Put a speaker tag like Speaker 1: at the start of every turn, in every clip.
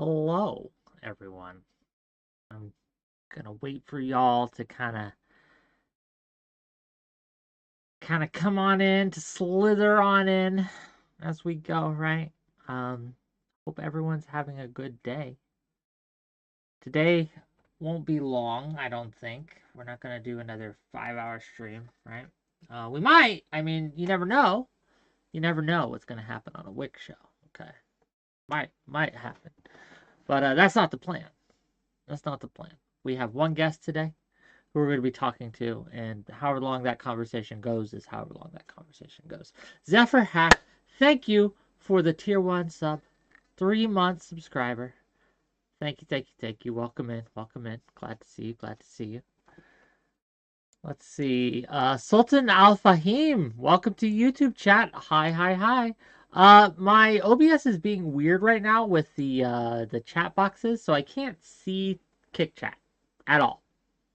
Speaker 1: Hello, everyone. I'm gonna wait for y'all to kind of come on in, to slither on in as we go, right? Um, Hope everyone's having a good day. Today won't be long, I don't think. We're not gonna do another 5-hour stream, right? We might. I mean, you never know. You never know what's gonna happen on a Wick show. Okay, might happen, but that's not the plan. That's not the plan. We have one guest today who we're going to be talking to, and however long that conversation goes is however long that conversation goes. 𝕵𝖎𝖎, thank you for the tier 1 sub, 3-month subscriber. Thank you, thank you, thank you. Welcome in, welcome in. Glad to see you, glad to see you. Let's see. Sultan Al-Fahim, welcome to YouTube chat. Hi, hi, hi. My OBS is being weird right now with the chat boxes, so I can't see Kick Chat at all.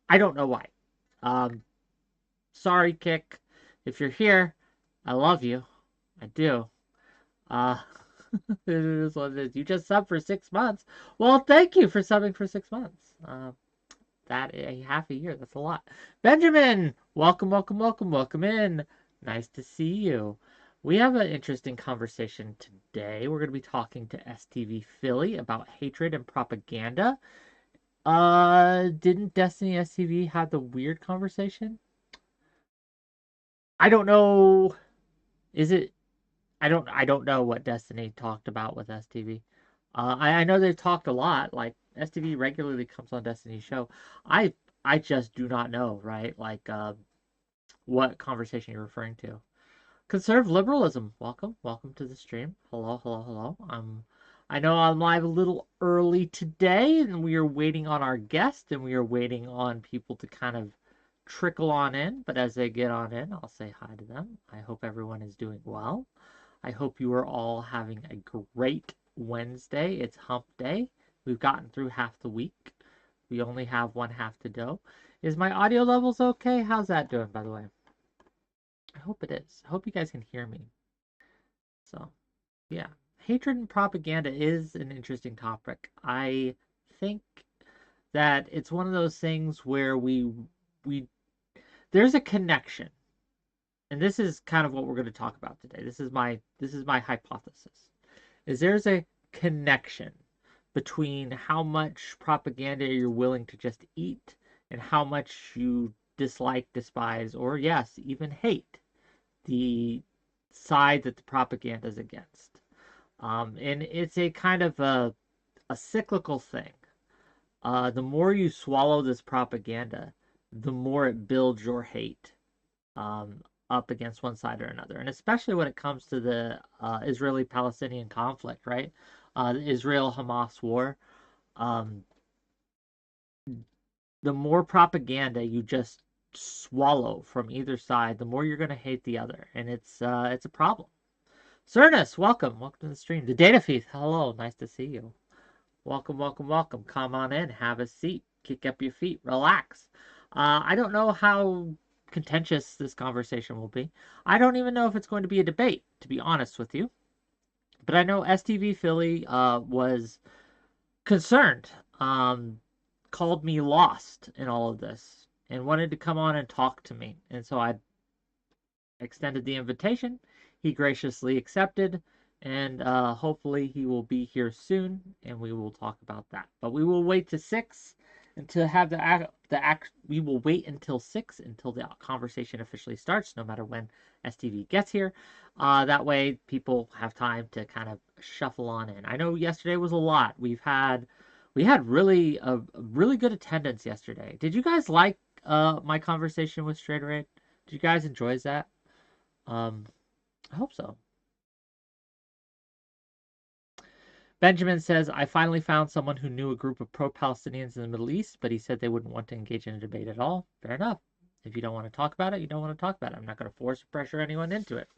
Speaker 1: I don't know why. Sorry, Kick. If you're here, I love you. I do. It is what it is. You just subbed for 6 months. Well, thank you for subbing for 6 months. That a half a year. That's a lot. Benjamin, welcome, welcome, welcome, welcome in. Nice to see you. We have an interesting conversation today. We're going to be talking to STVPhilly about hatred and propaganda. Didn't Destiny STV have the weird conversation? I don't know. Is it? I don't know what Destiny talked about with STV. I know they've talked a lot. Like STV regularly comes on Destiny's show. I just do not know, right? Like what conversation you're referring to. Conservative liberalism. Welcome, welcome to the stream. Hello, hello, hello. I know I'm live a little early today, and we are waiting on our guest, and we are waiting on people to kind of trickle on in. But as they get on in, I'll say hi to them. I hope everyone is doing well. I hope you are all having a great Wednesday. It's hump day. We've gotten through half the week. We only have one half to go. Is my audio levels okay? How's that doing, by the way? I hope it is. I hope you guys can hear me. So, yeah. Hatred and propaganda is an interesting topic. I think that it's one of those things where there's a connection. And this is kind of what we're going to talk about today. This is my hypothesis. Is there's a connection between how much propaganda you're willing to just eat and how much you dislike, despise, or yes, even hate the side that the propaganda is against. And it's a kind of a cyclical thing. The more you swallow this propaganda, the more it builds your hate up against one side or another. And especially when it comes to the Israeli-Palestinian conflict, right? The Israel-Hamas war. The more propaganda you just swallow from either side, the more you're going to hate the other. And it's a problem. Cernus, welcome. Welcome to the stream. The Data Feed, hello. Nice to see you. Welcome, welcome, welcome. Come on in. Have a seat. Kick up your feet. Relax. I don't know how contentious this conversation will be. I don't even know if it's going to be a debate, to be honest with you. But I know STVPhilly was concerned, called me lost in all of this, and wanted to come on and talk to me. And so I extended the invitation. He graciously accepted, and hopefully he will be here soon, and we will talk about that. But we will wait to 6 until we will wait until 6 until the conversation officially starts, no matter when STV gets here. That way people have time to kind of shuffle on in. I know yesterday was a lot. We had really a really good attendance yesterday. Did you guys like my conversation with Straight Red? Did you guys enjoy that? I hope so. Benjamin says, I finally found someone who knew a group of pro-Palestinians in the Middle East, but he said they wouldn't want to engage in a debate at all. Fair enough. If you don't want to talk about it, you don't want to talk about it. I'm not going to force or pressure anyone into it.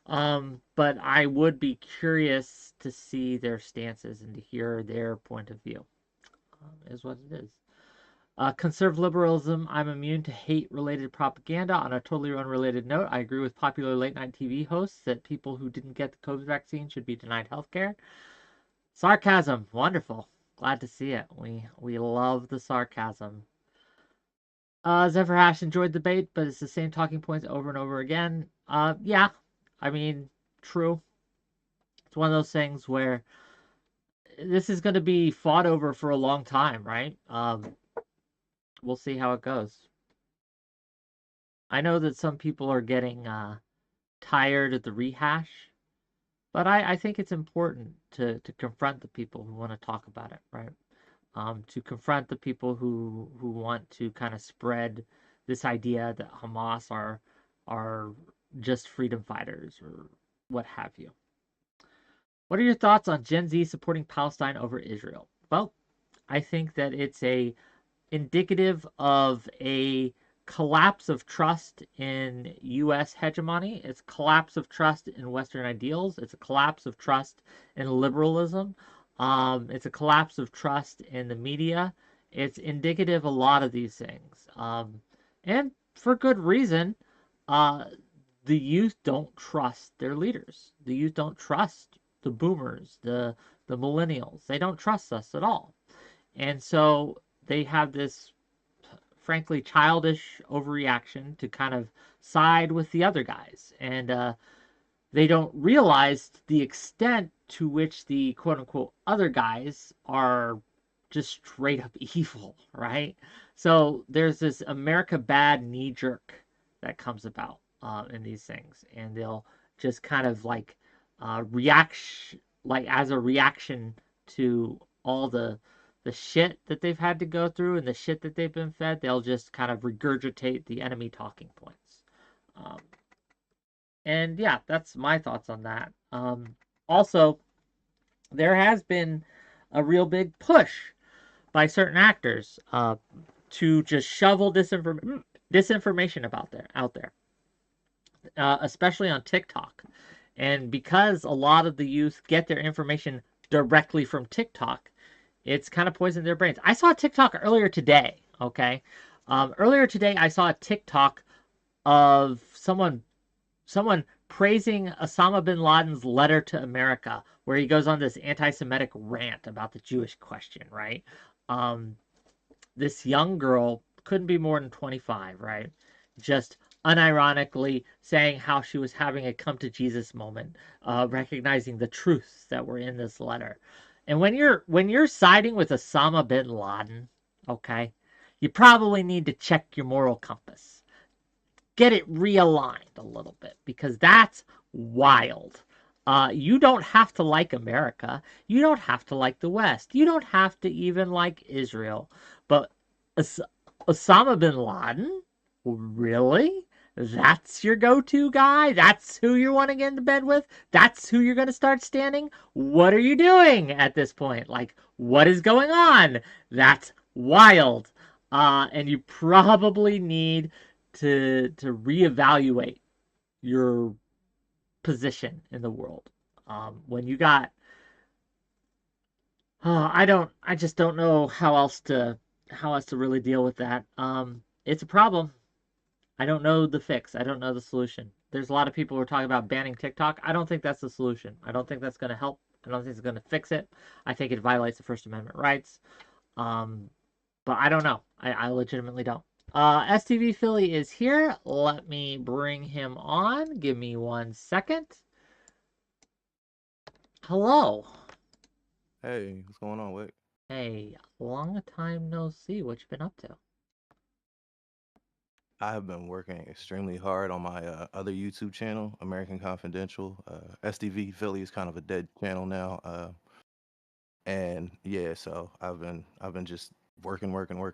Speaker 1: But I would be curious to see their stances and to hear their point of view. Is what it is. Conservative liberalism, I'm immune to hate-related propaganda. On a totally unrelated note, I agree with popular late-night TV hosts that people who didn't get the COVID vaccine should be denied health care. Sarcasm, wonderful. Glad to see it. We love the sarcasm. 𝕵𝖎𝖏 enjoyed the debate, but it's the same talking points over and over again. Yeah, I mean, true. It's one of those things where this is going to be fought over for a long time, right? We'll see how it goes. I know that some people are getting tired of the rehash, but I think it's important to confront the people who want to talk about it, right? To confront the people who want to kind of spread this idea that Hamas are just freedom fighters or what have you. What are your thoughts on Gen Z supporting Palestine over Israel? Well, I think that it's indicative of a collapse of trust in U.S. hegemony. It's a collapse of trust in Western ideals. It's a collapse of trust in liberalism. It's a collapse of trust in the media. It's indicative of a lot of these things. And for good reason. The youth don't trust their leaders. The youth don't trust the boomers, the millennials. They don't trust us at all. And so they have this frankly childish overreaction to kind of side with the other guys. And they don't realize the extent to which the quote unquote other guys are just straight up evil, right? So there's this America bad knee jerk that comes about in these things, and they'll just kind of like react, like as a reaction to all the shit that they've had to go through and the shit that they've been fed. They'll just kind of regurgitate the enemy talking points. And yeah, that's my thoughts on that. Also, there has been a real big push by certain actors to just shovel disinformation out there, especially on TikTok. And because a lot of the youth get their information directly from TikTok, it's kind of poisoned their brains. I saw a TikTok earlier today, okay? Earlier today, I saw a TikTok of someone praising Osama bin Laden's letter to America, where he goes on this anti-Semitic rant about the Jewish question, right? This young girl couldn't be more than 25, right? Just unironically saying how she was having a come to Jesus moment, recognizing the truths that were in this letter. And when you're siding with Osama bin Laden, okay, you probably need to check your moral compass. Get it realigned a little bit, because that's wild. You don't have to like America. You don't have to like the West. You don't have to even like Israel. But Osama bin Laden? Really? That's your go-to guy? That's who you want to get into bed with? That's who you're going to start standing? What are you doing at this point? Like, what is going on? That's wild. And you probably need to reevaluate your position in the world. When you got, I just don't know how else to really deal with that. It's a problem. I don't know the fix. I don't know the solution. There's a lot of people who are talking about banning TikTok. I don't think that's the solution. I don't think that's going to help. I don't think it's going to fix it. I think it violates the First Amendment rights. But I don't know. I legitimately don't. STVPhilly is here. Let me bring him on. Give me 1 second. Hello.
Speaker 2: Hey, what's going on, Wick?
Speaker 1: Hey, long time no see. What you been up to?
Speaker 2: I have been working extremely hard on my other YouTube channel, American Confidential. STVPhilly is kind of a dead channel now, and yeah, so I've been just working, and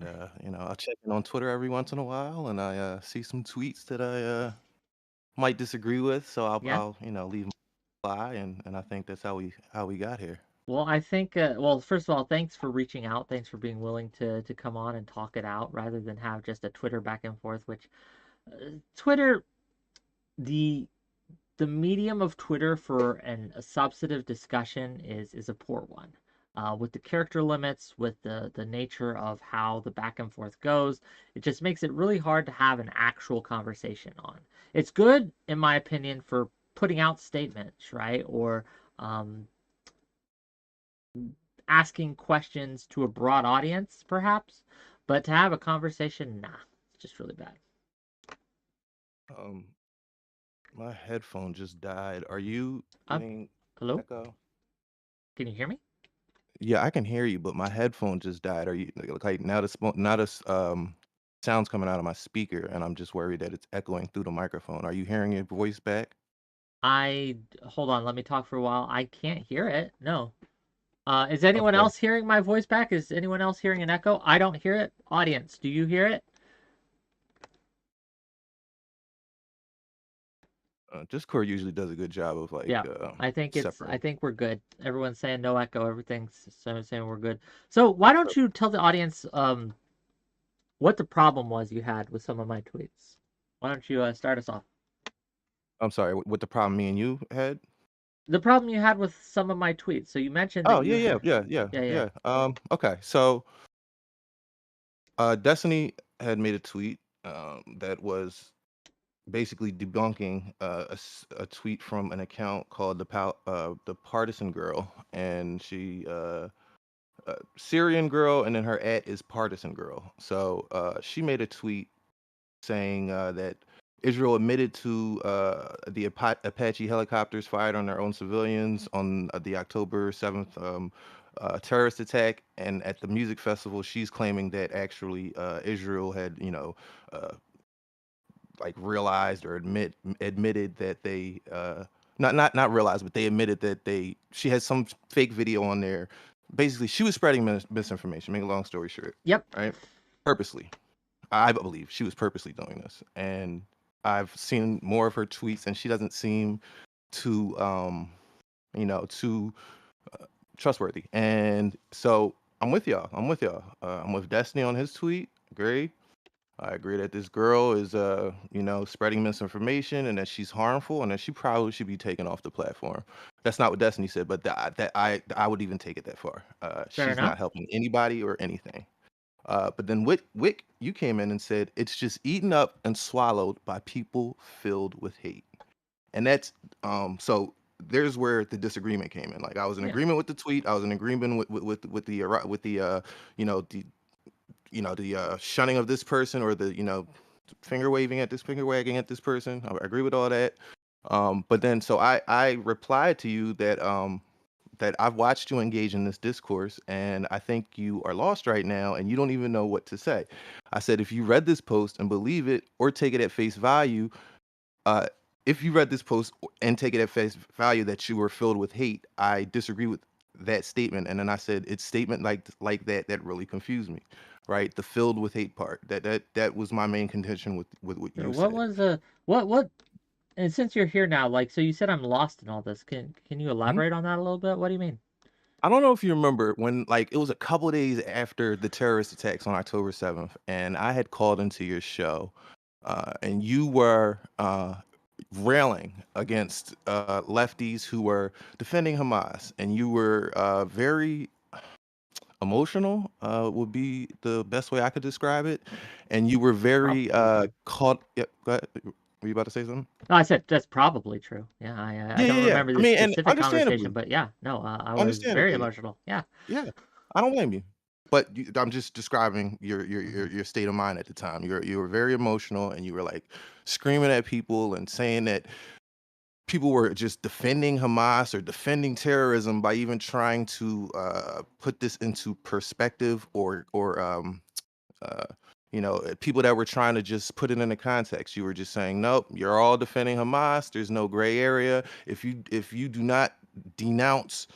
Speaker 2: I check in on Twitter every once in a while, and I see some tweets that I might disagree with, so I'll
Speaker 1: Yeah.
Speaker 2: I'll leave my reply, and I think that's how we got here.
Speaker 1: Well, I think, well, first of all, thanks for reaching out. Thanks for being willing to come on and talk it out rather than have just a Twitter back and forth, which Twitter, the medium of Twitter for a substantive discussion is a poor one. With the character limits, with the nature of how the back and forth goes, it just makes it really hard to have an actual conversation on. It's good, in my opinion, for putting out statements, right? Or asking questions to a broad audience, perhaps, but to have a conversation, nah, it's just really bad.
Speaker 2: Um, my headphone just died. Are you
Speaker 1: Um,
Speaker 2: getting
Speaker 1: hello?
Speaker 2: echo?
Speaker 1: Can you hear me?
Speaker 2: Yeah, I can hear you, but my headphone just died. Are you like now this sounds coming out of my speaker, and I'm just worried that it's echoing through the microphone. Are you hearing your voice back?
Speaker 1: Hold on, let me talk for a while. I can't hear it. No. Is anyone
Speaker 2: Okay.
Speaker 1: else hearing my voice back? Is anyone else hearing an echo? I don't hear it. Audience, do you hear it?
Speaker 2: Discord usually does a good job of like
Speaker 1: Yeah. I
Speaker 2: separating.
Speaker 1: think we're good. Everyone's saying no echo. Everything's saying we're good. So why don't you tell the audience what the problem was you had with some of my tweets? Why don't you start us off?
Speaker 2: I'm sorry, with the problem me and you had?
Speaker 1: The problem you had with some of my tweets. So you mentioned that
Speaker 2: Oh,
Speaker 1: you had, yeah, yeah.
Speaker 2: yeah. Okay. So, Destiny had made a tweet that was basically debunking a tweet from an account called the Partisan Girl, and she Syrian girl, and then her at is Partisan Girl. So she made a tweet saying that Israel admitted to the Apache helicopters fired on their own civilians on the October 7th terrorist attack. And at the music festival, she's claiming that actually Israel had, uh, like realized or admitted that they not realized, but they admitted that she had some fake video on there. Basically, she was spreading misinformation. Make a long story short,
Speaker 1: Yep.
Speaker 2: right? Purposely. I believe she was purposely doing this, and I've seen more of her tweets, and she doesn't seem too, too trustworthy. And so I'm with y'all. I'm with y'all. I'm with Destiny on his tweet. Agree. I agree that this girl is, spreading misinformation, and that she's harmful, and that she probably should be taken off the platform. That's not what Destiny said, but I would even take it that far.
Speaker 1: Fair
Speaker 2: She's
Speaker 1: enough.
Speaker 2: not helping anybody or anything. But then Wick, you came in and said it's just eaten up and swallowed by people filled with hate, and that's so. There's where the disagreement came in. Like I was in
Speaker 1: Yeah.
Speaker 2: agreement with the tweet. I was in agreement the shunning of this person, or the finger wagging at this person. I agree with all that. But then so I replied to you that I've watched you engage in this discourse, and I think you are lost right now and you don't even know what to say. I said, if you read this post and believe it or take it at face value, uh, if you read this post and take it at face value that you were filled with hate, I disagree with that statement. And then I said, it's statement like that really confused me, right? The filled with hate part. That was my main contention with what
Speaker 1: Sure.
Speaker 2: you
Speaker 1: What
Speaker 2: said.
Speaker 1: was what and since you're here now, like so you said I'm lost in all this. Can you
Speaker 2: Mhm.
Speaker 1: elaborate on that a little bit? What do you mean?
Speaker 2: I don't know if you remember when, like, it was a couple days after the terrorist attacks on October 7th, and I had called into your show, and you were railing against lefties who were defending Hamas, and you were very emotional, would be the best way I could describe it, and you were very
Speaker 1: Probably true.
Speaker 2: caught. Yep, go ahead. Were you about to say something?
Speaker 1: No, I said that's probably true. Yeah, I
Speaker 2: Yeah,
Speaker 1: don't
Speaker 2: yeah, yeah.
Speaker 1: remember
Speaker 2: I
Speaker 1: this
Speaker 2: mean, and
Speaker 1: specific conversation,
Speaker 2: understandably,
Speaker 1: but yeah, no, I was very
Speaker 2: understandably.
Speaker 1: emotional. Yeah.
Speaker 2: Yeah, I don't blame you. But I'm just describing
Speaker 1: Hmm.
Speaker 2: your state of mind at the time. You were very emotional, and you were like screaming at people and saying that people were just defending Hamas or defending terrorism by even trying to put this into perspective, or people that were trying to just put it into context. You were just saying, nope, you're all defending Hamas. There's no gray area. If you do not denounce,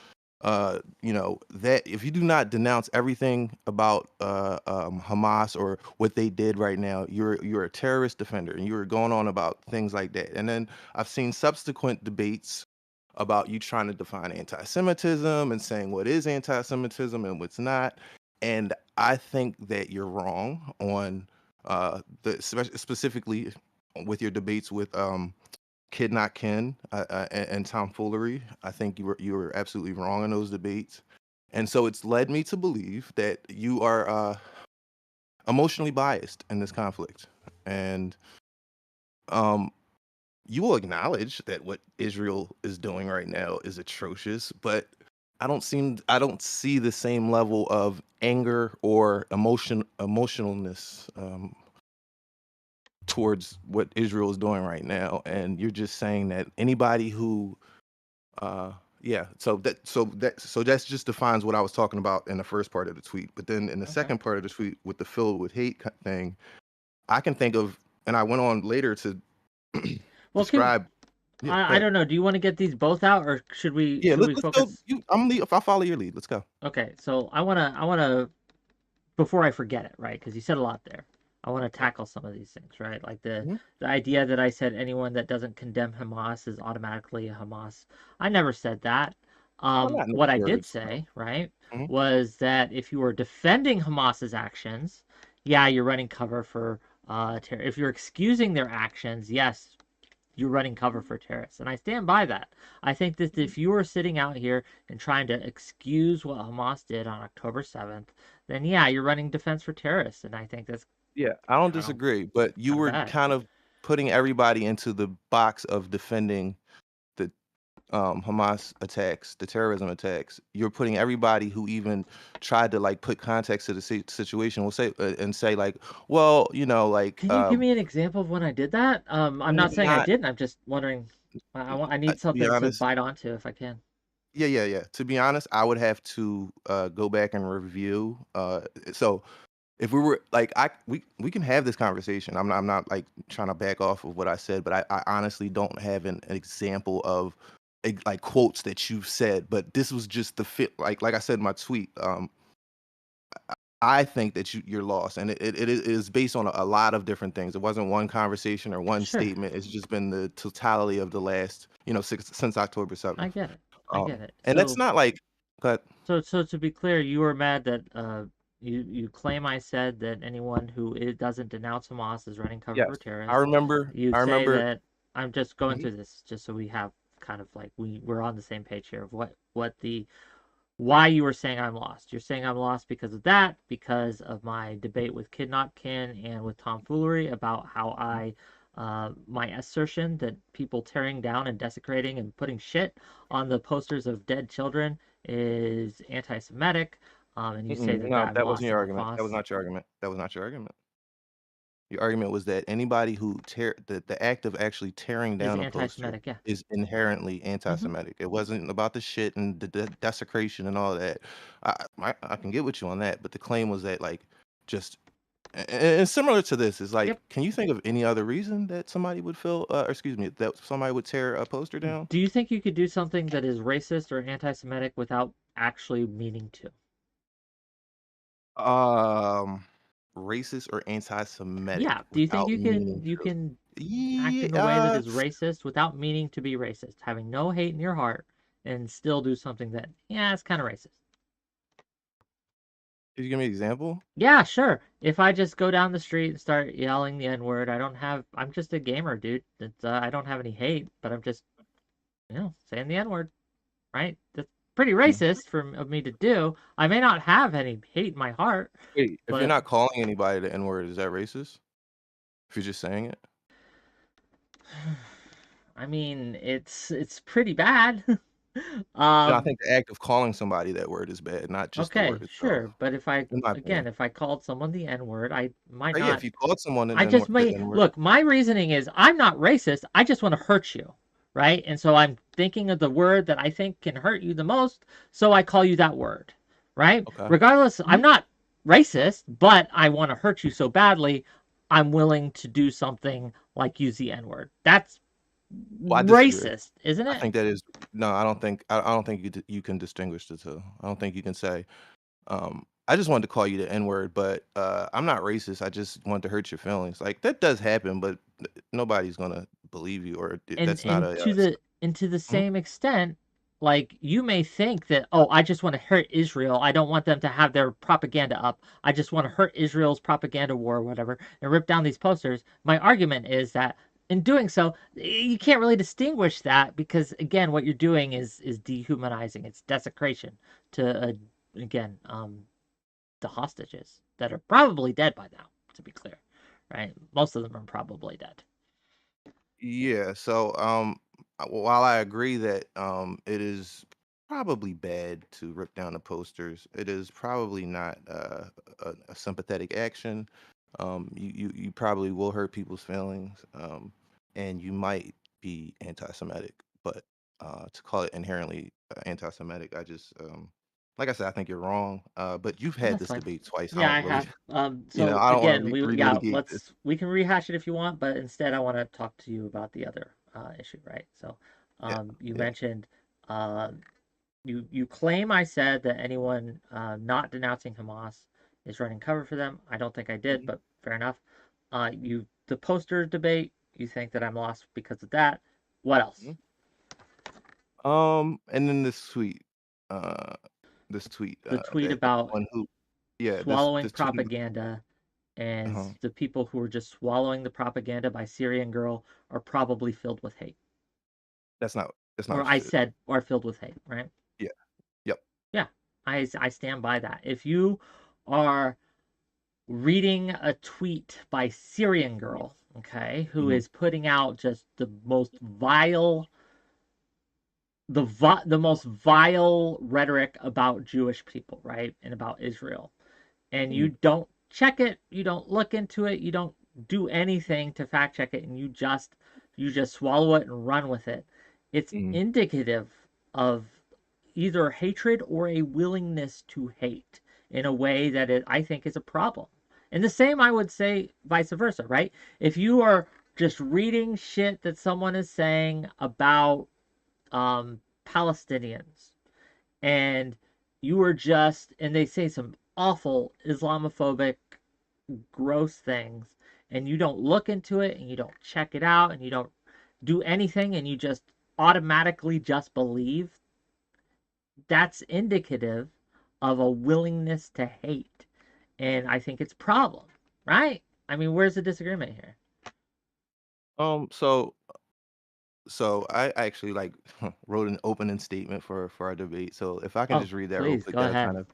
Speaker 2: that if you do not denounce everything about Hamas or what they did right now, you're a terrorist defender, and you were going on about things like that. And then I've seen subsequent debates about you trying to define anti-Semitism and saying what is anti-Semitism and what's not. And I think that you're wrong on specifically with your debates with Kid Not Ken and tomfoolery. I think you were absolutely wrong in those debates, and so it's led me to believe that you are emotionally biased in this conflict, and um, you will acknowledge that what Israel is doing right now is atrocious, but I don't see the same level of anger or emotionalness towards what Israel is doing right now. And you're just saying that anybody who yeah, so that's just defines what I was talking about in the first part of the tweet. But then in the
Speaker 1: Okay.
Speaker 2: second part of the tweet with the filled with hate thing, I can think of, and I went on later to
Speaker 1: Well,
Speaker 2: describe. Yeah, go
Speaker 1: I
Speaker 2: ahead.
Speaker 1: don't know. Do you want to get these both out, or
Speaker 2: Yeah,
Speaker 1: should we
Speaker 2: let's go.
Speaker 1: focus?
Speaker 2: If I follow your lead, let's go.
Speaker 1: Okay, so I wanna before I forget it, right? Because you said a lot there. I want to
Speaker 2: Yep.
Speaker 1: tackle some of these things, right? Like the
Speaker 2: Mhm.
Speaker 1: the idea that I said anyone that doesn't condemn Hamas is automatically a Hamas. I never said that.
Speaker 2: Well, not in
Speaker 1: What
Speaker 2: those
Speaker 1: I did
Speaker 2: words. No.
Speaker 1: say, right,
Speaker 2: Mhm.
Speaker 1: was that if you are defending Hamas's actions, yeah, you're running cover for terror. If you're excusing their actions, yes, you're running cover for terrorists. And I stand by that. I think that if you are sitting out here and trying to excuse what Hamas did on October 7th, then yeah, you're running defense for terrorists. And I think that's
Speaker 2: Yeah, I don't
Speaker 1: kind of
Speaker 2: disagree, but you
Speaker 1: kind of
Speaker 2: were
Speaker 1: bad.
Speaker 2: kind of putting everybody into the box of defending the Hamas attacks, the terrorism attacks. You're putting everybody who even tried to like put context to the situation will say and say like, well, like
Speaker 1: Can you give me an example of when I did that? I'm not saying I
Speaker 2: not
Speaker 1: didn't. I'm just wondering. I need
Speaker 2: to be
Speaker 1: something to
Speaker 2: honest.
Speaker 1: bite onto if I can.
Speaker 2: Yeah. To be honest, I would have to go back and review. So if we were like we can have this conversation. I'm not like trying to back off of what I said, but I honestly don't have an example of like quotes that you've said. But this was just the fit. Like I said in my tweet. I think that you're lost, and it is based on a lot of different things. It wasn't one conversation or one
Speaker 1: Sure,
Speaker 2: statement. It's just been the totality of the last, since October
Speaker 1: I
Speaker 2: 7th.
Speaker 1: get it. I get it.
Speaker 2: And that's not like, but
Speaker 1: So to be clear, you were mad that you claim I said that anyone who doesn't denounce Hamas is running cover
Speaker 2: yes,
Speaker 1: for
Speaker 2: I
Speaker 1: terrorists.
Speaker 2: remember.
Speaker 1: You
Speaker 2: I
Speaker 1: say
Speaker 2: remember.
Speaker 1: that I'm just going
Speaker 2: Mhm.
Speaker 1: through this just so we have kind of like we're on the same page here of what the why you were saying I'm lost. You're saying I'm lost because of that, because of my debate with 𝕾𝖍𝖙 and with tomfoolery about how my assertion that people tearing down and desecrating and putting shit on the posters of dead children is anti-Semitic, and you say that
Speaker 2: No,
Speaker 1: I'm
Speaker 2: that wasn't
Speaker 1: lost
Speaker 2: your
Speaker 1: in
Speaker 2: argument. That was
Speaker 1: response.
Speaker 2: not your argument. That was not your argument. Your argument was that anybody who the act of actually tearing
Speaker 1: Is
Speaker 2: down a poster
Speaker 1: anti-Semitic, yeah.
Speaker 2: is inherently
Speaker 1: Hmm.
Speaker 2: anti-Semitic. It wasn't about the shit and the desecration and all that. I can get with you on that, but the claim was that like just and similar to this is like,
Speaker 1: Yep.
Speaker 2: can you think of any other reason that somebody would feel, or excuse me, that somebody would tear a poster down?
Speaker 1: Do you think you could do something that is racist or anti-Semitic without actually meaning to?
Speaker 2: Um, Racist or anti-Semitic
Speaker 1: Yeah. Do you think
Speaker 2: without meaning
Speaker 1: you
Speaker 2: to.
Speaker 1: can act
Speaker 2: Yeah,
Speaker 1: in a way that is racist without meaning to be racist, having no hate in your heart, and still do something that, yeah, it's kind of racist?
Speaker 2: could you give me an example?
Speaker 1: Yeah, sure. If I just go down the street and start yelling the N word, I'm just a gamer, dude. I don't have any hate, but I'm just, saying the N word, right? That's pretty
Speaker 2: Mm.
Speaker 1: racist of me to do. I may not have any hate in my heart,
Speaker 2: Wait, if you're
Speaker 1: but
Speaker 2: not calling anybody the N-word, is that racist? If you're just saying it?
Speaker 1: I mean, it's pretty bad.
Speaker 2: No, I
Speaker 1: um,
Speaker 2: think the act of calling somebody that word is bad, not just the word
Speaker 1: Okay,
Speaker 2: itself,
Speaker 1: sure. But
Speaker 2: in my
Speaker 1: again,
Speaker 2: opinion.
Speaker 1: if I called someone the N word, I might
Speaker 2: Yeah,
Speaker 1: not.
Speaker 2: if you called someone an
Speaker 1: I just
Speaker 2: N-word, the
Speaker 1: may
Speaker 2: N-word.
Speaker 1: look. My reasoning is I'm not racist. I just want to hurt you, right? And so I'm thinking of the word that I think can hurt you the most. So I call you that word, right?
Speaker 2: Okay.
Speaker 1: Regardless, I'm
Speaker 2: Mhm.
Speaker 1: not racist, but I want to hurt you so badly, I'm willing to do something like use the N word. That's
Speaker 2: Well, I disagree.
Speaker 1: racist, isn't
Speaker 2: I
Speaker 1: it?
Speaker 2: think that is no, I don't think you can distinguish the two. I don't think you can say, I just wanted to call you the N-word, but I'm not racist. I just want to hurt your feelings. Like that does happen, but nobody's gonna believe you, or
Speaker 1: and
Speaker 2: that's not
Speaker 1: and
Speaker 2: a.
Speaker 1: to the
Speaker 2: Mhm.
Speaker 1: same extent, like you may think that, oh, I just want to hurt Israel, I don't want them to have their propaganda up, I just want to hurt Israel's propaganda war or whatever and rip down these posters. My argument is that in doing so, you can't really distinguish that because again what you're doing is dehumanizing, it's desecration to again the hostages that are probably dead by now, to be clear, right? Most of them are probably dead.
Speaker 2: Yeah. So, while I agree that it is. probably bad to rip down the posters. It is probably not a sympathetic action. You probably will hurt people's feelings, and you might be anti-Semitic. But to call it inherently anti-Semitic, like I said, I think you're wrong. But you've
Speaker 1: Oh,
Speaker 2: had
Speaker 1: that's
Speaker 2: this
Speaker 1: fine.
Speaker 2: debate twice. I
Speaker 1: Yeah, I
Speaker 2: don't really,
Speaker 1: have.
Speaker 2: I
Speaker 1: So
Speaker 2: don't want
Speaker 1: again,
Speaker 2: to
Speaker 1: yeah,
Speaker 2: relitigate this.
Speaker 1: we can rehash it if you want, but instead I want to talk to you about the other issue, right? So,
Speaker 2: Yeah,
Speaker 1: you
Speaker 2: yeah.
Speaker 1: mentioned uh, you claim I said that anyone not denouncing Hamas is running cover for them. I don't think I did,
Speaker 2: Mhm,
Speaker 1: but fair enough. The poster debate, you think that I'm lost because of that. What else?
Speaker 2: mhm. And then uh, this tweet,
Speaker 1: The tweet
Speaker 2: that the
Speaker 1: about
Speaker 2: one who, yeah,
Speaker 1: swallowing
Speaker 2: this tweet.
Speaker 1: propaganda, and
Speaker 2: Uh,
Speaker 1: the people who are just swallowing the propaganda by Syrian girl are probably filled with hate.
Speaker 2: that's not
Speaker 1: Or
Speaker 2: what you
Speaker 1: I
Speaker 2: said.
Speaker 1: said are filled with hate, right?
Speaker 2: Yeah. Yep.
Speaker 1: Yeah, I stand by that. If you are reading a tweet by Syrian
Speaker 2: Mhm,
Speaker 1: girl, okay, who
Speaker 2: mhm,
Speaker 1: is putting out just the most vile, the most vile rhetoric about Jewish people, right, and about Israel, and you
Speaker 2: mhm,
Speaker 1: don't check it, you don't look into it, you don't do anything to fact check it, and you just swallow it and run with it. It's
Speaker 2: mhm.
Speaker 1: indicative of either hatred or a willingness to hate in a way that I think is a problem. And the same I would say vice versa, right? If you are just reading shit that someone is saying about Palestinians, and you are just, and they say some awful Islamophobic, gross things, and you don't look into it and you don't check it out and you don't do anything and you just automatically just believe, that's indicative of a willingness to hate. And I think it's a problem, right? I mean, where's the disagreement here?
Speaker 2: Um, so so I actually like wrote an opening statement for our debate. So if I can
Speaker 1: Oh,
Speaker 2: just read that real
Speaker 1: please
Speaker 2: quick,
Speaker 1: go
Speaker 2: that'll
Speaker 1: ahead.
Speaker 2: kind of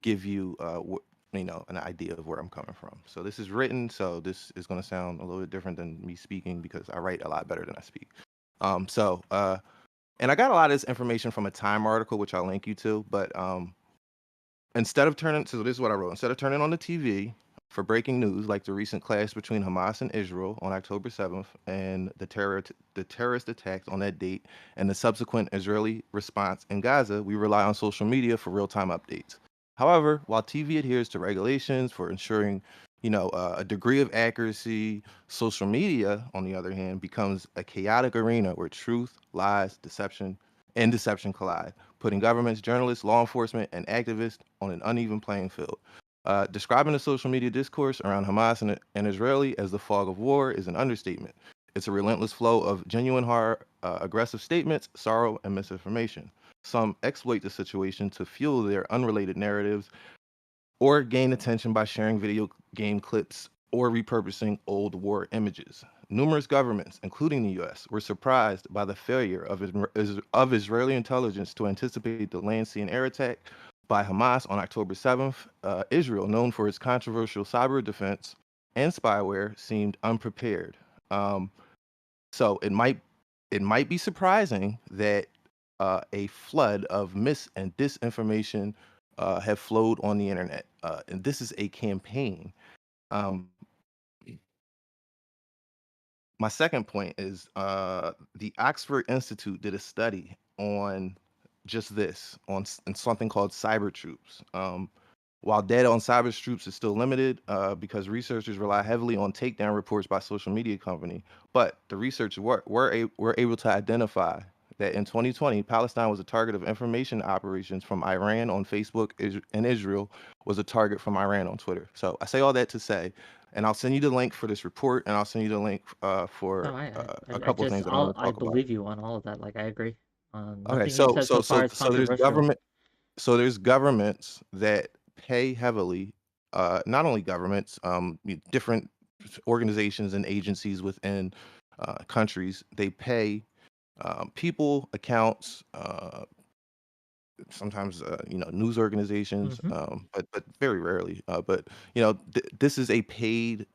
Speaker 2: give you an idea of where I'm coming from. So this is written, so this is going to sound a little bit different than me speaking because I write a lot better than I speak. And I got a lot of this information from a Time article, which I'll link you to. But so this is what I wrote. Instead of turning on the TV for breaking news like the recent clash between Hamas and Israel on October 7th and the terrorist attacks on that date and the subsequent Israeli response in Gaza, we rely on social media for real-time updates. However, while TV adheres to regulations for ensuring, a degree of accuracy, social media, on the other hand, becomes a chaotic arena where truth, lies, deception collide, putting governments, journalists, law enforcement, and activists on an uneven playing field. Describing the social media discourse around Hamas and Israeli as the fog of war is an understatement. It's a relentless flow of genuine hard, aggressive statements, sorrow, and misinformation. Some exploit the situation to fuel their unrelated narratives or gain attention by sharing video game clips or repurposing old war images. Numerous governments, including the US, were surprised by the failure of Israeli intelligence to anticipate the land, sea, and air attack by Hamas on October 7th. Israel, known for its controversial cyber defense and spyware, seemed unprepared. Um, so it might be surprising that a flood of mis and disinformation have flowed on the internet, and this is a campaign. Um, my second point is the Oxford Institute did a study on just this in something called cyber troops. While data on cyber troops is still limited because researchers rely heavily on takedown reports by social media company, but the researchers were able to identify that in 2020, Palestine was a target of information operations from Iran on Facebook, and Israel was a target from Iran on Twitter. So I say all that to say, and I'll send you the link for this report, and I'll send you the link
Speaker 1: No,
Speaker 2: for
Speaker 1: I,
Speaker 2: a
Speaker 1: I
Speaker 2: couple of
Speaker 1: just,
Speaker 2: things that I want to
Speaker 1: I
Speaker 2: talk about.
Speaker 1: believe you on all of that. Like, I agree.
Speaker 2: Okay,
Speaker 1: Nothing you've said so far is
Speaker 2: so there's
Speaker 1: controversial.
Speaker 2: there's governments that pay heavily, not only governments, different organizations and agencies within countries. They pay people, accounts, sometimes news organizations,
Speaker 1: Mm-hmm.
Speaker 2: but very rarely. But this is a paid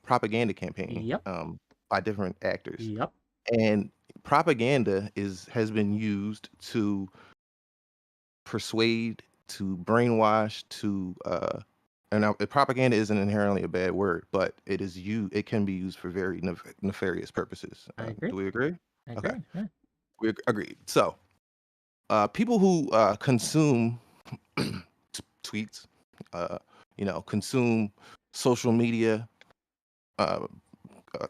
Speaker 2: propaganda campaign
Speaker 1: Yep.
Speaker 2: by different actors,
Speaker 1: Yep.
Speaker 2: and propaganda is has been used to persuade, to brainwash, to and now, propaganda isn't inherently a bad word, but it can be used for very nefarious purposes.
Speaker 1: I agree.
Speaker 2: Do we agree?
Speaker 1: I
Speaker 2: Okay,
Speaker 1: agree. Yeah.
Speaker 2: we agreed. So, people who consume tweets, uh, consume social media uh,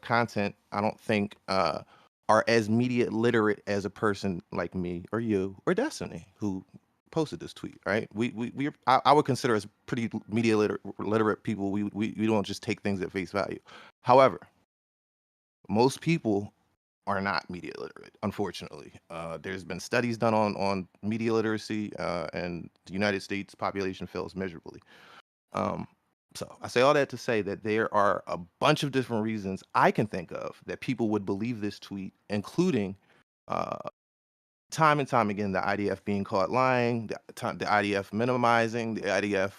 Speaker 2: content, I don't think are as media literate as a person like me or you or Destiny who posted this tweet. Right? I would consider us pretty media literate people. We don't just take things at face value. However, most people are not media literate, unfortunately. There's been studies done on media literacy, and the United States population fails miserably. Um, so I say all that to say that there are a bunch of different reasons I can think of that people would believe this tweet, including uh, time and time again the IDF being caught lying, the IDF minimizing, the IDF,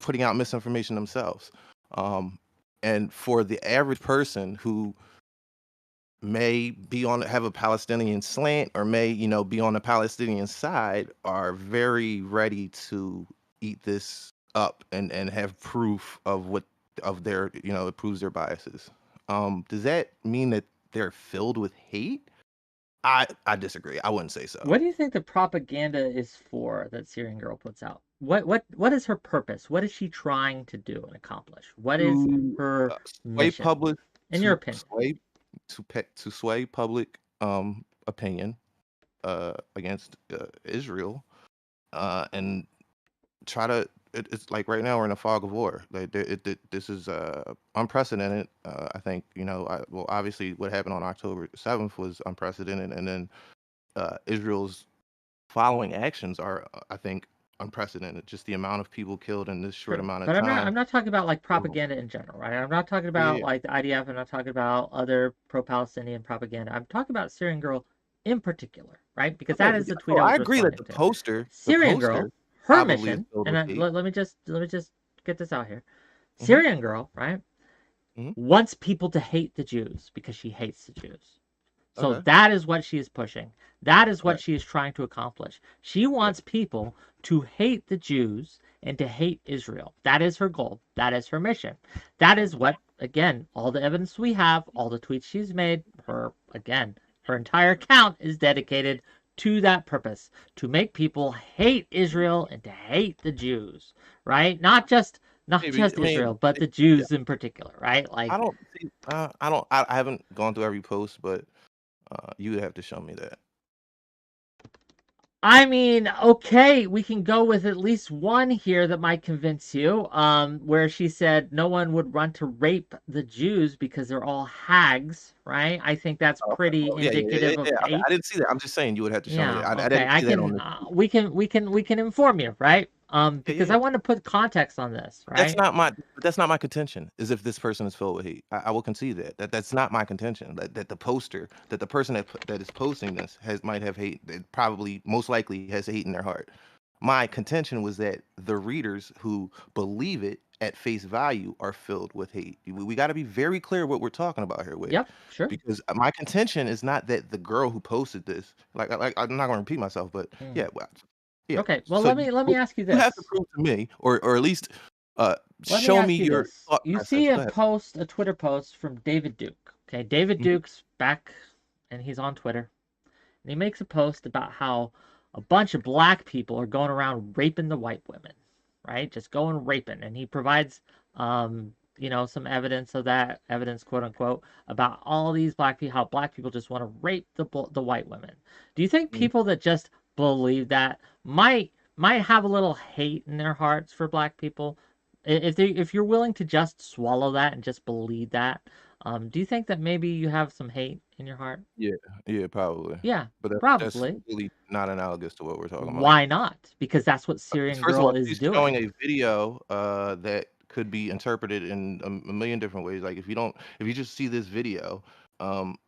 Speaker 2: putting out misinformation themselves. Um, and for the average person who may have a Palestinian slant or may be on the Palestinian side are very ready to eat this up and have proof of their it proves their biases. Does that mean that they're filled with hate? I disagree. I wouldn't say so.
Speaker 1: What do you think the propaganda is for that Syrian girl puts out? What is her purpose? What is she trying to do and accomplish? What is
Speaker 2: To
Speaker 1: her
Speaker 2: sway
Speaker 1: mission,
Speaker 2: public
Speaker 1: in your
Speaker 2: to
Speaker 1: opinion?
Speaker 2: sway public opinion against Israel, and try to it's like right now we're in a fog of war. Like this is unprecedented. I think well, obviously what happened on October 7th was unprecedented, and then Israel's following actions are, I think, unprecedented. Just the amount of people killed in this short
Speaker 1: Sure,
Speaker 2: amount of
Speaker 1: but I'm
Speaker 2: time.
Speaker 1: not talking about like
Speaker 2: So,
Speaker 1: propaganda in general, right? I'm not talking
Speaker 2: yeah,
Speaker 1: about
Speaker 2: yeah.
Speaker 1: like the IDF. I'm not talking about other pro-Palestinian propaganda. I'm talking about Syrian girl in particular, right? Because
Speaker 2: Okay,
Speaker 1: that is the tweet
Speaker 2: so
Speaker 1: I
Speaker 2: I
Speaker 1: was
Speaker 2: agree that
Speaker 1: responding
Speaker 2: the
Speaker 1: to.
Speaker 2: the
Speaker 1: Syrian
Speaker 2: poster
Speaker 1: girl, her
Speaker 2: probably is
Speaker 1: mission,
Speaker 2: filled
Speaker 1: and
Speaker 2: with hate.
Speaker 1: let me just get this out here.
Speaker 2: Hmm.
Speaker 1: Syrian girl, right,
Speaker 2: Hmm.
Speaker 1: wants people to hate the Jews because she hates the Jews. So
Speaker 2: Okay.
Speaker 1: that is what she is pushing. That is what
Speaker 2: Right.
Speaker 1: she is trying to accomplish. She
Speaker 2: Yeah.
Speaker 1: wants people to hate the Jews and to hate Israel. That is her goal. That is her mission. That is what, again, all the evidence we have, all the tweets she's made, her entire account is dedicated to that purpose, to make people hate Israel and to hate the Jews, right? Not
Speaker 2: Maybe.
Speaker 1: just
Speaker 2: I mean,
Speaker 1: Israel, but the
Speaker 2: yeah.
Speaker 1: Jews in particular, right?
Speaker 2: I
Speaker 1: Like,
Speaker 2: don't see. I don't. I haven't gone through every post, but you would have to show me that.
Speaker 1: I mean, okay, we can go with at least one here that might convince you. Where she said no one would run to rape the Jews because they're all hags, right? I think that's
Speaker 2: Oh, okay.
Speaker 1: pretty
Speaker 2: Well, yeah, yeah, yeah,
Speaker 1: indicative of
Speaker 2: yeah. Okay. I
Speaker 1: hate.
Speaker 2: didn't see that. I'm just saying you would have to show me
Speaker 1: Yeah,
Speaker 2: that. I
Speaker 1: okay.
Speaker 2: didn't
Speaker 1: I
Speaker 2: see that on
Speaker 1: can
Speaker 2: this.
Speaker 1: we can inform you, right?
Speaker 2: Yeah, yeah,
Speaker 1: Because I
Speaker 2: yeah.
Speaker 1: want to put context on this,
Speaker 2: But that's
Speaker 1: right?
Speaker 2: not my. But that's not my contention. Is if this person is filled with hate. I will concede that's not my contention. That the poster, that the person that is posting this might have hate. That probably most likely has hate in their heart. My contention was that the readers who believe it at face value are filled with hate. We got to be very clear what we're talking about here, Wick,
Speaker 1: Yep, sure.
Speaker 2: because my contention is not that the girl who posted this, like I'm not going to repeat myself, but
Speaker 1: Mm.
Speaker 2: yeah, well, yeah.
Speaker 1: Okay, well
Speaker 2: So
Speaker 1: let me ask you
Speaker 2: you have to
Speaker 1: this.
Speaker 2: prove to me, or at least uh,
Speaker 1: Let me
Speaker 2: show me
Speaker 1: ask you
Speaker 2: your
Speaker 1: this.
Speaker 2: thought
Speaker 1: You see
Speaker 2: process. Go ahead.
Speaker 1: a Twitter post from David Duke. Okay, David
Speaker 2: Mhm.
Speaker 1: Duke's back and he's on Twitter. And he makes a post about how a bunch of black people are going around raping the white women, right? Just going raping. And he provides, some evidence of that, evidence, quote unquote, about all these black people, how black people just want to rape the white women. Do you think
Speaker 2: Mhm.
Speaker 1: people that just believe that might have a little hate in their hearts for black people? If you're willing to just swallow that and just believe that, do you think that maybe you have some hate in your heart?
Speaker 2: Yeah, yeah, probably.
Speaker 1: Yeah,
Speaker 2: But that's
Speaker 1: probably.
Speaker 2: really not analogous to what we're talking about.
Speaker 1: Why not? Because that's what
Speaker 2: 'Cause
Speaker 1: Syrian
Speaker 2: first of all,
Speaker 1: Girl is
Speaker 2: she's showing
Speaker 1: doing.
Speaker 2: a video that could be interpreted in a million different ways. Like if you just see this video, um,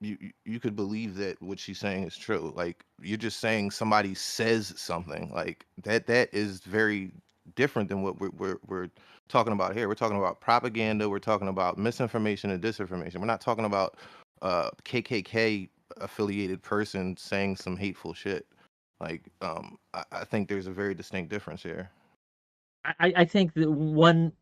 Speaker 2: you could believe that what she's saying is true. Like you're just saying somebody says something like that. That is very different than what we're talking about here. We're talking about propaganda. We're talking about misinformation and disinformation. We're not talking about KKK affiliated person saying some hateful shit. Like, I think there's a very distinct difference here.
Speaker 1: I think that one.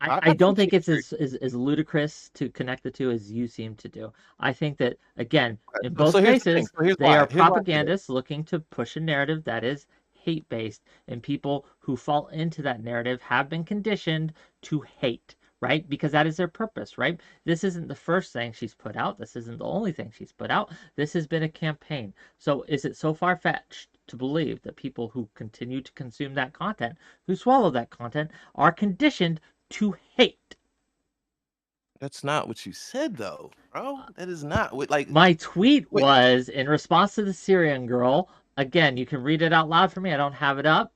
Speaker 2: I
Speaker 1: I don't think
Speaker 2: appreciate
Speaker 1: it's
Speaker 2: your.
Speaker 1: as ludicrous to connect the two as you seem to do. I think that, again, in
Speaker 2: So
Speaker 1: both
Speaker 2: here's the thing.
Speaker 1: cases,
Speaker 2: So here's
Speaker 1: they are
Speaker 2: why. Here's why I say that.
Speaker 1: propagandists looking to push a narrative that is hate based, and people who fall into that narrative have been conditioned to hate, right? Because that is their purpose, right? This isn't the first thing she's put out. This isn't the only thing she's put out. This has been a campaign. So is it so far fetched to believe that people who continue to consume that content, who swallow that content, are conditioned to hate?
Speaker 2: That's not what you said, though, bro. That is not what. Like,
Speaker 1: My tweet
Speaker 2: wait.
Speaker 1: was in response to the Syrian girl. Again, you can read it out loud for me. I don't have it up.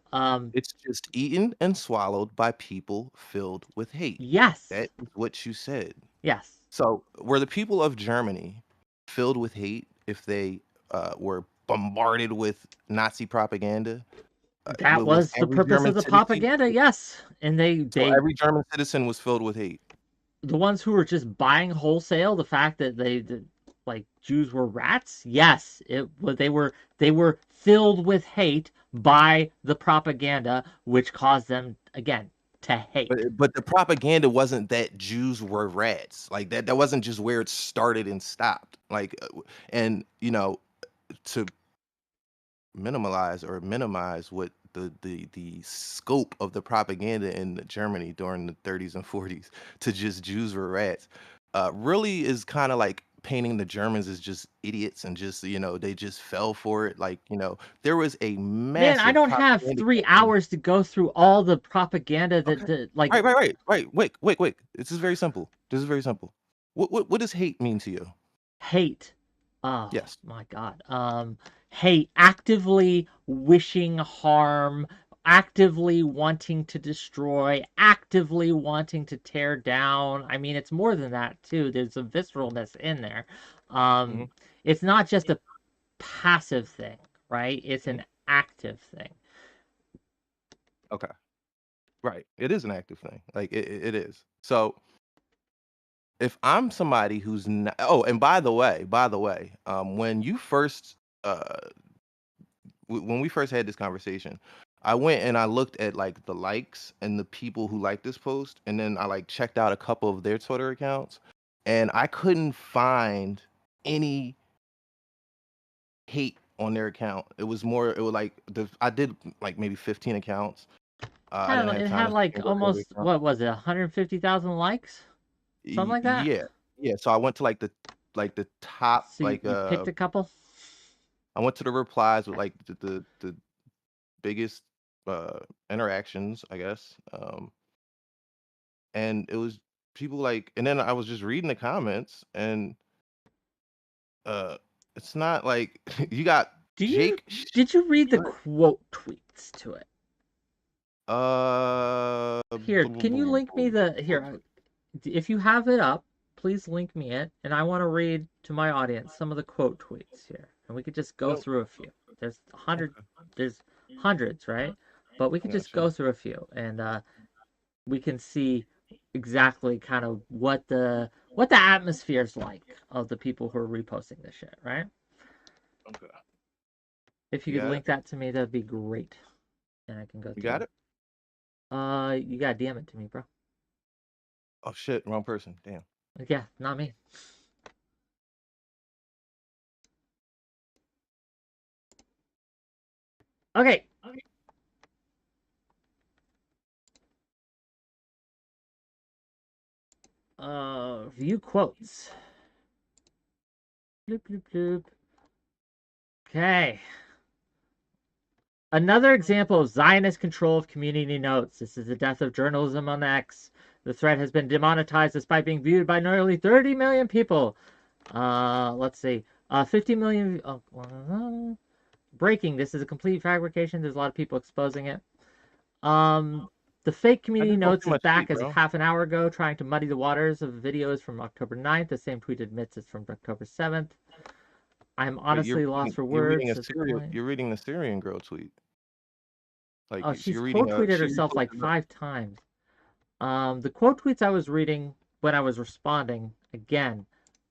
Speaker 2: It's just eaten and swallowed by people filled with hate.
Speaker 1: Yes.
Speaker 2: That is what you said.
Speaker 1: Yes.
Speaker 2: So, were the people of Germany filled with hate if they were bombarded with Nazi propaganda?
Speaker 1: That
Speaker 2: Was
Speaker 1: was the
Speaker 2: every
Speaker 1: purpose of
Speaker 2: German
Speaker 1: the
Speaker 2: citizen?
Speaker 1: propaganda, yes. And
Speaker 2: So
Speaker 1: they
Speaker 2: every German citizen was filled with hate.
Speaker 1: the ones who were just buying wholesale the fact that like Jews were rats, yes, they were filled with hate by the propaganda, which caused them again to hate.
Speaker 2: But the propaganda wasn't that Jews were rats. Like that wasn't just where it started and stopped. Like and to minimize what the scope of the propaganda in Germany during the 30s and 40s to just Jews were rats really is kind of like painting the Germans as just idiots and just they just fell for it. Like there was a
Speaker 1: Man, I
Speaker 2: massive
Speaker 1: don't have
Speaker 2: propaganda
Speaker 1: 3
Speaker 2: campaign.
Speaker 1: hours to go through all the propaganda
Speaker 2: Okay.
Speaker 1: that like
Speaker 2: Right. Wait. This is very simple. This is very simple. What does hate mean to you?
Speaker 1: hate. Oh
Speaker 2: Yes.
Speaker 1: my God. Hate, actively wishing harm, actively wanting to destroy, actively wanting to tear down. I mean, it's more than that too. There's a visceralness in there.
Speaker 2: Hmm.
Speaker 1: It's not just a passive thing, right? It's
Speaker 2: Hmm.
Speaker 1: an active thing.
Speaker 2: Okay. Right. It is an active thing. Like it is. So if I'm somebody who's not, oh, and by the way, when you first, uh, when we first had this conversation, I went and I looked at like the likes and the people who liked this post, and then I like checked out a couple of their Twitter accounts, and I couldn't find any hate on their account. It was more, it was like I did like maybe 15 accounts. I didn't have
Speaker 1: It
Speaker 2: time
Speaker 1: had
Speaker 2: to
Speaker 1: like
Speaker 2: go through every
Speaker 1: almost,
Speaker 2: account.
Speaker 1: what was it, 150,000 likes? Something like that?
Speaker 2: Yeah, yeah. So I went to like the top
Speaker 1: So
Speaker 2: like
Speaker 1: you picked a couple?
Speaker 2: I went to the replies with like the biggest uh interactions, I guess. And it was people like, and then I was just reading the comments, and uh it's not like you got
Speaker 1: Do you
Speaker 2: Jake
Speaker 1: did you read the
Speaker 2: Go ahead.
Speaker 1: quote tweets to it? Here,
Speaker 2: Blah, blah,
Speaker 1: can you
Speaker 2: blah,
Speaker 1: link me the
Speaker 2: blah.
Speaker 1: here? If you have it up, please link me it, and I want to read to my audience some of the quote tweets here, and we could just go
Speaker 2: No,
Speaker 1: through a few. There's
Speaker 2: okay,
Speaker 1: there's hundreds, right? But we
Speaker 2: I
Speaker 1: could just
Speaker 2: got you.
Speaker 1: go through a few, and we can see exactly kind of what the atmosphere is like of the people who are reposting this shit, right?
Speaker 2: Okay.
Speaker 1: If you
Speaker 2: You
Speaker 1: could
Speaker 2: got it?
Speaker 1: link that to me, that'd be great, and I can go
Speaker 2: You got
Speaker 1: through.
Speaker 2: it?
Speaker 1: You gotta DM it to me, bro.
Speaker 2: Oh shit, wrong person. Damn.
Speaker 1: Yeah, not me. Okay. View quotes. Bloop, bloop, bloop. Okay. Another example of Zionist control of community notes. This is the death of journalism on X. The thread has been demonetized despite being viewed by nearly 30 million people. Let's see. 50 million. Breaking. This is a complete fabrication. There's a lot of people exposing it. The fake
Speaker 2: I
Speaker 1: community
Speaker 2: just don't
Speaker 1: notes
Speaker 2: too
Speaker 1: is
Speaker 2: much
Speaker 1: back
Speaker 2: hate,
Speaker 1: as of
Speaker 2: bro.
Speaker 1: half an hour ago, trying to muddy the waters of videos from October 9th. The same tweet admits it's from October 7th. I'm
Speaker 2: Wait,
Speaker 1: honestly lost for
Speaker 2: you're reading
Speaker 1: words
Speaker 2: a
Speaker 1: at the
Speaker 2: Syrian
Speaker 1: point.
Speaker 2: you're reading a Syrian girl tweet. Like
Speaker 1: Oh,
Speaker 2: so
Speaker 1: she's
Speaker 2: you're
Speaker 1: quote
Speaker 2: reading a
Speaker 1: tweeted
Speaker 2: she
Speaker 1: herself like
Speaker 2: reposted.
Speaker 1: 5 times. The quote tweets I was reading when I was responding again,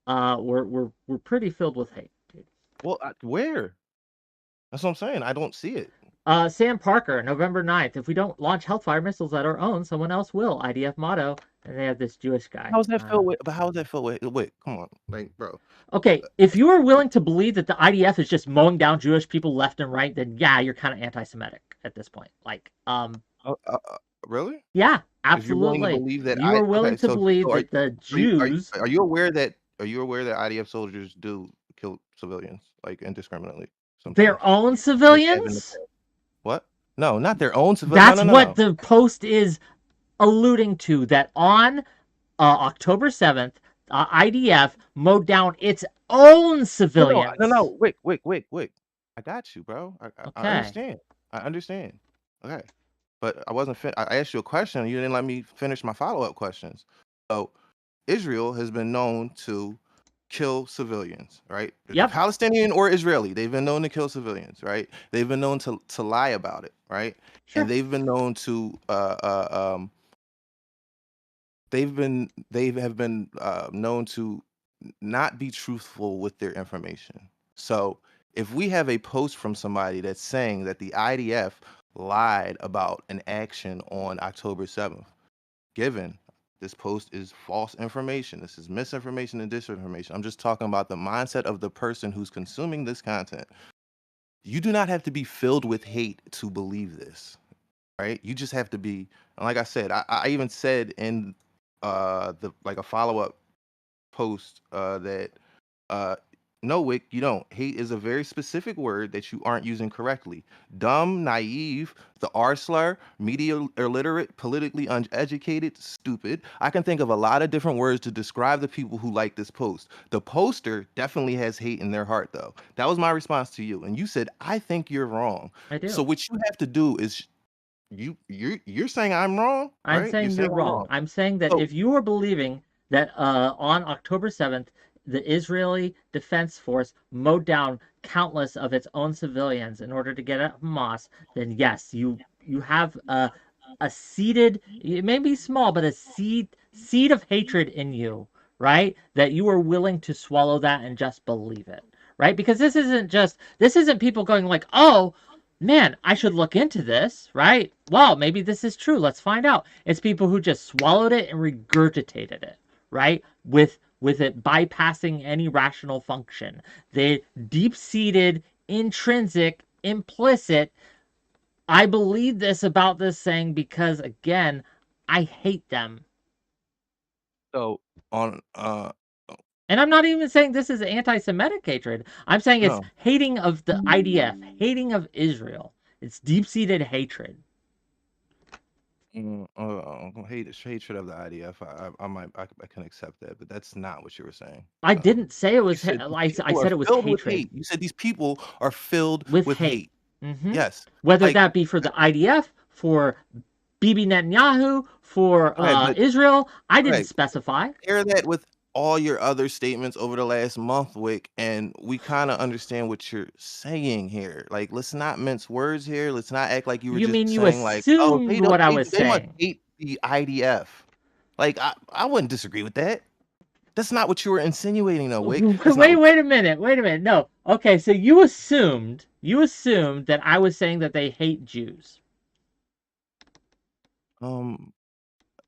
Speaker 1: were pretty filled with hate, dude.
Speaker 2: Well, where? That's what I'm saying. I don't see it.
Speaker 1: Sam Parker, November 9th. If we don't launch Hellfire missiles at our own, someone else will. IDF motto. And they have this Jewish guy.
Speaker 2: How's that filled with? But how is that filled with? Wait, come on, like, bro.
Speaker 1: Okay, if you are willing to believe that the IDF is just mowing down Jewish people left and right, then yeah, you're kind of anti-Semitic at this point. Like,
Speaker 2: Uh, uh, uh, really?
Speaker 1: yeah,
Speaker 2: If you're willing to
Speaker 1: absolutely.
Speaker 2: believe that
Speaker 1: You are willing
Speaker 2: okay,
Speaker 1: to
Speaker 2: so
Speaker 1: believe
Speaker 2: are
Speaker 1: that the
Speaker 2: are you, are you
Speaker 1: Jews,
Speaker 2: are you aware that IDF soldiers do kill civilians like indiscriminately sometimes?
Speaker 1: their own
Speaker 2: They have in the
Speaker 1: civilians,
Speaker 2: past. What? No, not their own civilians. No,
Speaker 1: that's
Speaker 2: no, no,
Speaker 1: what
Speaker 2: no.
Speaker 1: the post is alluding to. That on October 7th, IDF mowed down its own
Speaker 2: No, no, no, no.
Speaker 1: civilians.
Speaker 2: Wait. I got you, bro. I
Speaker 1: Okay.
Speaker 2: understand. I understand. Okay. But I wasn't I asked you a question and you didn't let me finish my follow-up questions. So Israel has been known to kill civilians, right?
Speaker 1: Yep.
Speaker 2: Palestinian or Israeli, they've been known to kill civilians, right? They've been known to lie about it, right?
Speaker 1: Sure.
Speaker 2: And they've been known to they have been known to not be truthful with their information. So if we have a post from somebody that's saying that the IDF lied about an action on October 7th, given this post is false information, this is misinformation and disinformation. I'm just talking about the mindset of the person who's consuming this content. You do not have to be filled with hate to believe this, right? You just have to be, like I said, I even said in the like a follow-up post that no, Wick, you don't. Hate is a very specific word that you aren't using correctly. Dumb, naive, the R slur, media illiterate, politically uneducated, stupid. I can think of a lot of different words to describe the people who like this post. The poster definitely has hate in their heart, though. That was my response to you, and you said, "I think you're wrong."
Speaker 1: I do.
Speaker 2: So what you have to do is you're saying I'm wrong,
Speaker 1: I'm
Speaker 2: right? You're
Speaker 1: saying
Speaker 2: saying
Speaker 1: you're
Speaker 2: I'm
Speaker 1: wrong.
Speaker 2: wrong.
Speaker 1: I'm saying that
Speaker 2: So
Speaker 1: if you are believing that on October 7th, the Israeli Defense Force mowed down countless of its own civilians in order to get at Hamas, then yes, you have a seeded, it may be small, but a seed of hatred in you, right? That you are willing to swallow that and just believe it, right? Because this isn't people going like, oh, man, I should look into this, right? Well, maybe this is true. Let's find out. It's people who just swallowed it and regurgitated it, right? With it bypassing any rational function. They deep-seated, intrinsic, implicit, I believe this about this thing because again, I hate them.
Speaker 2: so on
Speaker 1: And I'm not even saying this is anti-Semitic hatred. I'm saying it's
Speaker 2: no.
Speaker 1: hating of the IDF, hating of Israel. It's deep-seated hatred.
Speaker 2: Hatred of the IDF. I can accept that, but that's not what you were saying.
Speaker 1: I didn't say it
Speaker 2: You
Speaker 1: was.
Speaker 2: said these
Speaker 1: I
Speaker 2: people are
Speaker 1: said it was
Speaker 2: filled with
Speaker 1: hatred
Speaker 2: hate. You said these people are filled
Speaker 1: with
Speaker 2: with
Speaker 1: hate.
Speaker 2: hate. Yes,
Speaker 1: Whether
Speaker 2: like
Speaker 1: that be for the IDF, for Bibi Netanyahu, for
Speaker 2: okay, but
Speaker 1: Israel, I didn't
Speaker 2: okay,
Speaker 1: specify.
Speaker 2: pair that with all your other statements over the last month, Wick, and we kind of understand what you're saying here. Like, let's not mince words here. Let's not act like you were
Speaker 1: You
Speaker 2: just
Speaker 1: mean you
Speaker 2: saying like, oh,
Speaker 1: assumed what I was
Speaker 2: they must
Speaker 1: saying?
Speaker 2: hate the IDF. Like, I wouldn't disagree with that. That's not what you were insinuating, though, Wick. That's not what.
Speaker 1: Wait a minute. Wait a minute. No. Okay, so you assumed that I was saying that they hate Jews.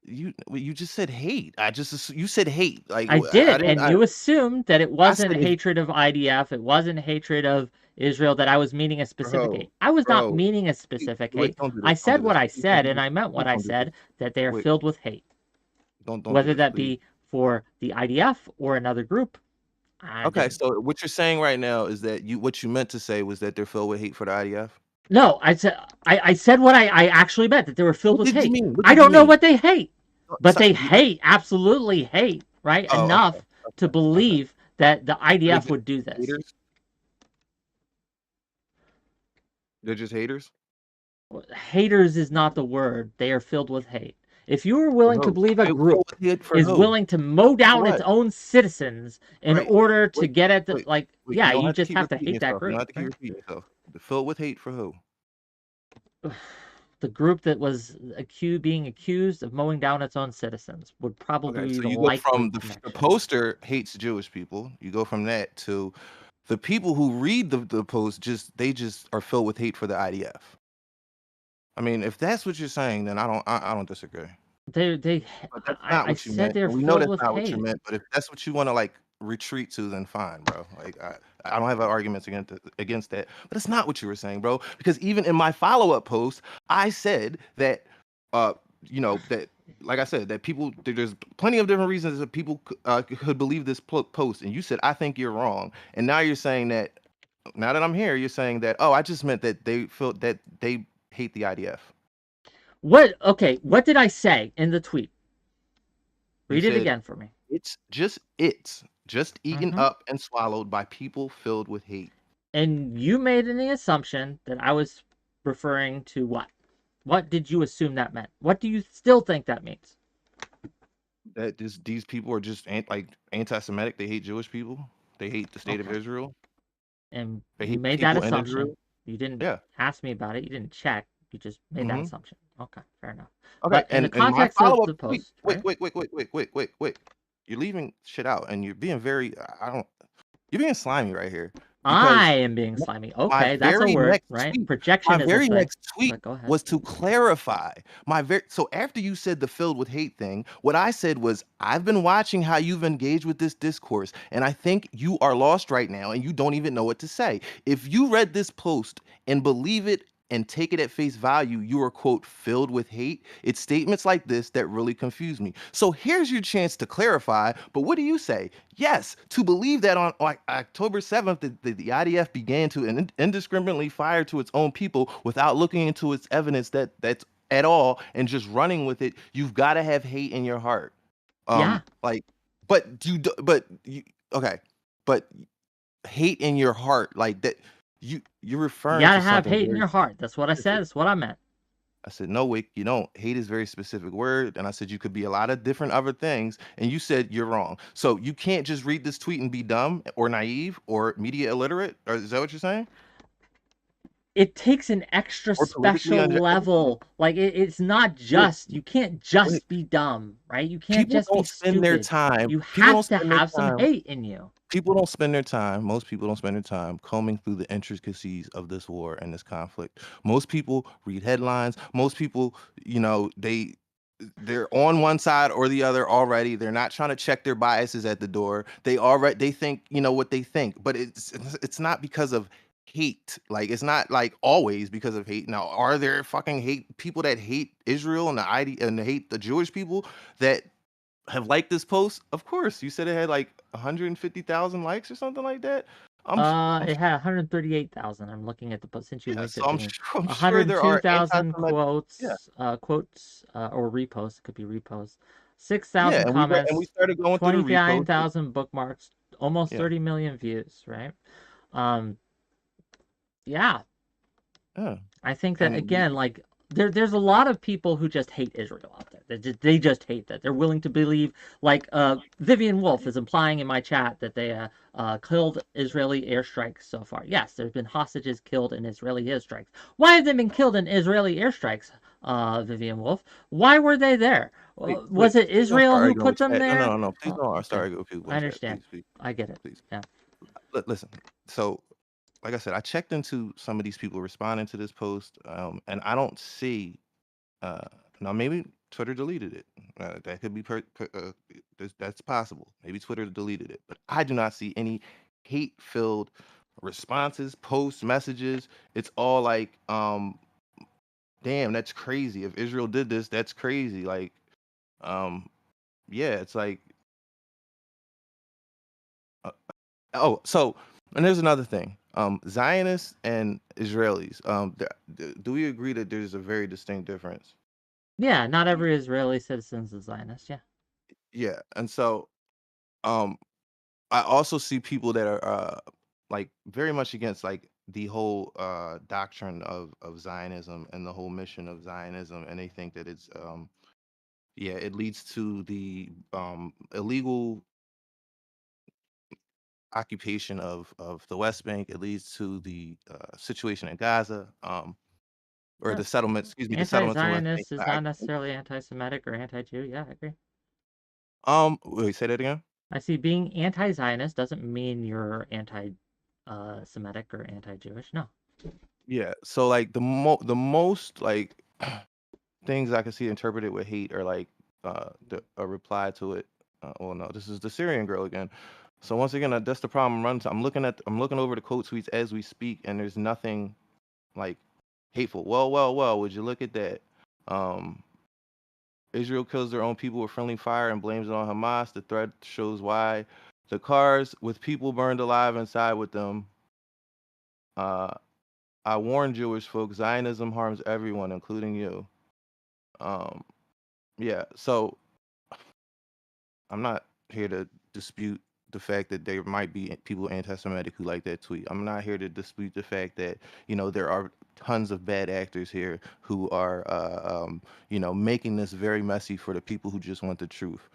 Speaker 2: You just said hate. You said hate. Like
Speaker 1: I
Speaker 2: I
Speaker 1: did,
Speaker 2: didn't.
Speaker 1: and you assumed that it
Speaker 2: I
Speaker 1: wasn't
Speaker 2: said if
Speaker 1: hatred of IDF, it wasn't hatred of Israel, that I was meaning a specific
Speaker 2: bro,
Speaker 1: hate. I was not
Speaker 2: bro.
Speaker 1: meaning a specific
Speaker 2: Wait,
Speaker 1: hate.
Speaker 2: don't do
Speaker 1: I
Speaker 2: this. Don't
Speaker 1: said
Speaker 2: do
Speaker 1: what
Speaker 2: this.
Speaker 1: I
Speaker 2: Please don't
Speaker 1: said,
Speaker 2: do
Speaker 1: and
Speaker 2: this.
Speaker 1: I meant what
Speaker 2: Please
Speaker 1: I
Speaker 2: don't do this.
Speaker 1: said, that they are
Speaker 2: Wait,
Speaker 1: filled with hate.
Speaker 2: don't do
Speaker 1: Whether
Speaker 2: this,
Speaker 1: that
Speaker 2: please.
Speaker 1: be for the IDF or another group, I
Speaker 2: Okay,
Speaker 1: didn't.
Speaker 2: so what you're saying right now is that what you meant to say was that they're filled with hate for the IDF.
Speaker 1: No, I said what I actually meant, that they were filled
Speaker 2: What
Speaker 1: with
Speaker 2: did you
Speaker 1: hate.
Speaker 2: mean? What
Speaker 1: I
Speaker 2: did you
Speaker 1: don't know
Speaker 2: mean?
Speaker 1: what they hate, but
Speaker 2: Stop.
Speaker 1: they hate, absolutely hate, right?
Speaker 2: Oh, okay,
Speaker 1: Enough to
Speaker 2: okay.
Speaker 1: believe that the
Speaker 2: They're
Speaker 1: IDF
Speaker 2: just
Speaker 1: would do this.
Speaker 2: haters. They're just haters.
Speaker 1: Haters is not the word. They are filled with hate. If you are
Speaker 2: For
Speaker 1: willing to
Speaker 2: who?
Speaker 1: believe a
Speaker 2: Filled
Speaker 1: group
Speaker 2: with hate for
Speaker 1: is
Speaker 2: who?
Speaker 1: willing to mow
Speaker 2: For
Speaker 1: down its
Speaker 2: what?
Speaker 1: own citizens in
Speaker 2: Right.
Speaker 1: order to
Speaker 2: Wait,
Speaker 1: get at the,
Speaker 2: wait,
Speaker 1: like,
Speaker 2: wait.
Speaker 1: yeah,
Speaker 2: You don't
Speaker 1: you
Speaker 2: have to
Speaker 1: just
Speaker 2: keep
Speaker 1: have to
Speaker 2: repeating
Speaker 1: hate that
Speaker 2: yourself. You don't
Speaker 1: group,
Speaker 2: have to keep
Speaker 1: right?
Speaker 2: repeating yourself. Filled with hate for who?
Speaker 1: The group that was being accused of mowing down its own citizens would
Speaker 2: Okay,
Speaker 1: probably be
Speaker 2: so
Speaker 1: the
Speaker 2: you go
Speaker 1: likely
Speaker 2: from the
Speaker 1: connection.
Speaker 2: poster hates Jewish people. You go from that to The people who read the post they just are filled with hate for the IDF. I mean, if that's what you're saying, then I don't disagree.
Speaker 1: They
Speaker 2: But that's not
Speaker 1: I
Speaker 2: what you
Speaker 1: said
Speaker 2: meant,
Speaker 1: they're
Speaker 2: and we know
Speaker 1: filled
Speaker 2: that's
Speaker 1: with
Speaker 2: not what you
Speaker 1: hate.
Speaker 2: meant. But if that's what you want to like retreat to, then fine, bro. Like I don't have arguments against that. But it's not what you were saying, bro. Because even in my follow up post, I said that uh that like I said that there's plenty of different reasons that people could believe this post, and you said I think you're wrong, and now you're saying that now that I'm here, you're saying that oh I just meant that they feel that they hate the IDF.
Speaker 1: What? Okay, what did I say in the tweet?
Speaker 2: You
Speaker 1: Read it
Speaker 2: said
Speaker 1: again for me.
Speaker 2: it's just eaten
Speaker 1: Hmm.
Speaker 2: up and swallowed by people filled with hate.
Speaker 1: And you made any assumption that I was referring to what? What did you assume that meant? What do you still think that means?
Speaker 2: That these people are just anti-Semitic. They hate Jewish people. They hate the state of
Speaker 1: Okay.
Speaker 2: Israel.
Speaker 1: And
Speaker 2: They
Speaker 1: you
Speaker 2: hate the
Speaker 1: made that
Speaker 2: people in
Speaker 1: assumption.
Speaker 2: Israel.
Speaker 1: You didn't
Speaker 2: Yeah.
Speaker 1: ask me about it. You didn't check. You just made that
Speaker 2: hmm
Speaker 1: assumption. Okay, fair enough.
Speaker 2: Okay.
Speaker 1: But in the
Speaker 2: And my
Speaker 1: context of
Speaker 2: follow-up
Speaker 1: the
Speaker 2: tweet.
Speaker 1: post,
Speaker 2: Wait,
Speaker 1: right?
Speaker 2: wait, wait, wait, wait, wait, wait, wait. You're leaving shit out, and you're being very. I don't. You're being slimy right here
Speaker 1: I
Speaker 2: because
Speaker 1: am being slimy.
Speaker 2: my
Speaker 1: Okay, that's a
Speaker 2: very
Speaker 1: word,
Speaker 2: next
Speaker 1: right?
Speaker 2: tweet, my
Speaker 1: Projection is a
Speaker 2: very
Speaker 1: thing.
Speaker 2: next tweet
Speaker 1: But go ahead.
Speaker 2: was to clarify so after you said the filled with hate thing, what I said was I've been watching how you've engaged with this discourse, and I think you are lost right now and you don't even know what to say. If you read this post and believe it and take it at face value, you are, quote, filled with hate. It's statements like this that really confuse me. So here's your chance to clarify. But what do you say? Yes, to believe that on like October 7th, the IDF began to indiscriminately fire to its own people without looking into its evidence that's at all and just running with it, you've got to have hate in your heart.
Speaker 1: Yeah,
Speaker 2: Like, but you, okay, but hate in your heart, like that, you're
Speaker 1: you
Speaker 2: referring
Speaker 1: gotta
Speaker 2: to
Speaker 1: have
Speaker 2: something
Speaker 1: hate in
Speaker 2: very
Speaker 1: your heart. That's what I said.
Speaker 2: specific.
Speaker 1: That's what I meant.
Speaker 2: I said, no, Wick, you don't. Hate is a very specific word. And I said, you could be a lot of different other things. And you said you're wrong. So you can't just read this tweet and be dumb or naive or media illiterate. Or is that what you're saying?
Speaker 1: It takes an extra
Speaker 2: Or politically
Speaker 1: special
Speaker 2: uneducated?
Speaker 1: level. Like it's not
Speaker 2: Wick,
Speaker 1: just you can't
Speaker 2: Wick,
Speaker 1: just be dumb, right? You can't
Speaker 2: people
Speaker 1: just be
Speaker 2: don't spend their
Speaker 1: stupid.
Speaker 2: time.
Speaker 1: You
Speaker 2: People don't
Speaker 1: have to
Speaker 2: spend their
Speaker 1: have some
Speaker 2: time.
Speaker 1: hate in you.
Speaker 2: People don't spend their time. Most people don't spend their time combing through the intricacies of this war and this conflict. Most people read headlines. Most people, they're on one side or the other already. They're not trying to check their biases at the door. They think what they think, but it's not because of hate. Like it's not like always because of hate. Now, are there fucking hate people that hate Israel and and hate the Jewish people that have liked this post? Of course. You said it had like 150,000 likes or something like that. I'm
Speaker 1: It had 138,000. I'm looking at the post since you
Speaker 2: yeah,
Speaker 1: linked
Speaker 2: so
Speaker 1: it to me.
Speaker 2: I'm sure there are
Speaker 1: 102,000
Speaker 2: anti-Semitic. Yeah,
Speaker 1: quotes, or reposts. It could be reposts.
Speaker 2: yeah,
Speaker 1: 6,000
Speaker 2: and we
Speaker 1: comments.
Speaker 2: started going through the reposts.
Speaker 1: 29,000 bookmarks. Almost
Speaker 2: Yeah,
Speaker 1: 30 million views. Right. Um. Yeah.
Speaker 2: yeah,
Speaker 1: I think that
Speaker 2: and we,
Speaker 1: again, like there's a lot of people who just hate Israel out there. They just hate that. They're willing to believe, like Vivian Wolf is implying in my chat that they killed Israeli airstrikes so far. Yes, there's been hostages killed in Israeli airstrikes. Why have they been killed in Israeli airstrikes, Vivian Wolf? Why were they there?
Speaker 2: wait,
Speaker 1: Was it
Speaker 2: please don't
Speaker 1: Israel
Speaker 2: start
Speaker 1: who
Speaker 2: arguing
Speaker 1: put
Speaker 2: with
Speaker 1: them
Speaker 2: chat. No,
Speaker 1: there?
Speaker 2: no, no, please don't start
Speaker 1: Okay,
Speaker 2: arguing with people
Speaker 1: I
Speaker 2: in chat.
Speaker 1: understand.
Speaker 2: Please, please,
Speaker 1: I get it.
Speaker 2: please.
Speaker 1: Yeah.
Speaker 2: Listen. So, like I said, I checked into some of these people responding to this post, and I don't see. Uh, Now maybe Twitter deleted it. That could be that's possible. Maybe Twitter deleted it, but I do not see any hate-filled responses, posts, messages. It's all like, damn, that's crazy. If Israel did this, that's crazy. Like, um, yeah, it's like, uh, oh, so, and there's another thing. Zionists and Israelis. Do we agree that there's a very distinct difference?
Speaker 1: Yeah, not every Israeli citizen is a Zionist. Yeah.
Speaker 2: Yeah, and so, um, I also see people that are like very much against like the whole doctrine of Zionism and the whole mission of Zionism, and they think that it's yeah, it leads to the illegal occupation of the West Bank. It leads to the situation in Gaza, or
Speaker 1: Yeah.
Speaker 2: the settlements. Excuse me, the settlements in the West Bank.
Speaker 1: Anti-Zionist is not necessarily anti-Semitic or anti-Jew. Yeah, I agree.
Speaker 2: Wait, say that again.
Speaker 1: I see being anti-Zionist doesn't mean you're anti-Jew. Semitic or anti-Jewish. No.
Speaker 2: Yeah. So like the most like things I can see interpreted with hate are like a reply to it. Oh no, this is the Syrian girl again. So once again, that's the problem I'm running to. I'm looking over the quote tweets as we speak, and there's nothing like hateful. Well. Would you look at that? Um, Israel kills their own people with friendly fire and blames it on Hamas. The threat shows why. The cars with people burned alive inside with them. Uh, I warn Jewish folks, Zionism harms everyone, including you. Um, yeah. So I'm not here to dispute the fact that there might be people anti-Semitic who like that tweet. I'm not here to dispute the fact that there are tons of bad actors here who are making this very messy for the people who just want the truth.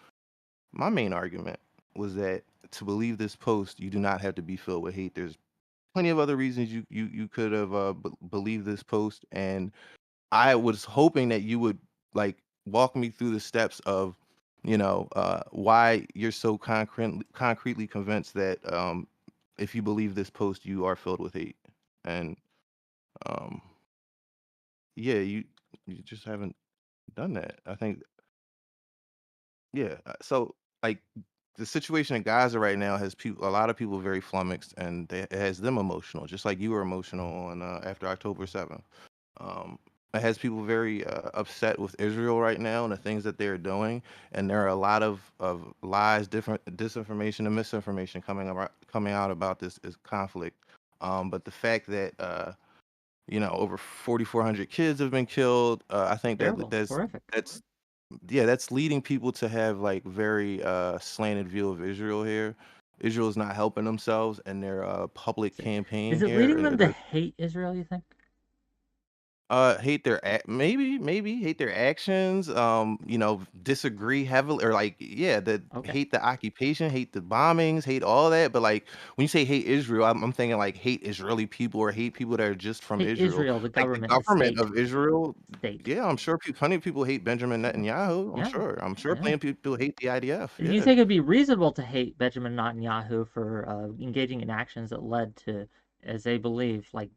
Speaker 2: My main argument was that to believe this post, you do not have to be filled with hate. There's plenty of other reasons you could have believed this post, and I was hoping that you would like walk me through the steps of, why you're so concretely convinced that if you believe this post, you are filled with hate. And um, yeah, you just haven't done that. I think, yeah. So like the situation in Gaza right now has a lot of people very flummoxed, and it has them emotional, just like you were emotional on after October 7th. Um, it has people very upset with Israel right now and the things that they're doing, and there are a lot of lies, different disinformation, and misinformation coming out about this conflict. But the fact that over 4,400 kids have been killed, I think that
Speaker 1: Terrible. Horrific.
Speaker 2: that's yeah, that's leading people to have like very slanted view of Israel here. Israel is not helping themselves in their public campaign
Speaker 1: Is it
Speaker 2: here.
Speaker 1: leading them to hate Israel, you think?
Speaker 2: Hate their maybe hate their actions. Disagree heavily, or like, yeah,
Speaker 1: Okay.
Speaker 2: hate the occupation, hate the bombings, hate all that. But like when you say hate Israel, I'm thinking like hate Israeli people or hate people that are just from
Speaker 1: Hate
Speaker 2: Israel,
Speaker 1: Israel, the
Speaker 2: like the
Speaker 1: government, the
Speaker 2: government
Speaker 1: state.
Speaker 2: of Israel.
Speaker 1: State.
Speaker 2: Yeah, I'm sure plenty of people hate Benjamin Netanyahu. I'm
Speaker 1: Yeah.
Speaker 2: sure. I'm sure
Speaker 1: Yeah.
Speaker 2: plenty of people hate the IDF.
Speaker 1: Do you
Speaker 2: Yeah.
Speaker 1: think it'd be reasonable to hate Benjamin Netanyahu for engaging in actions that led to, as they believe, like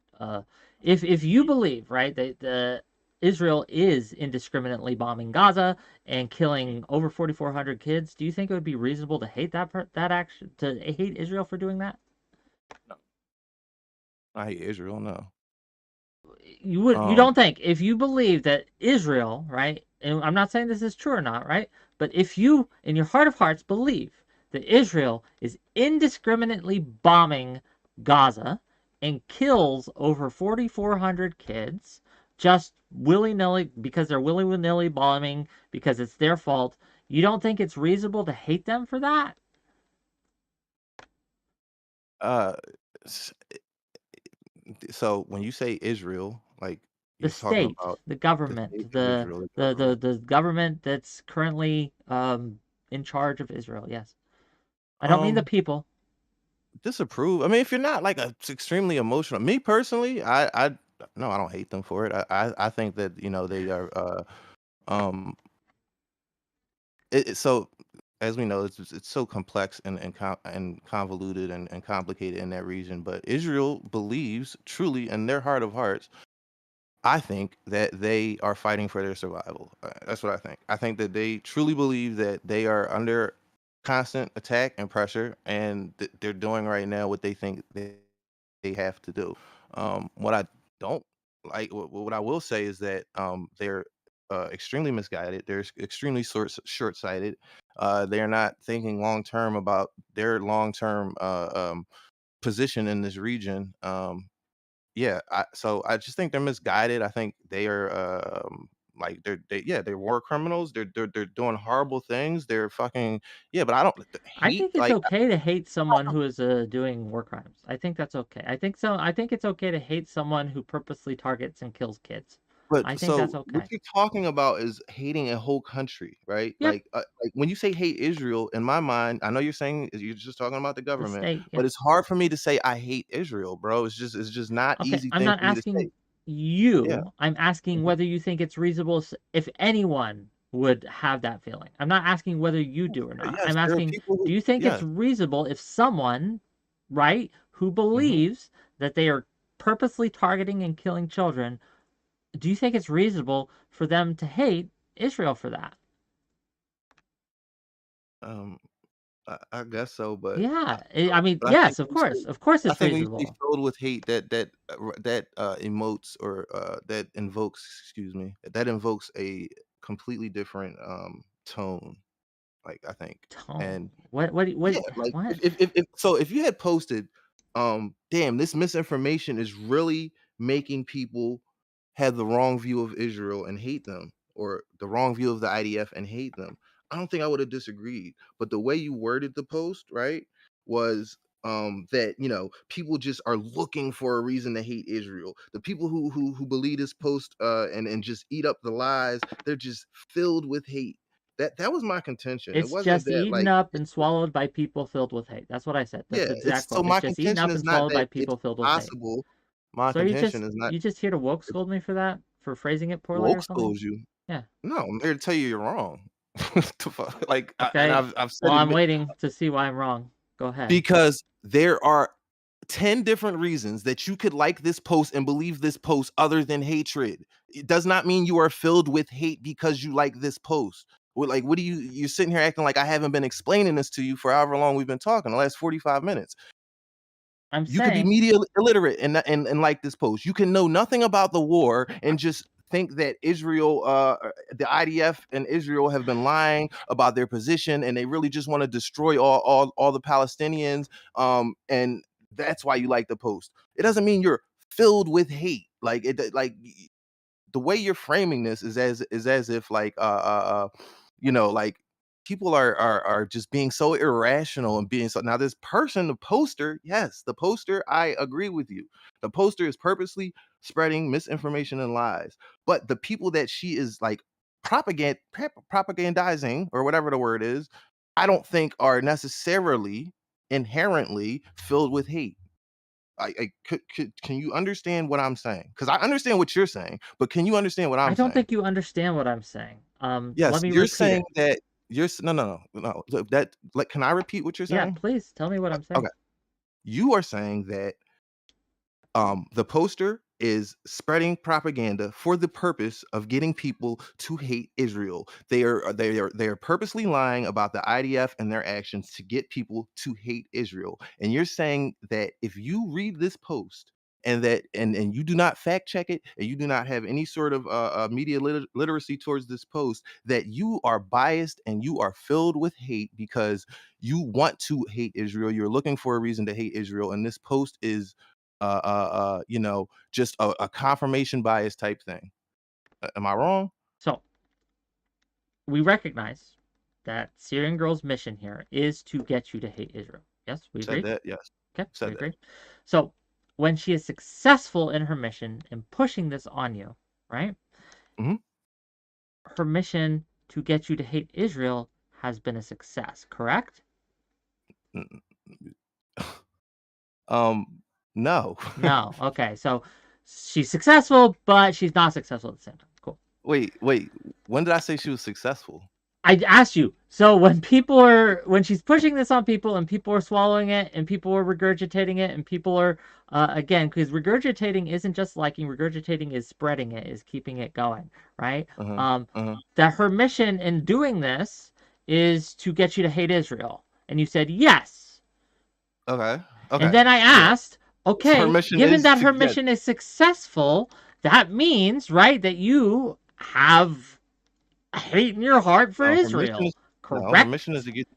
Speaker 1: if you believe, right, that Israel is indiscriminately bombing Gaza and killing over 4,400 kids, do you think it would be reasonable to hate that action, to hate Israel for doing that?
Speaker 2: No, I hate Israel. No.
Speaker 1: You
Speaker 2: Um.
Speaker 1: don't think, if you believe that Israel, right, and I'm not saying this is true or not, right, but if you in your heart of hearts believe that Israel is indiscriminately bombing Gaza and kills over 4,400 kids just willy-nilly because they're willy-nilly bombing because it's their fault, you don't think it's reasonable to hate them for that?
Speaker 2: Uh. So when you say Israel, like
Speaker 1: The
Speaker 2: you're talking
Speaker 1: state,
Speaker 2: about
Speaker 1: the
Speaker 2: the state
Speaker 1: government,
Speaker 2: of
Speaker 1: the
Speaker 2: Israel, the
Speaker 1: the the,
Speaker 2: government.
Speaker 1: the government that's currently in charge of Israel. Yes, I don't mean the
Speaker 2: Um,
Speaker 1: people.
Speaker 2: Disapprove. I mean, if you're not like a extremely emotional, me personally, I no, I don't hate them for it. I think that they are um so as we know, it's so complex and convoluted and complicated in that region. But Israel believes truly in their heart of hearts, I think, that they are fighting for their survival. That's what I think. I think that they truly believe that they are under constant attack and pressure, and they're doing right now what they think they have to do. What I don't like, what I will say is that they're extremely misguided. They're extremely short-sighted. They're not thinking long term about their long-term position in this region. Yeah, so I just think they're misguided. I think they are like they're war criminals. They're doing horrible things. They're fucking, yeah, but I don't
Speaker 1: I
Speaker 2: hate
Speaker 1: think it's
Speaker 2: like.
Speaker 1: okay to hate someone who is doing war crimes. I think that's okay. I think so. I think it's okay to hate someone who purposely targets and kills kids. I
Speaker 2: But
Speaker 1: think that's
Speaker 2: so what
Speaker 1: okay.
Speaker 2: you're talking about is hating a whole country, right?
Speaker 1: Yep,
Speaker 2: Like when you say hate Israel, in my mind, I know you're saying you're just talking about the
Speaker 1: the
Speaker 2: government,
Speaker 1: state. Yeah.
Speaker 2: but it's hard for me to say I hate Israel, bro. It's just not
Speaker 1: Okay,
Speaker 2: easy
Speaker 1: I'm
Speaker 2: thing
Speaker 1: not
Speaker 2: for me to say.
Speaker 1: asking
Speaker 2: Yeah.
Speaker 1: you. I'm asking
Speaker 2: Mhm.
Speaker 1: whether you think it's reasonable if anyone would have that feeling. I'm not asking whether you do or not.
Speaker 2: Yes,
Speaker 1: I'm
Speaker 2: there are
Speaker 1: asking,
Speaker 2: people
Speaker 1: do
Speaker 2: who,
Speaker 1: you think it's
Speaker 2: yes.
Speaker 1: reasonable if someone, right, who
Speaker 2: Mm-hmm.
Speaker 1: believes that they are purposely targeting and killing children, do you think it's reasonable for them to hate Israel for that?
Speaker 2: Um, I guess so, but
Speaker 1: Yeah, I mean,
Speaker 2: but I think
Speaker 1: yes,
Speaker 2: when you say
Speaker 1: of course,
Speaker 2: I
Speaker 1: it's
Speaker 2: think when you say
Speaker 1: reasonable.
Speaker 2: filled with hate, that emotes or that invokes, excuse me, that invokes a completely different tone. Like I think,
Speaker 1: Tone.
Speaker 2: and
Speaker 1: What?
Speaker 2: yeah, like
Speaker 1: What?
Speaker 2: if so, if you had posted, damn, this misinformation is really making people have the wrong view of Israel and hate them, or the wrong view of the IDF and hate them. I don't think I would have disagreed. But the way you worded the post, right, was that people just are looking for a reason to hate Israel. The people who believe this post and just eat up the lies, they're just filled with hate. That was my contention. It
Speaker 1: It's
Speaker 2: wasn't
Speaker 1: just
Speaker 2: that
Speaker 1: eaten
Speaker 2: like
Speaker 1: up and swallowed by people filled with hate. That's what I said. That's
Speaker 2: yeah,
Speaker 1: the
Speaker 2: it's
Speaker 1: exact
Speaker 2: so
Speaker 1: quote. It's
Speaker 2: my
Speaker 1: just eaten
Speaker 2: contention
Speaker 1: up
Speaker 2: is
Speaker 1: and
Speaker 2: not
Speaker 1: swallowed
Speaker 2: that
Speaker 1: by
Speaker 2: it's
Speaker 1: people filled with hate.
Speaker 2: possible. My
Speaker 1: So are you
Speaker 2: contention is not
Speaker 1: just here to woke scold me for that? For phrasing it poorly or
Speaker 2: woke
Speaker 1: something?
Speaker 2: schools you.
Speaker 1: Yeah.
Speaker 2: No, I'm here to tell you you're wrong. What the fuck? Like, and
Speaker 1: Okay.
Speaker 2: I've said
Speaker 1: Well,
Speaker 2: it
Speaker 1: I'm waiting to see why I'm wrong. Go ahead.
Speaker 2: because there are 10 different reasons that you could like this post and believe this post other than hatred. It does not mean you are filled with hate because you like this post. Like, what do you're sitting here acting like I haven't been explaining this to you for however long we've been talking, the last 45 minutes.
Speaker 1: I'm
Speaker 2: You could be
Speaker 1: saying
Speaker 2: media illiterate and like this post. You can know nothing about the war and just think that Israel, the IDF and Israel have been lying about their position, and they really just want to destroy all the Palestinians. And that's why you like the post. It doesn't mean you're filled with hate. Like the way you're framing this is as if like like people are just being so irrational and being so. Now this person, the poster, yes, the poster, I agree with you. The poster is purposely spreading misinformation and lies, but the people that she is like propagandizing, or whatever the word is, I don't think are necessarily inherently filled with hate. Can you understand what I'm saying? Because I understand what you're saying, but can you understand what
Speaker 1: I
Speaker 2: I'm
Speaker 1: don't
Speaker 2: saying?
Speaker 1: think you understand what I'm saying. Let
Speaker 2: Yes,
Speaker 1: me
Speaker 2: you're
Speaker 1: repeat
Speaker 2: saying
Speaker 1: it.
Speaker 2: that no. That, like, can I repeat what you're
Speaker 1: Yeah,
Speaker 2: saying?
Speaker 1: please tell me what I'm saying.
Speaker 2: Okay, you are saying that the poster is spreading propaganda for the purpose of getting people to hate Israel. They are purposely lying about the IDF and their actions to get people to hate Israel. And you're saying that if you read this post and and you do not fact check it, and you do not have any sort of media literacy towards this post, that you are biased and you are filled with hate because you want to hate Israel. You're looking for a reason to hate Israel, and this post is just a confirmation bias type thing. Am I wrong?
Speaker 1: So we recognize that Syrian Girl's mission here is to get you to hate Israel. Yes, we
Speaker 2: Said
Speaker 1: agree.
Speaker 2: that. Yes.
Speaker 1: Okay, we
Speaker 2: Said that.
Speaker 1: agree. So when she is successful in her mission in pushing this on you, right?
Speaker 2: Hmm.
Speaker 1: Her mission to get you to hate Israel has been a success, correct?
Speaker 2: um, no.
Speaker 1: No. Okay. So she's successful, but she's not successful at the same time. Cool.
Speaker 2: Wait. When did I say she was successful?
Speaker 1: I asked you. So when she's pushing this on people and people are swallowing it and people are regurgitating it and people are, again, because regurgitating isn't just liking, regurgitating is spreading it, is keeping it going, right?
Speaker 2: Uh-huh.
Speaker 1: Um,
Speaker 2: Uh-huh.
Speaker 1: that her mission in doing this is to get you to hate Israel. And you said yes.
Speaker 2: Okay.
Speaker 1: And
Speaker 2: Okay.
Speaker 1: then I
Speaker 2: Yeah.
Speaker 1: asked,
Speaker 2: So her
Speaker 1: okay,
Speaker 2: mission
Speaker 1: given
Speaker 2: is
Speaker 1: that
Speaker 2: to
Speaker 1: her
Speaker 2: get.
Speaker 1: mission is successful, that means, right, that you have hate in your heart for
Speaker 2: No, her mission
Speaker 1: Israel,
Speaker 2: is no. Her mission is
Speaker 1: correct?
Speaker 2: to get.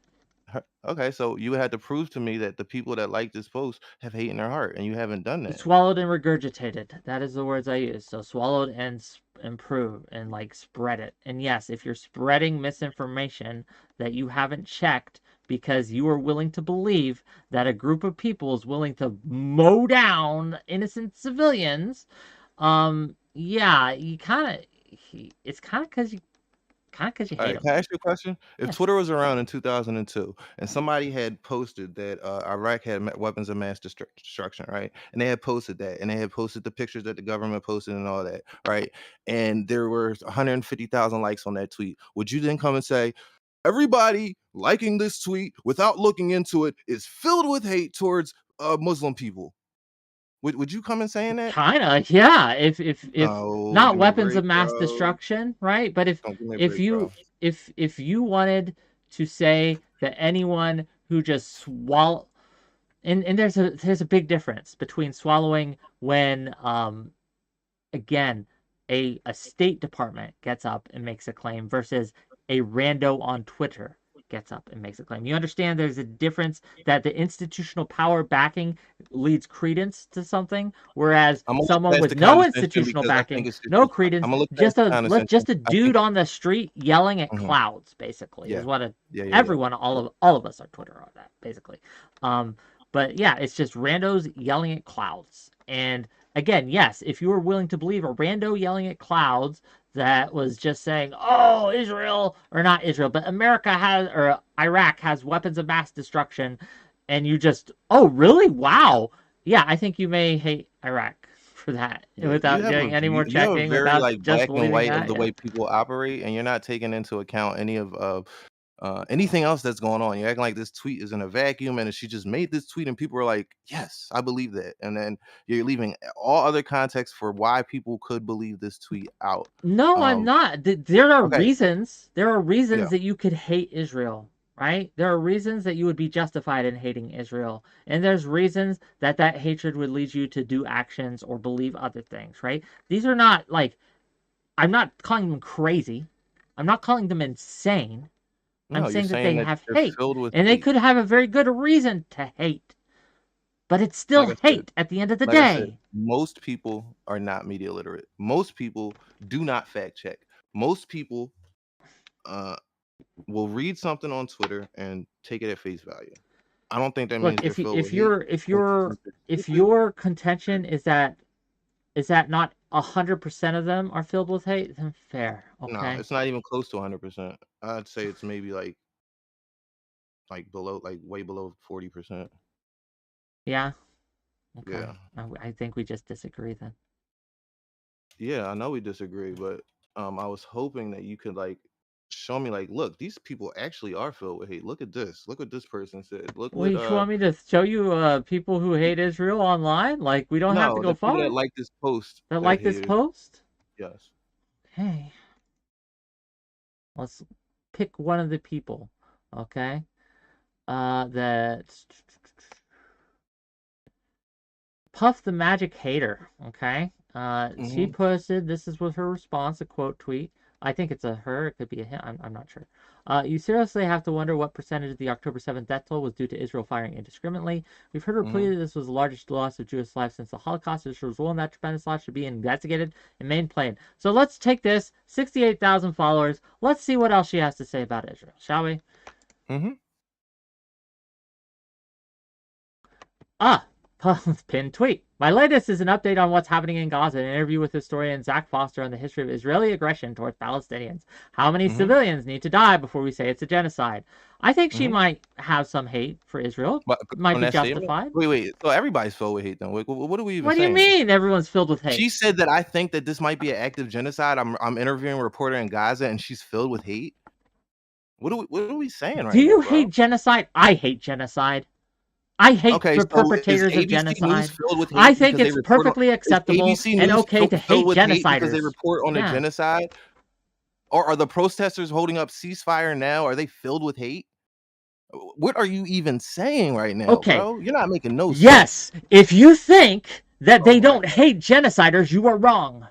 Speaker 2: Okay, so you had to prove to me that the people that like this post have hate in their heart, and you haven't done that.
Speaker 1: Swallowed and regurgitated. That is the words I use. So swallowed and improve and like spread it. And yes, if you're spreading misinformation that you haven't checked because you are willing to believe that a group of people is willing to mow down innocent civilians, yeah, you kind of it's kind of because you
Speaker 2: All
Speaker 1: hate
Speaker 2: right,
Speaker 1: them.
Speaker 2: can I ask you a question? If
Speaker 1: Yeah.
Speaker 2: Twitter was around in 2002 and somebody had posted that Iraq had weapons of mass destruction, right? And they had posted that, and they had posted the pictures that the government posted and all that, right? And there were 150,000 likes on that tweet. Would you then come and say, everybody liking this tweet without looking into it is filled with hate towards Muslim people. Would you come and saying that?
Speaker 1: Kinda, yeah. If
Speaker 2: No,
Speaker 1: not
Speaker 2: give me a
Speaker 1: weapons of
Speaker 2: break,
Speaker 1: mass
Speaker 2: bro.
Speaker 1: destruction, right? But
Speaker 2: Don't give me a
Speaker 1: if
Speaker 2: break, bro.
Speaker 1: you if you wanted to say that anyone who just swallow and there's a big difference between swallowing when again, a State Department gets up and makes a claim versus a rando on Twitter gets up and makes a claim. You understand there's a difference that the institutional power backing leads credence to something, whereas
Speaker 2: I'm gonna look
Speaker 1: someone
Speaker 2: past
Speaker 1: with
Speaker 2: the
Speaker 1: no
Speaker 2: condescension
Speaker 1: institutional
Speaker 2: because I think
Speaker 1: backing,
Speaker 2: it's
Speaker 1: no
Speaker 2: just.
Speaker 1: credence,
Speaker 2: I'm gonna look past the condescension.
Speaker 1: just a
Speaker 2: I think.
Speaker 1: dude on the street yelling at
Speaker 2: Mhm.
Speaker 1: clouds, basically, is
Speaker 2: Yeah,
Speaker 1: what
Speaker 2: yeah.
Speaker 1: everyone, all of us on Twitter are that, basically. But yeah, it's just randos yelling at clouds. And again, yes, if you were willing to believe a rando yelling at clouds that was just saying, "Oh, Israel," or not Israel, but America has, or Iraq has weapons of mass destruction, and you just, "Oh, really? Wow." Yeah, I think you may hate Iraq for that
Speaker 2: Yeah, you
Speaker 1: without
Speaker 2: have a
Speaker 1: doing any more
Speaker 2: you have a
Speaker 1: checking,
Speaker 2: very
Speaker 1: without
Speaker 2: like
Speaker 1: just
Speaker 2: black and
Speaker 1: believing
Speaker 2: white of
Speaker 1: that.
Speaker 2: the
Speaker 1: Yeah.
Speaker 2: way people operate, and you're not taking into account any of anything else that's going on. You're acting like this tweet is in a vacuum, and she just made this tweet, and people are like, "Yes, I believe that," and then you're leaving all other context for why people could believe this tweet out.
Speaker 1: No, I'm
Speaker 2: Um,
Speaker 1: not. There are
Speaker 2: okay,
Speaker 1: reasons. There are
Speaker 2: yeah,
Speaker 1: reasons that you could hate Israel, right? There are reasons that you would be justified in hating Israel. And there's reasons that that hatred would lead you to do actions or believe other things, right? These are not like, I'm not calling them crazy. I'm not calling them insane. I'm
Speaker 2: no, you're
Speaker 1: saying that they
Speaker 2: saying that
Speaker 1: have
Speaker 2: they're
Speaker 1: hate.
Speaker 2: filled with
Speaker 1: And they
Speaker 2: hate.
Speaker 1: could have a very good reason to hate. But it's still
Speaker 2: Like I said,
Speaker 1: hate at the end of the
Speaker 2: like I said,
Speaker 1: day.
Speaker 2: most people are not media literate. Most people do not fact check. Most people uh will read something on Twitter and take it at face value. I don't think that
Speaker 1: Look,
Speaker 2: means they're
Speaker 1: if you
Speaker 2: filled with hate. I think that means they're
Speaker 1: if
Speaker 2: stupid.
Speaker 1: your contention is that not 100% of them are filled with hate, then fair,
Speaker 2: No,
Speaker 1: okay?
Speaker 2: it's not even close to 100%. I'd say it's maybe like below, like way below 40%.
Speaker 1: Yeah, okay.
Speaker 2: Yeah,
Speaker 1: I think we just disagree then.
Speaker 2: yeah. I know we disagree, but I was hoping that you could like show me like, look, these people actually are filled with hate. Look at this. Look what this person said. Look
Speaker 1: Well,
Speaker 2: what
Speaker 1: you want me to show you people who hate Israel online? Like, we don't have to
Speaker 2: no,
Speaker 1: go
Speaker 2: the people that
Speaker 1: far.
Speaker 2: like this post
Speaker 1: That
Speaker 2: that
Speaker 1: like this
Speaker 2: hated.
Speaker 1: post?
Speaker 2: Yes.
Speaker 1: Hey, let's pick one of the people, okay? That Puff the Magic Hater, okay? She
Speaker 2: Mm-hmm.
Speaker 1: posted, this is with her response, a quote tweet. I think it's a her, it could be a him, I'm not sure. You seriously have to wonder what percentage of the October 7th death toll was due to Israel firing indiscriminately. We've heard
Speaker 2: Mm-hmm.
Speaker 1: repeatedly this was the largest loss of Jewish lives since the Holocaust. Israel's role in that tremendous loss should be investigated and made plain. So let's take this, 68,000 followers. Let's see what else she has to say about Israel, shall we?
Speaker 2: Mm-hmm.
Speaker 1: Ah, pinned tweet. My latest is an update on what's happening in Gaza, an interview with historian Zach Foster on the history of Israeli aggression towards Palestinians. How many
Speaker 2: Mm-hmm.
Speaker 1: civilians need to die before we say it's a genocide? I think she
Speaker 2: Mm-hmm.
Speaker 1: might have some hate for Israel.
Speaker 2: But
Speaker 1: Might
Speaker 2: on
Speaker 1: be
Speaker 2: that statement,
Speaker 1: justified.
Speaker 2: wait. So everybody's filled with hate, then. What are we even
Speaker 1: What do you
Speaker 2: saying?
Speaker 1: mean everyone's filled with hate?
Speaker 2: She said that I think that this might be an active genocide. I'm interviewing a reporter in Gaza, and she's filled with hate. What are we saying
Speaker 1: Do
Speaker 2: right
Speaker 1: you
Speaker 2: now,
Speaker 1: hate
Speaker 2: bro?
Speaker 1: genocide? I hate genocide. I hate
Speaker 2: Okay,
Speaker 1: the
Speaker 2: so is
Speaker 1: perpetrators of
Speaker 2: ABC News
Speaker 1: genocide.
Speaker 2: filled with
Speaker 1: I
Speaker 2: hate
Speaker 1: think
Speaker 2: because they
Speaker 1: it's
Speaker 2: report on?
Speaker 1: perfectly
Speaker 2: Is
Speaker 1: acceptable
Speaker 2: ABC
Speaker 1: and
Speaker 2: News
Speaker 1: okay to
Speaker 2: filled
Speaker 1: hate
Speaker 2: with hate because they
Speaker 1: genociders.
Speaker 2: report on a
Speaker 1: Yeah.
Speaker 2: genocide? Or are the protesters holding up ceasefire now? Are they filled with hate? What are you even saying right now,
Speaker 1: Okay.
Speaker 2: bro? You're not making no
Speaker 1: Yes,
Speaker 2: sense.
Speaker 1: if you think that
Speaker 2: Oh
Speaker 1: they
Speaker 2: my
Speaker 1: don't hate genociders, you are wrong.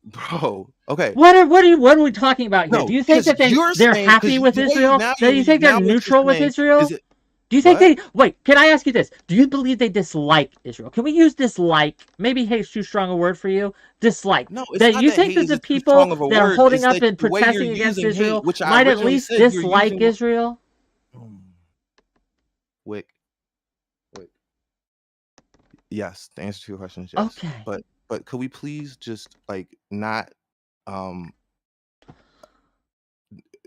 Speaker 2: bro. Okay.
Speaker 1: What are we talking about here? Do
Speaker 2: No,
Speaker 1: you think
Speaker 2: because
Speaker 1: that
Speaker 2: you're
Speaker 1: they're
Speaker 2: saying
Speaker 1: happy
Speaker 2: because
Speaker 1: with
Speaker 2: the way you
Speaker 1: Israel?
Speaker 2: now
Speaker 1: Do
Speaker 2: you're
Speaker 1: you think they're
Speaker 2: now what you're
Speaker 1: neutral with
Speaker 2: saying is
Speaker 1: Israel?
Speaker 2: it
Speaker 1: Do you think
Speaker 2: what?
Speaker 1: they wait? Can I ask you this? Do you believe they dislike Israel? Can we use dislike? Maybe hate's too strong a word for you. Dislike.
Speaker 2: No, it's
Speaker 1: That
Speaker 2: not
Speaker 1: you
Speaker 2: that
Speaker 1: think
Speaker 2: hate
Speaker 1: that
Speaker 2: is
Speaker 1: the
Speaker 2: too
Speaker 1: people
Speaker 2: strong of a
Speaker 1: that are
Speaker 2: word.
Speaker 1: holding
Speaker 2: It's
Speaker 1: up
Speaker 2: that
Speaker 1: and
Speaker 2: the way you're
Speaker 1: protesting against
Speaker 2: using hate,
Speaker 1: Israel
Speaker 2: which I
Speaker 1: might at
Speaker 2: originally
Speaker 1: least
Speaker 2: said you're
Speaker 1: dislike
Speaker 2: using.
Speaker 1: Israel?
Speaker 2: Wick, Wick. Yes, the answer to your question is yes.
Speaker 1: Okay.
Speaker 2: But could we please just like not um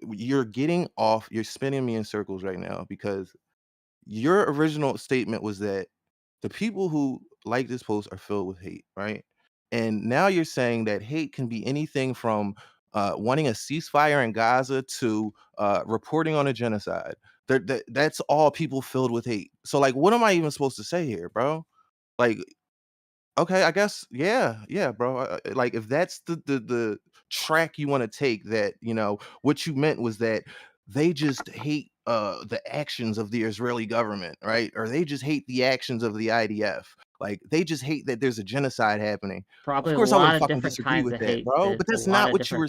Speaker 2: you're getting off, you're spinning me in circles right now because your original statement was that the people who like this post are filled with hate, right? And now you're saying that hate can be anything from wanting a ceasefire in Gaza to reporting on a genocide. That's all people filled with hate. So like, what am I even supposed to say here, bro? Like, okay, I guess, yeah, bro. Like, if that's the track you want to take, that what you meant was that they just hate the actions of the Israeli government, right? Or they just hate the actions of the IDF. Like, they just hate that there's a genocide happening. Of
Speaker 1: Probably a
Speaker 2: course, I
Speaker 1: lot
Speaker 2: would
Speaker 1: of
Speaker 2: fucking
Speaker 1: different
Speaker 2: disagree
Speaker 1: kinds
Speaker 2: with
Speaker 1: of
Speaker 2: that,
Speaker 1: hate.
Speaker 2: bro. But
Speaker 1: It's a
Speaker 2: that's
Speaker 1: lot
Speaker 2: not
Speaker 1: of
Speaker 2: what you
Speaker 1: different.
Speaker 2: were.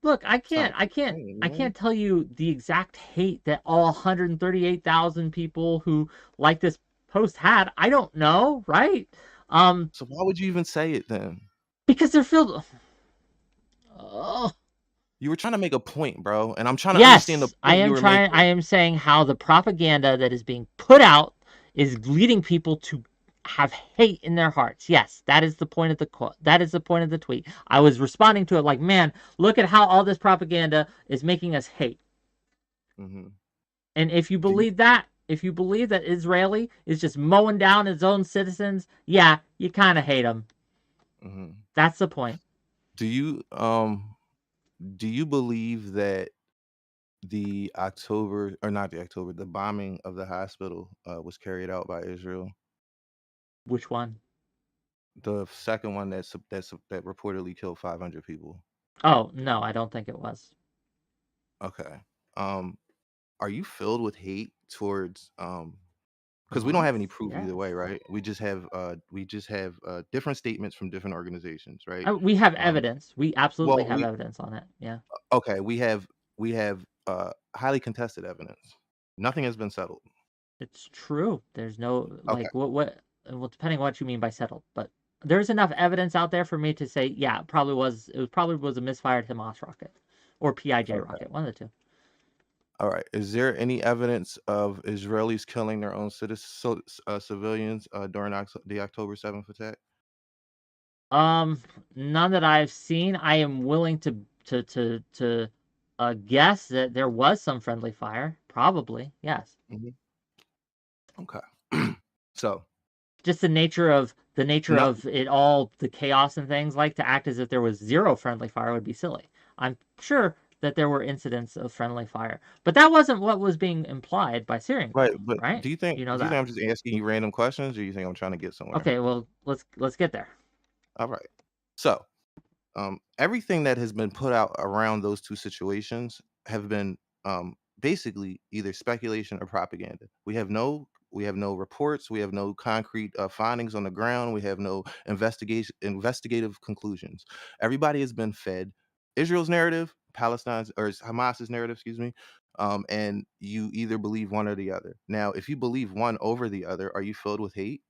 Speaker 1: Look, I
Speaker 2: It's not
Speaker 1: can't,
Speaker 2: what
Speaker 1: I
Speaker 2: you
Speaker 1: can't,
Speaker 2: were saying,
Speaker 1: I
Speaker 2: man.
Speaker 1: can't tell you the exact hate that all 138,000 people who like this post had. I don't know, right?
Speaker 2: So why would you even say it then?
Speaker 1: Because they're filled. Oh,
Speaker 2: You were trying to make a point, bro, and I'm trying to understand the
Speaker 1: yes, I
Speaker 2: point you
Speaker 1: am
Speaker 2: were
Speaker 1: trying. I
Speaker 2: making.
Speaker 1: am saying how the propaganda that is being put out is leading people to have hate in their hearts. Yes, that is the point of the quote. That is the point of the tweet. I was responding to it like, man, look at how all this propaganda is making us hate.
Speaker 2: Hmm.
Speaker 1: And if you
Speaker 2: Do you?
Speaker 1: believe that, if you believe that Israeli is just mowing down its own citizens, yeah, you kind of hate them.
Speaker 2: Mhm.
Speaker 1: That's the point.
Speaker 2: Do you do you believe that the October, or not the October, the bombing of the hospital was carried out by Israel?
Speaker 1: Which one?
Speaker 2: The second one that reportedly killed 500 people.
Speaker 1: Oh, no, I don't think it was.
Speaker 2: Okay. Um, are you filled with hate towards because we don't have
Speaker 1: Hamas?
Speaker 2: any proof either
Speaker 1: Yes.
Speaker 2: way, right? We just have different statements from different organizations, right?
Speaker 1: We have
Speaker 2: Um,
Speaker 1: evidence. We absolutely
Speaker 2: well,
Speaker 1: have evidence on it. Yeah.
Speaker 2: okay, we have highly contested evidence. Nothing has been settled.
Speaker 1: It's true. There's no
Speaker 2: Okay,
Speaker 1: like well, depending on what you mean by settled, but there's enough evidence out there for me to say, yeah, it probably was a misfired Hamas rocket or PIJ
Speaker 2: okay.
Speaker 1: rocket, one of the two.
Speaker 2: All right. Is there any evidence of Israelis killing their own civilians during the October 7th attack?
Speaker 1: Um, None that I've seen. I am willing to guess that there was some friendly fire. Probably, yes.
Speaker 2: Hmm. Okay. So,
Speaker 1: Just the nature
Speaker 2: no,
Speaker 1: of it all, the chaos and things, like to act as if there was zero friendly fire would be silly. I'm sure that there were incidents of friendly fire, but that wasn't what was being implied by Syrian
Speaker 2: right.
Speaker 1: people,
Speaker 2: But
Speaker 1: right?
Speaker 2: do you think
Speaker 1: You know
Speaker 2: do you think
Speaker 1: that.
Speaker 2: I'm just asking you random questions, or you think I'm trying to get somewhere?
Speaker 1: Okay, well, let's get there.
Speaker 2: All right. So, everything that has been put out around those two situations have been basically either speculation or propaganda. We have no reports. We have no concrete findings on the ground. We have no investigative conclusions. Everybody has been fed Israel's narrative, Palestine's or Hamas's narrative, excuse me. And you either believe one or the other. Now, if you believe one over the other, are you filled with hate?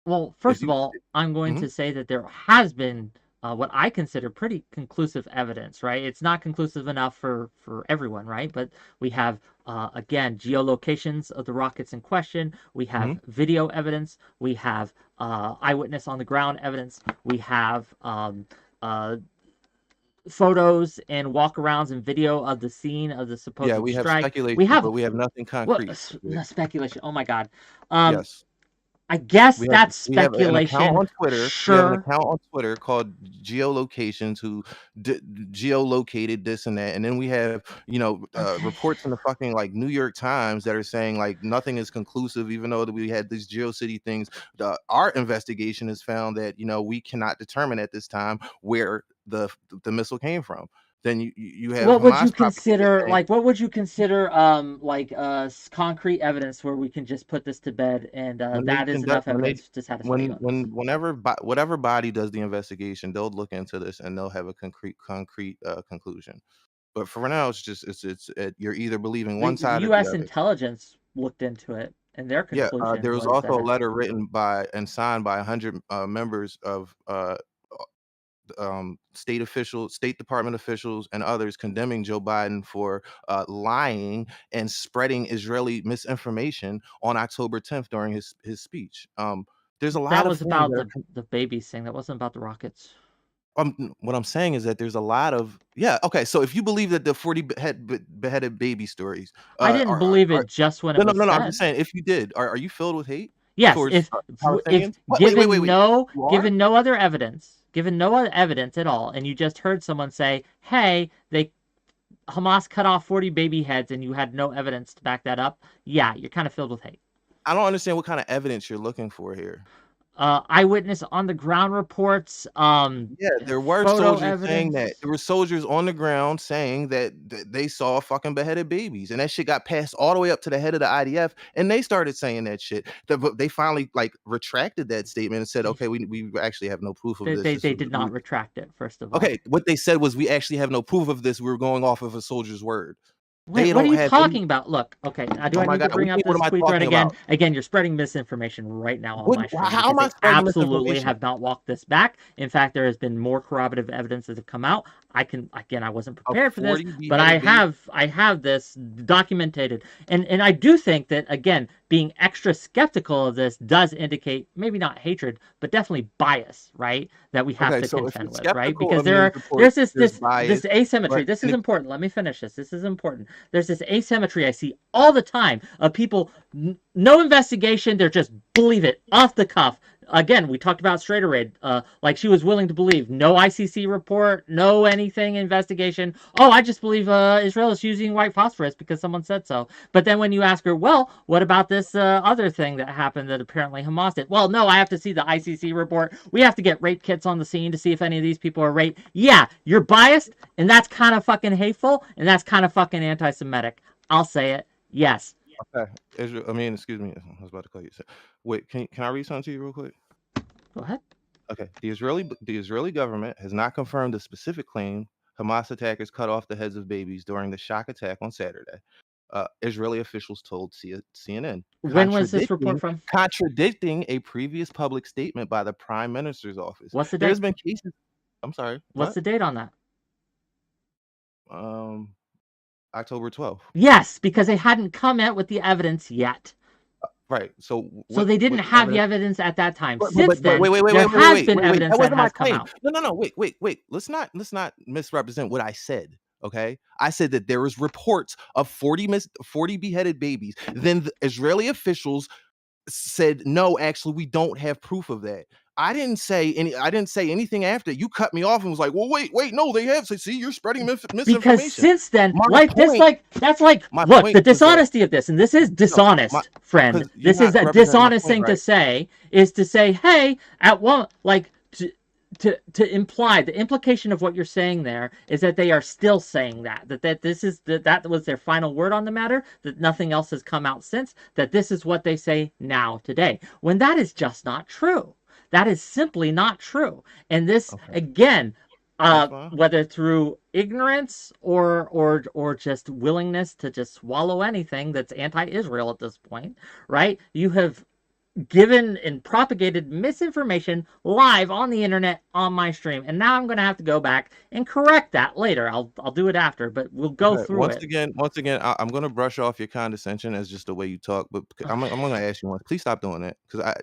Speaker 1: Well,
Speaker 2: If
Speaker 1: first of
Speaker 2: you,
Speaker 1: all, I'm going
Speaker 2: Mhm.
Speaker 1: to say that there has been what I consider pretty conclusive evidence, right? It's not conclusive enough for everyone, right? But we have again geolocations of the rockets in question. We
Speaker 2: Mhm.
Speaker 1: have video evidence. We have eyewitness on the ground evidence. We have uh, photos and walkarounds and video of the scene of the
Speaker 2: Yeah,
Speaker 1: supposed
Speaker 2: we have
Speaker 1: strike. We
Speaker 2: speculation,
Speaker 1: have
Speaker 2: but we have nothing
Speaker 1: what
Speaker 2: concrete.
Speaker 1: speculation? Oh my God. Um,
Speaker 2: Yes.
Speaker 1: I guess
Speaker 2: We have
Speaker 1: that's
Speaker 2: we have an account
Speaker 1: speculation.
Speaker 2: on Twitter. We have an
Speaker 1: Sure.
Speaker 2: account on Twitter called Geolocations who geolocated this and that, and then we have
Speaker 1: Okay.
Speaker 2: reports in the fucking like New York Times that are saying like nothing is conclusive, even though that we had these GeoCity things. Our investigation has found that we cannot determine at this time where the missile came from. Then you have
Speaker 1: What would you
Speaker 2: Hamas propaganda
Speaker 1: consider
Speaker 2: saying.
Speaker 1: like what would you consider like concrete evidence where we can just put this to bed and
Speaker 2: When they
Speaker 1: that is
Speaker 2: conduct
Speaker 1: enough
Speaker 2: when they
Speaker 1: evidence to satisfy you on this?
Speaker 2: whatever body does the investigation, they'll look into this and they'll have a concrete conclusion. But for now, you're either believing one
Speaker 1: The
Speaker 2: side or the
Speaker 1: US
Speaker 2: other.
Speaker 1: intelligence looked into it and their
Speaker 2: Yeah,
Speaker 1: conclusion
Speaker 2: there was
Speaker 1: was
Speaker 2: also a
Speaker 1: that
Speaker 2: letter written by and signed by 100 members of State Department officials, and others condemning Joe Biden for lying and spreading Israeli misinformation on October 10th during his speech. There's a lot
Speaker 1: that
Speaker 2: of
Speaker 1: was
Speaker 2: things
Speaker 1: about
Speaker 2: that
Speaker 1: the babies thing. That wasn't about the rockets.
Speaker 2: what I'm saying is that there's a lot of, yeah, okay. So if you believe that the 40 beheaded baby stories
Speaker 1: I didn't believe
Speaker 2: are
Speaker 1: it just when it
Speaker 2: no, no,
Speaker 1: was
Speaker 2: no, no, I'm just
Speaker 1: said.
Speaker 2: saying, if you did, are you filled with hate
Speaker 1: Yes,
Speaker 2: towards
Speaker 1: if
Speaker 2: Palestinians? Wait, wait, wait,
Speaker 1: given
Speaker 2: wait.
Speaker 1: no
Speaker 2: You are?
Speaker 1: other evidence, given no evidence at all, and you just heard someone say, hey, Hamas cut off 40 baby heads, and you had no evidence to back that up, yeah, you're kind of filled with hate.
Speaker 2: I don't understand what kind of evidence you're looking for here.
Speaker 1: Eyewitness on the ground reports.
Speaker 2: Yeah, there were
Speaker 1: photo
Speaker 2: soldiers saying that.
Speaker 1: evidence.
Speaker 2: There were soldiers on the ground saying that they saw fucking beheaded babies, and that shit got passed all the way up to the head of the IDF, and they started saying that shit. They finally like retracted that statement and said, "Okay, we actually have no proof of this."
Speaker 1: They did not retract it. First of all,
Speaker 2: Okay, what they said was, "We actually have no proof of this. We're going off of a soldier's word."
Speaker 1: Wait,
Speaker 2: They
Speaker 1: what are
Speaker 2: don't
Speaker 1: you
Speaker 2: have
Speaker 1: talking about? Look, okay, do
Speaker 2: Oh
Speaker 1: I
Speaker 2: my
Speaker 1: need to
Speaker 2: God,
Speaker 1: bring up
Speaker 2: what
Speaker 1: this
Speaker 2: am I
Speaker 1: tweet thread
Speaker 2: talking
Speaker 1: again?
Speaker 2: about?
Speaker 1: Again, you're spreading misinformation right now on my stream
Speaker 2: How am I
Speaker 1: because they
Speaker 2: spreading
Speaker 1: absolutely
Speaker 2: misinformation?
Speaker 1: have not walked this back. In fact, there has been more corroborative evidence that have come out. I wasn't
Speaker 2: Of
Speaker 1: prepared for this,
Speaker 2: 40
Speaker 1: but
Speaker 2: beheaded babies?
Speaker 1: I have this documented, and I do think that again, being extra skeptical of this does indicate maybe not hatred, but definitely bias, right? That we have
Speaker 2: Okay,
Speaker 1: to
Speaker 2: so if you're
Speaker 1: contend with, right?
Speaker 2: skeptical
Speaker 1: Because
Speaker 2: of news reports,
Speaker 1: there's
Speaker 2: there's
Speaker 1: this
Speaker 2: bias,
Speaker 1: asymmetry.
Speaker 2: but
Speaker 1: This
Speaker 2: and
Speaker 1: is
Speaker 2: if
Speaker 1: important. Let me finish this. This is important. There's this asymmetry I see all the time of people, no investigation, they're just believe it off the cuff. Again, we talked about 𝕾𝖍𝖎𝖙, like she was willing to believe no ICC report, no anything investigation. Oh, I just believe Israel is using white phosphorus because someone said so. But then when you ask her, well, what about this other thing that happened that apparently Hamas did? Well, no, I have to see the ICC report. We have to get rape kits on the scene to see if any of these people are raped. Yeah, you're biased, and that's kind of fucking hateful, and that's kind of fucking anti-Semitic. I'll say it. Yes.
Speaker 2: okay, excuse me, I was about to call you. Wait, can I read something to you real quick?
Speaker 1: Go ahead.
Speaker 2: Okay, the Israeli government has not confirmed the specific claim Hamas attackers cut off the heads of babies during the shock attack on Saturday. Israeli officials told CNN,
Speaker 1: When was this report from?
Speaker 2: contradicting a previous public statement by the Prime Minister's office.
Speaker 1: What's the
Speaker 2: There's
Speaker 1: date?
Speaker 2: been cases. I'm sorry.
Speaker 1: What's
Speaker 2: What?
Speaker 1: the date on that?
Speaker 2: October 12th.
Speaker 1: Yes, because they hadn't come out with the evidence yet.
Speaker 2: Right. So
Speaker 1: So they didn't have the evidence at that time.
Speaker 2: But
Speaker 1: Since then,
Speaker 2: wait,
Speaker 1: there has been evidence
Speaker 2: That
Speaker 1: that
Speaker 2: wasn't my
Speaker 1: has come
Speaker 2: claim.
Speaker 1: out.
Speaker 2: No. Wait. Let's not misrepresent what I said. Okay, I said that there was reports of 40 beheaded babies. Then the Israeli officials said, no, actually, we don't have proof of that. I didn't say anything after. You cut me off and was like, well, wait, no, they have. So see, you're spreading misinformation.
Speaker 1: Because since then,
Speaker 2: My
Speaker 1: look,
Speaker 2: point
Speaker 1: the
Speaker 2: was that
Speaker 1: dishonesty of this, and this is dishonest, friend. This is a dishonest thing to say, is to say, hey, at one, like, to imply, the implication of what you're saying there is that they are still saying that that was their final word on the matter, that nothing else has come out since, that this is what they say now today, when that is just not true. That is simply not true. And this, again, whether through ignorance or just willingness to just swallow anything that's anti-Israel at this point, right? You have given and propagated misinformation live on the internet on my stream, and now I'm going to have to go back and correct that later. I'll do it after, but we'll go through
Speaker 2: once
Speaker 1: it.
Speaker 2: again, I'm going to brush off your condescension as just the way you talk, but I'm going to ask you once. Please stop doing that, because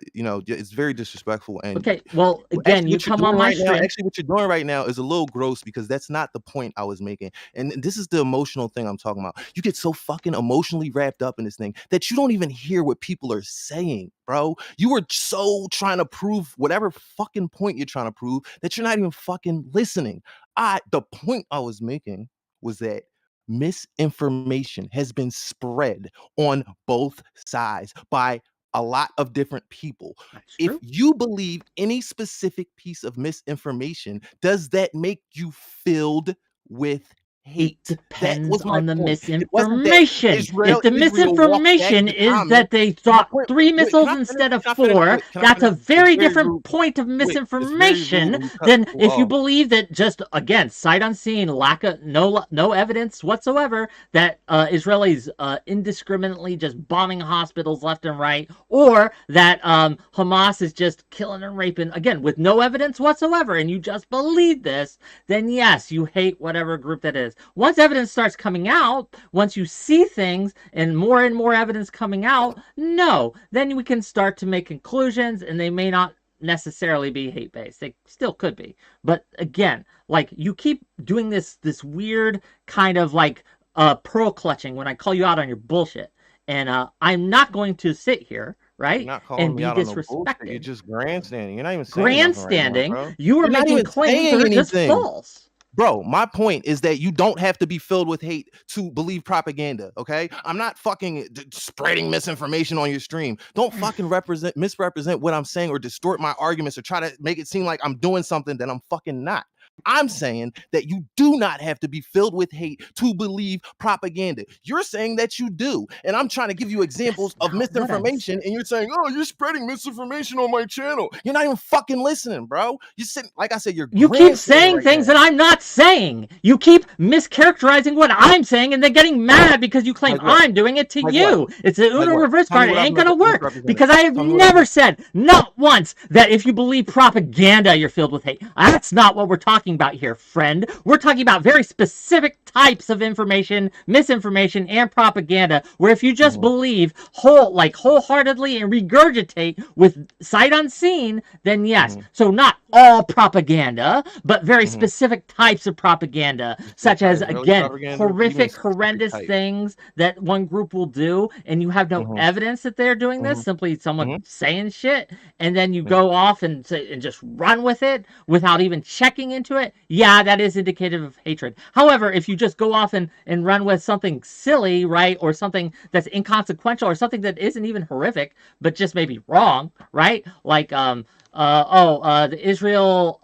Speaker 2: it's very disrespectful. And
Speaker 1: okay, well, again, you come on my stream.
Speaker 2: Actually, what you're doing right now is a little gross, because that's not the point I was making, and this is the emotional thing I'm talking about. You get so fucking emotionally wrapped up in this thing that you don't even hear what people are saying, bro. You were so trying to prove whatever fucking point you're trying to prove that you're not even fucking listening. The point I was making was that misinformation has been spread on both sides by a lot of different people. If you believe any specific piece of misinformation, does that make you filled with hate?
Speaker 1: It depends on the
Speaker 2: point.
Speaker 1: misinformation. If the misinformation is that they thought 3 missiles instead of 4, that's a very different point of misinformation than if you believe that, just again, sight unseen, lack of no evidence whatsoever that Israelis indiscriminately just bombing hospitals left and right, or that Hamas is just killing and raping, again, with no evidence whatsoever, and you just believe this, then yes, you hate whatever group that is. Once evidence starts coming out, once you see things and more evidence coming out, no, then we can start to make conclusions, and they may not necessarily be hate-based. They still could be. But again, like, you keep doing this weird kind of like pearl clutching when I call you out on your bullshit. And I'm not going to sit here, right?
Speaker 2: not calling
Speaker 1: And
Speaker 2: me
Speaker 1: be
Speaker 2: out on no bullshit. You're
Speaker 1: disrespected.
Speaker 2: just grandstanding. You're not even saying nothing right now,
Speaker 1: Grandstanding,
Speaker 2: bro.
Speaker 1: you are
Speaker 2: You're not
Speaker 1: making
Speaker 2: even
Speaker 1: claims that
Speaker 2: saying
Speaker 1: are just
Speaker 2: anything.
Speaker 1: false.
Speaker 2: Bro, my point is that you don't have to be filled with hate to believe propaganda, okay? I'm not fucking spreading misinformation on your stream. Don't fucking misrepresent what I'm saying or distort my arguments or try to make it seem like I'm doing something that I'm fucking not. I'm saying that you do not have to be filled with hate to believe propaganda. You're saying that you do. And I'm trying to give you examples
Speaker 1: That's
Speaker 2: of
Speaker 1: not what I'm
Speaker 2: misinformation, and you're saying, oh, you're spreading misinformation on my channel. You're not even fucking listening, bro. You're sitting, like I said, you're
Speaker 1: You keep
Speaker 2: grandstanding
Speaker 1: saying
Speaker 2: right
Speaker 1: things
Speaker 2: now.
Speaker 1: that I'm not saying. You keep mischaracterizing what I'm saying and then getting mad because you claim
Speaker 2: Like what?
Speaker 1: I'm doing it to
Speaker 2: Like what?
Speaker 1: you. It's an
Speaker 2: Like
Speaker 1: Uno
Speaker 2: what?
Speaker 1: reverse
Speaker 2: Tell me
Speaker 1: card. It
Speaker 2: what I've
Speaker 1: ain't gonna work
Speaker 2: misrepresented.
Speaker 1: because I have
Speaker 2: Tell me what I've
Speaker 1: never said, not once, that if you believe propaganda, you're filled with hate. That's not what we're talking about here, friend. We're talking about very specific types of information, misinformation, and propaganda, where if you just believe wholeheartedly and regurgitate with sight unseen, then yes. So not all propaganda, but very specific types of propaganda, such as,
Speaker 2: Israeli
Speaker 1: again,
Speaker 2: propaganda. What do you mean
Speaker 1: horrific,
Speaker 2: specific
Speaker 1: horrendous
Speaker 2: type?
Speaker 1: things that one group will do, and you have no evidence that they're doing this, simply someone saying shit, and then you go off and just run with it without even checking into it. Yeah, that is indicative of hatred. However, if you just go off and run with something silly, right, or something that's inconsequential, or something that isn't even horrific, but just maybe wrong, right? Like the Israel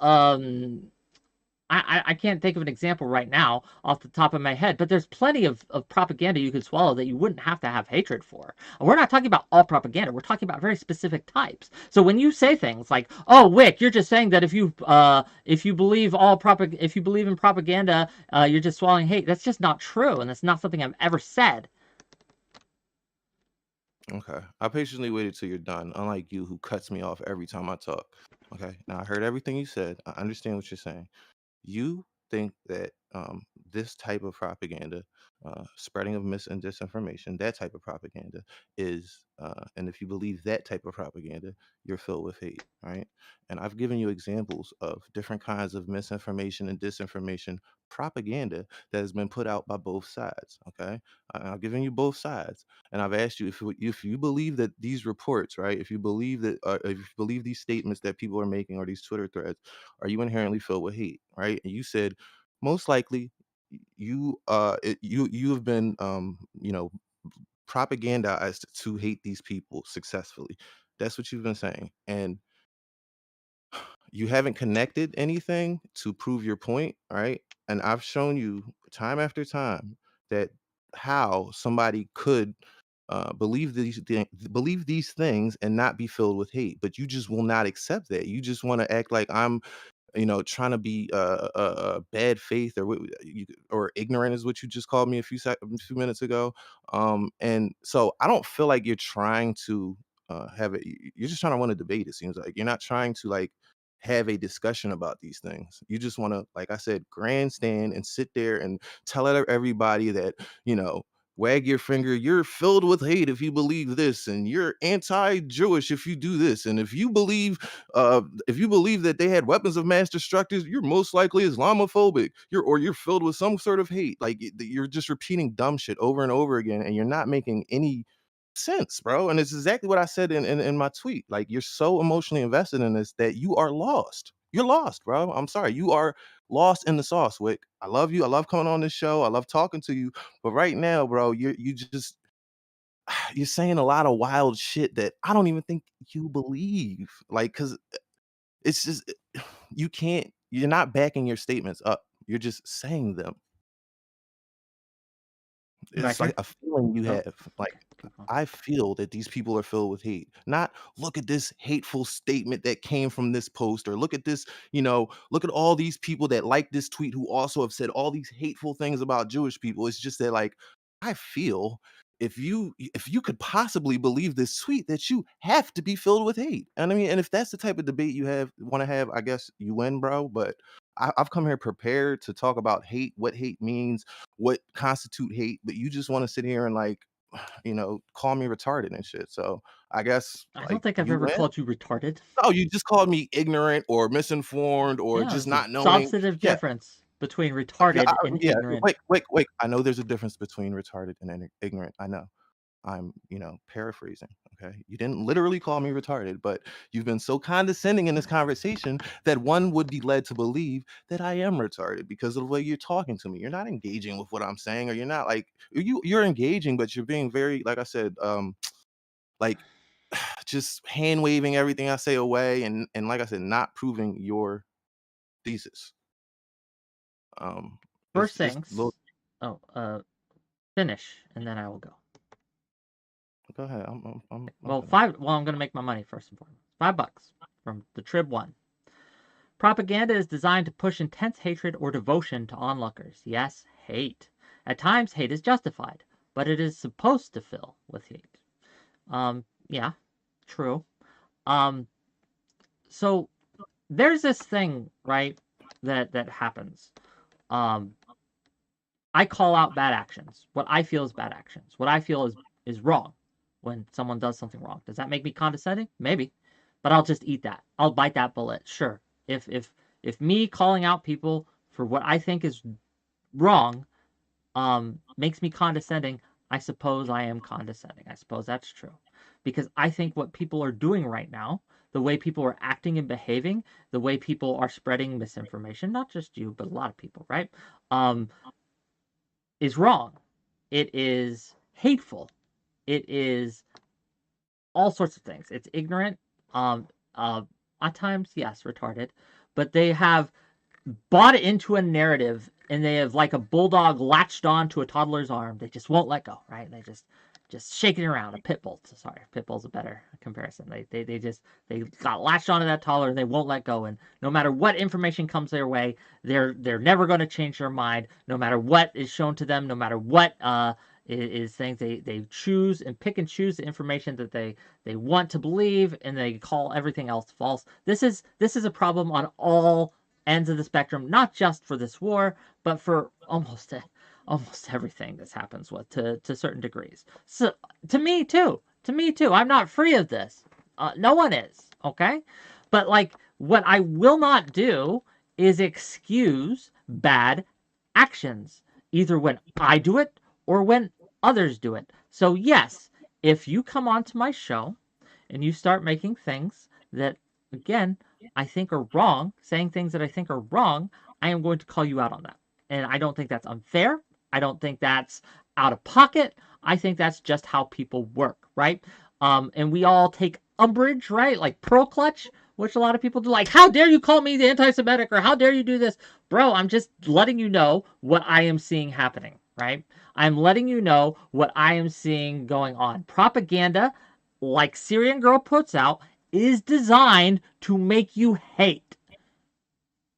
Speaker 1: I can't think of an example right now off the top of my head, but there's plenty of propaganda you could swallow that you wouldn't have to have hatred for. We're not talking about all propaganda. We're talking about very specific types. So when you say things like, "Oh, Wick, you're just saying that if you believe if you believe in propaganda, you're just swallowing hate," that's just not true, and that's not something I've ever said.
Speaker 2: Okay. I patiently waited till you're done, unlike you who cuts me off every time I talk. Okay. Now I heard everything you said. I understand what you're saying. You think that this type of propaganda, spreading of mis and disinformation, that type of propaganda is, and if you believe that type of propaganda, you're filled with hate, right? And I've given you examples of different kinds of misinformation and disinformation propaganda that has been put out by both sides. Okay, I've given you both sides, and I've asked you if you believe that these reports, right? If you believe these statements that people are making or these Twitter threads, are you inherently filled with hate, right? And you said most likely you have been propagandized to hate these people successfully. That's what you've been saying, and you haven't connected anything to prove your point, right? And I've shown you time after time that how somebody could believe these things and not be filled with hate, but you just will not accept that. You just want to act like I'm trying to be bad faith or ignorant is what you just called me a few minutes ago. And so I don't feel like you're trying to have it. You're just trying to want to debate. It seems like you're not trying to like have a discussion about these things. You just want to, like I said, grandstand and sit there and tell everybody that wag your finger. You're filled with hate if you believe this, and you're anti-Jewish if you do this, and if you believe that they had weapons of mass destruction, you're most likely Islamophobic. You're filled with some sort of hate. Like you're just repeating dumb shit over and over again, and you're not making any sense, bro. And it's exactly what I said in my tweet. Like you're so emotionally invested in this that you are lost. You're lost, bro. I'm sorry. You are lost in the sauce, Wick. I love you. I love coming on this show. I love talking to you. But right now, bro, you just you're saying a lot of wild shit that I don't even think you believe. Like, cause it's just you're not backing your statements up. You're just saying them.
Speaker 1: Back
Speaker 2: It's like
Speaker 1: here?
Speaker 2: a feeling you
Speaker 1: Oh,
Speaker 2: have. Like,
Speaker 1: okay. Keep going.
Speaker 2: I feel that these people are filled with hate. Not look at this hateful statement that came from this post, or look at this, look at all these people that like this tweet who also have said all these hateful things about Jewish people. It's just that like I feel if you could possibly believe this tweet that you have to be filled with hate. And I mean, and if that's the type of debate you want to have, I guess you win, bro. But I've come here prepared to talk about hate, what hate means, what constitute hate, but you just want to sit here and like call me retarded and shit. So I guess
Speaker 1: I don't
Speaker 2: like
Speaker 1: think I've
Speaker 2: you
Speaker 1: ever
Speaker 2: win.
Speaker 1: called you retarded.
Speaker 2: Oh, you just called me ignorant or misinformed or
Speaker 1: Yeah,
Speaker 2: just
Speaker 1: there's a
Speaker 2: not knowing.
Speaker 1: substantive
Speaker 2: Yeah,
Speaker 1: difference between
Speaker 2: yeah,
Speaker 1: retarded and
Speaker 2: yeah.
Speaker 1: ignorant.
Speaker 2: Wait. I know there's a difference between retarded and ignorant. I know. I'm, paraphrasing. Okay. You didn't literally call me retarded, but you've been so condescending in this conversation that one would be led to believe that I am retarded because of the way you're talking to me. You're not engaging with what I'm saying, or you're not like you're engaging, but you're being very, like I said, like just hand waving everything I say away, and like I said, not proving your thesis.
Speaker 1: First
Speaker 2: It's little.
Speaker 1: things. Oh, finish, and then I will go.
Speaker 2: Go ahead. I'm
Speaker 1: Well,
Speaker 2: finished.
Speaker 1: I'm going to make my money first and foremost. $5 from the Trib1. Propaganda is designed to push intense hatred or devotion to onlookers. Yes, hate. At times, hate is justified, but it is supposed to fill with hate. Yeah, true. Um, so there's this thing, right, that happens. Um, I call out bad actions. What I feel is bad actions. What I feel is wrong when someone does something wrong. Does that make me condescending? Maybe. But I'll just eat that. I'll bite that bullet. Sure. If me calling out people for what I think is wrong makes me condescending, I suppose I am condescending. I suppose that's true. Because I think what people are doing right now, the way people are acting and behaving, the way people are spreading misinformation, not just you, but a lot of people, right? Is wrong. It is hateful. It is all sorts of things. It's ignorant. Um, uh, at times, yes, retarded, but they have bought into a narrative and they have like a bulldog latched on to a toddler's arm. They just won't let go, right? They just shaking around. A pit bull. Sorry, pit bull's a better comparison. They got latched onto that toddler and they won't let go. And no matter what information comes their way, they're never going to change their mind. No matter what is shown to them, no matter what is things they choose and pick and choose the information that they want to believe, and they call everything else false. This is a problem on all ends of the spectrum, not just for this war, but for almost everything this happens with to certain degrees. So to me too, I'm not free of this. No one is, okay? But like, what I will not do is excuse bad actions, either when I do it or when others do it. So yes, if you come onto my show and you start making things that, again, I think are wrong, saying things that I think are wrong, I am going to call you out on that. And I don't think that's unfair. I don't think that's out of pocket. I think that's just how people work, right? And we all take umbrage, right? Like pearl clutch, which a lot of people do. Like, how dare you call me the anti-Semitic, or how dare you do this? Bro, I'm just letting you know what I am seeing happening, right? I'm letting you know what I am seeing going on. Propaganda, like Syrian Girl puts out, is designed to make you hate.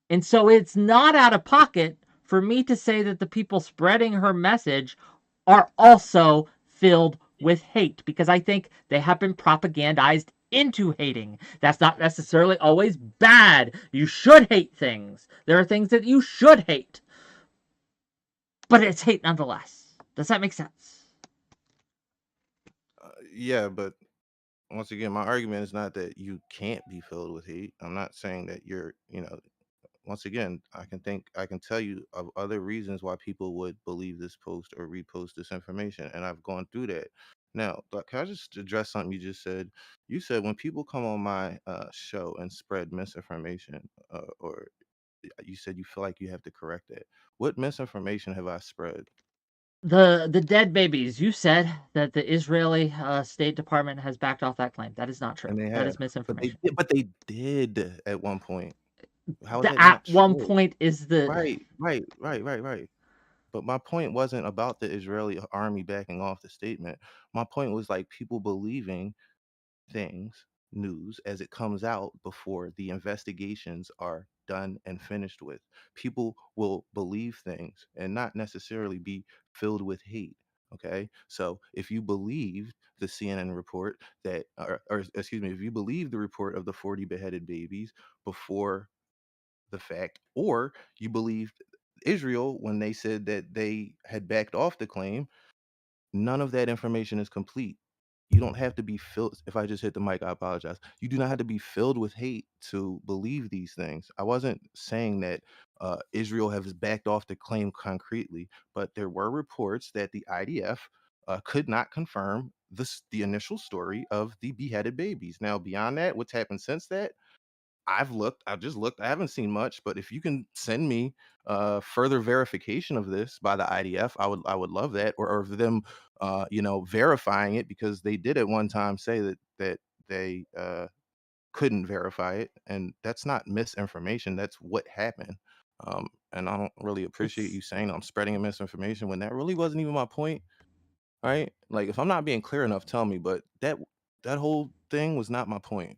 Speaker 1: And so it's not out of pocket for me to say that the people spreading her message are also filled with hate, because I think they have been propagandized into hating. That's not necessarily always bad. You should hate things. There are things that you should hate. But it's hate nonetheless. Does that make sense?
Speaker 2: Yeah, but once again, my argument is not that you can't be filled with hate. I'm not saying that you're, once again, I can tell you of other reasons why people would believe this post or repost this information, and I've gone through that. Now, can I just address something you just said? You said when people come on my show and spread misinformation, or you said you feel like you have to correct that. What misinformation have I spread?
Speaker 1: The dead babies. You said that the Israeli State Department has backed off that claim. That is not true.
Speaker 2: And they
Speaker 1: That
Speaker 2: have,
Speaker 1: is misinformation.
Speaker 2: but they did at one point. How is
Speaker 1: The
Speaker 2: that
Speaker 1: at
Speaker 2: not
Speaker 1: one
Speaker 2: true?
Speaker 1: point is the
Speaker 2: Right. But my point wasn't about the Israeli army backing off the statement. My point was like people believing things, news, as it comes out before the investigations are done and finished with. People will believe things and not necessarily be filled with hate. Okay. So if you believed the CNN report that, or excuse me, if you believe the report of the 40 beheaded babies before the fact, or you believed Israel when they said that they had backed off the claim, none of that information is complete. You don't have to be filled. If I just hit the mic, I apologize. You do not have to be filled with hate to believe these things. I wasn't saying that Israel has backed off the claim concretely, but there were reports that the IDF could not confirm the initial story of the beheaded babies. Now, beyond that, what's happened since that? I've just looked. I haven't seen much, but if you can send me further verification of this by the IDF, I would love that, or of them, verifying it, because they did at one time say that they couldn't verify it, and that's not misinformation. That's what happened. And I don't really appreciate
Speaker 1: It's
Speaker 2: you saying I'm spreading a misinformation when that really wasn't even my point, right? Like, if I'm not being clear enough, tell me. But that whole thing was not my point,